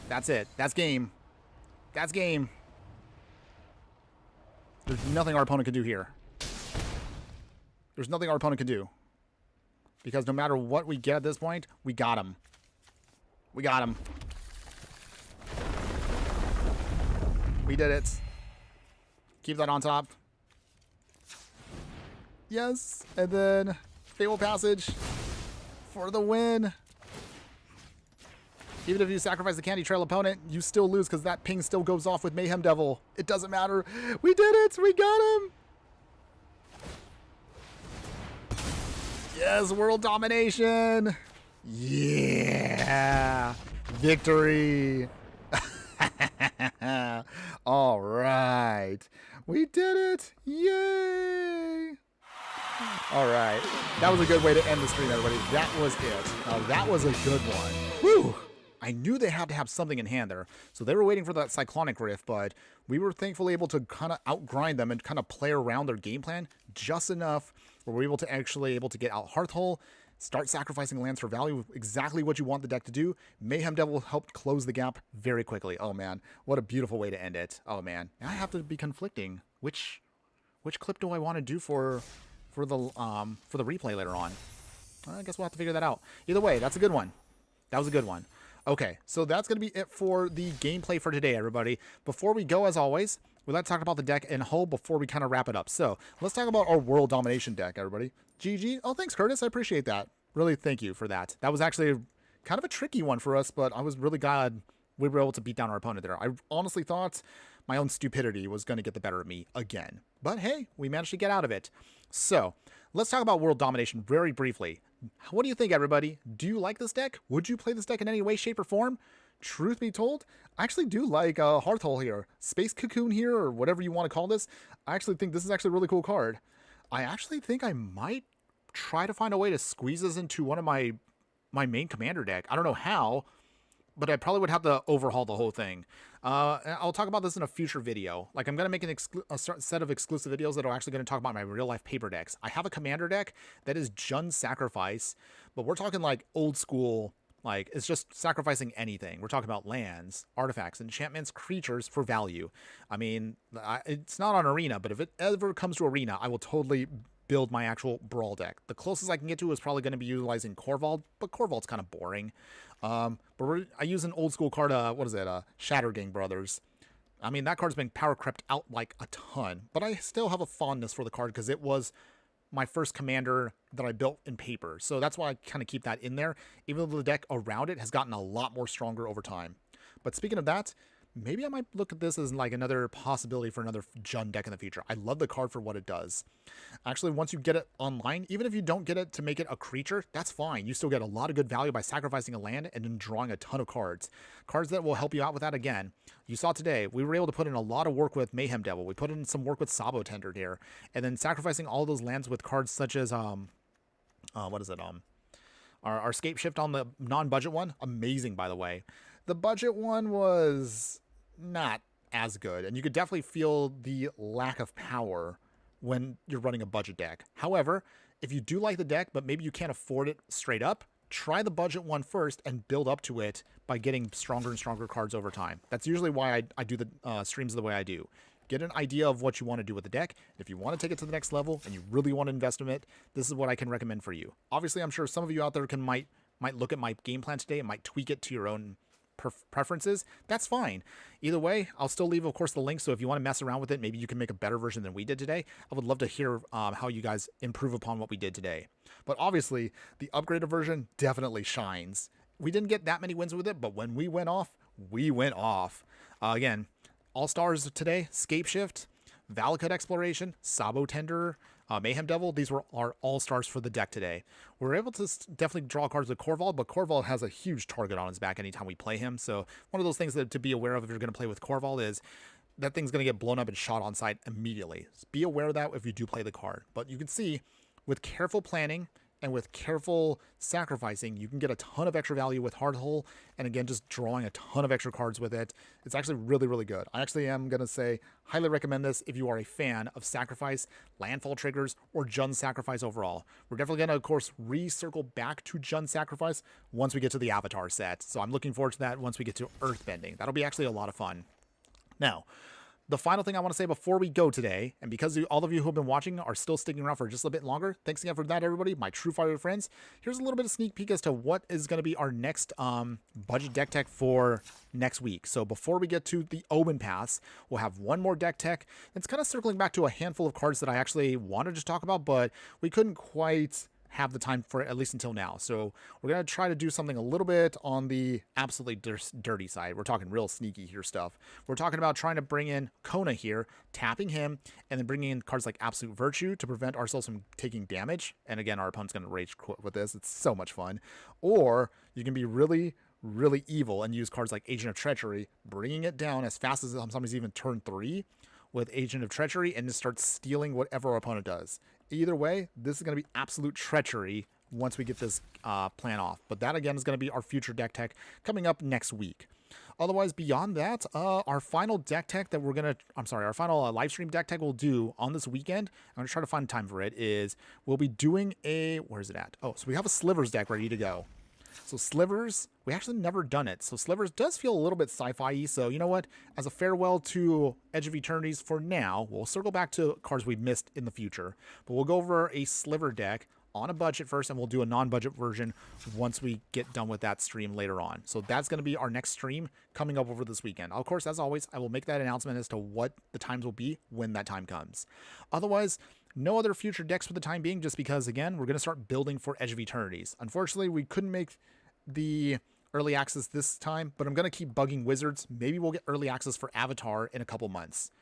that's it. That's game. That's game. There's nothing our opponent can do here. There's nothing our opponent can do. Because no matter what we get at this point, we got him. We got him. We did it. Keep that on top. Yes. And then Fable Passage for the win. Even if you sacrifice the Candy Trail opponent, you still lose because that ping still goes off with Mayhem Devil. It doesn't matter. We did it. We got him. Yes, world domination. Yeah. Victory. All right. We did it. Yay. All right. That was a good way to end the stream, everybody. That was it. That was a good one. Whew. I knew they had to have something in hand there. So they were waiting for that Cyclonic Rift, but we were thankfully able to kind of outgrind them and kind of play around their game plan just enough where we're able to get out Hearthhull, start sacrificing lands for value, exactly what you want the deck to do. Mayhem Devil helped close the gap very quickly. Oh man, what a beautiful way to end it. Oh man, now I have to be conflicting. Which clip do I want to do for the replay later on? I guess we'll have to figure that out. Either way, that's a good one. That was a good one. Okay, so that's going to be it for the gameplay for today, everybody. Before we go, as always, we'd like to talk about the deck in whole before we kind of wrap it up. So let's talk about our World Domination deck, everybody. GG. Oh, thanks, Curtis. I appreciate that. Really, thank you for that. That was actually kind of a tricky one for us, but I was really glad we were able to beat down our opponent there. I honestly thought my own stupidity was going to get the better of me again. But hey, we managed to get out of it. So let's talk about World Domination very briefly. What do you think, everybody? Do you like this deck? Would you play this deck in any way, shape, or form? Truth be told, I actually do like Hearthhull here. Space Cocoon here, or whatever you want to call this. I actually think this is actually a really cool card. I actually think I might try to find a way to squeeze this into one of my main commander deck. I don't know how, but I probably would have to overhaul the whole thing. I'll talk about this in a future video. Like, I'm going to make a set of exclusive videos that are actually going to talk about my real-life paper decks. I have a commander deck that is Jund Sacrifice, but we're talking, like, old school, like, it's just sacrificing anything. We're talking about lands, artifacts, enchantments, creatures for value. I mean, it's not on Arena, but if it ever comes to Arena, I will totally build my actual Brawl deck. The closest I can get to is probably going to be utilizing Corvault, but Corvault's kind of boring. But I use an old school card, what is it, Shattergang Brothers. I mean, that card's been power crept out like a ton, but I still have a fondness for the card because it was my first commander that I built in paper. So that's why I kind of keep that in there, even though the deck around it has gotten a lot more stronger over time. But speaking of that, maybe I might look at this as like another possibility for another Jund deck in the future. I love the card for what it does. Actually, once you get it online, even if you don't get it to make it a creature, that's fine. You still get a lot of good value by sacrificing a land and then drawing a ton of cards. Cards that will help you out with that again. You saw today, we were able to put in a lot of work with Mayhem Devil. We put in some work with Sabo Tender here. And then sacrificing all those lands with cards such as, what is it, our Scape Shift on the non-budget one. Amazing, by the way. The budget one was not as good. And you could definitely feel the lack of power when you're running a budget deck. However, if you do like the deck, but maybe you can't afford it straight up, try the budget one first and build up to it by getting stronger and stronger cards over time. That's usually why I do the streams the way I do. Get an idea of what you want to do with the deck. If you want to take it to the next level and you really want to invest in it, this is what I can recommend for you. Obviously, I'm sure some of you out there might look at my game plan today and might tweak it to your own preferences. That's fine. Either way, I'll still leave, of course, the link. So if you want to mess around with it, maybe you can make a better version than we did today. I would love to hear how you guys improve upon what we did today. But obviously, the upgraded version definitely shines. We didn't get that many wins with it, but when we went off, we went off. Again, All-Stars today, Scape Shift, Valakut Exploration, Sabo Tender, Mayhem Devil, these were our all-stars for the deck today. We're able to definitely draw cards with Corval, but Corval has a huge target on his back anytime we play him. So one of those things that to be aware of if you're going to play with Corval is that thing's going to get blown up and shot on sight immediately. So be aware of that if you do play the card. But you can see with careful planning and with careful sacrificing, you can get a ton of extra value with Hearthhull, and again, just drawing a ton of extra cards with it. It's actually really, really good. I actually am going to say, highly recommend this if you are a fan of Sacrifice, Landfall triggers, or Jund Sacrifice overall. We're definitely going to, of course, recircle back to Jund Sacrifice once we get to the Avatar set. So I'm looking forward to that once we get to Earthbending. That'll be actually a lot of fun. Now, the final thing I want to say before we go today, and because all of you who have been watching are still sticking around for just a bit longer, thanks again for that, everybody, my true fire friends. Here's a little bit of sneak peek as to what is going to be our next budget deck tech for next week. So before we get to the Omen Pass, we'll have one more deck tech. It's kind of circling back to a handful of cards that I actually wanted to talk about, but we couldn't quite have the time for it, at least until now. So we're going to try to do something a little bit on the absolutely dirty side. We're talking real sneaky here stuff. We're talking about trying to bring in Kona here, tapping him, and then bringing in cards like Absolute Virtue to prevent ourselves from taking damage. And again, our opponent's going to rage quit with this. It's so much fun. Or you can be really evil and use cards like Agent of Treachery, bringing it down as fast as sometimes even turn 3 with Agent of Treachery, and just start stealing whatever our opponent does. Either way, this is going to be absolute treachery once we get this plan off. But that, again, is going to be our future deck tech coming up next week. Otherwise, beyond that, our final deck tech that we're going to, our final live stream deck tech we'll do on this weekend, I'm going to try to find time for it, is we'll be doing a, where's it at? Oh, so we have a Slivers deck ready to go. So Slivers, we actually never done it. So Slivers does feel a little bit sci-fi-y. So you know what? As a farewell to Edge of Eternities for now, we'll circle back to cards we've missed in the future. But we'll go over a Sliver deck on a budget first, and we'll do a non-budget version once we get done with that stream later on. So that's going to be our next stream coming up over this weekend. Of course, as always, I will make that announcement as to what the times will be when that time comes. Otherwise, no other future decks for the time being, just because, again, we're going to start building for Edge of Eternities. Unfortunately, we couldn't make the early access this time, but I'm going to keep bugging Wizards. Maybe we'll get early access for Avatar in a couple months.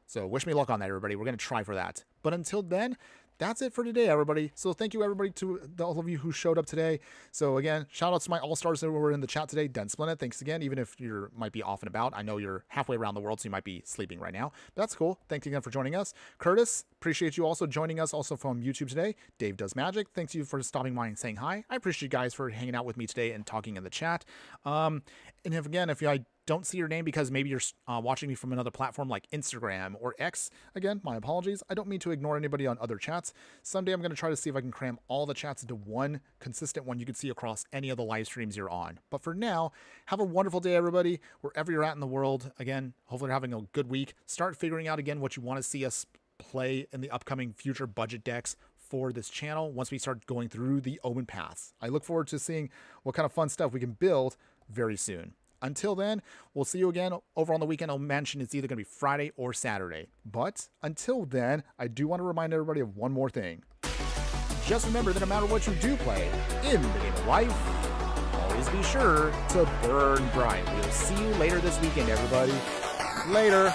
So wish me luck on that, everybody. We're going to try for that. But until then, that's it for today, everybody. So thank you, everybody, to all of you who showed up today. So again, shout out to my all-stars that were in the chat today. Den Splendid, thanks again. Even if you might be off and about, I know you're halfway around the world, so you might be sleeping right now. But that's cool. Thanks again for joining us. Curtis, appreciate you also joining us also from YouTube today. Dave Does Magic, thanks you for stopping by and saying hi. I appreciate you guys for hanging out with me today and talking in the chat. And if I don't see your name because maybe you're watching me from another platform like Instagram or X, again, my apologies. I don't mean to ignore anybody on other chats. Someday I'm going to try to see if I can cram all the chats into one consistent one you can see across any of the live streams you're on. But for now, have a wonderful day, everybody, wherever you're at in the world. Again, hopefully you're having a good week. Start figuring out, again, what you want to see us play in the upcoming future budget decks for this channel once we start going through the Omen Paths. I look forward to seeing what kind of fun stuff we can build very soon. Until then, we'll see you again over on the weekend. I'll mention it's either going to be Friday or Saturday. But until then, I do want to remind everybody of one more thing. Just remember that no matter what you do play in the game of life, always be sure to burn bright. We'll see you later this weekend, everybody. Later.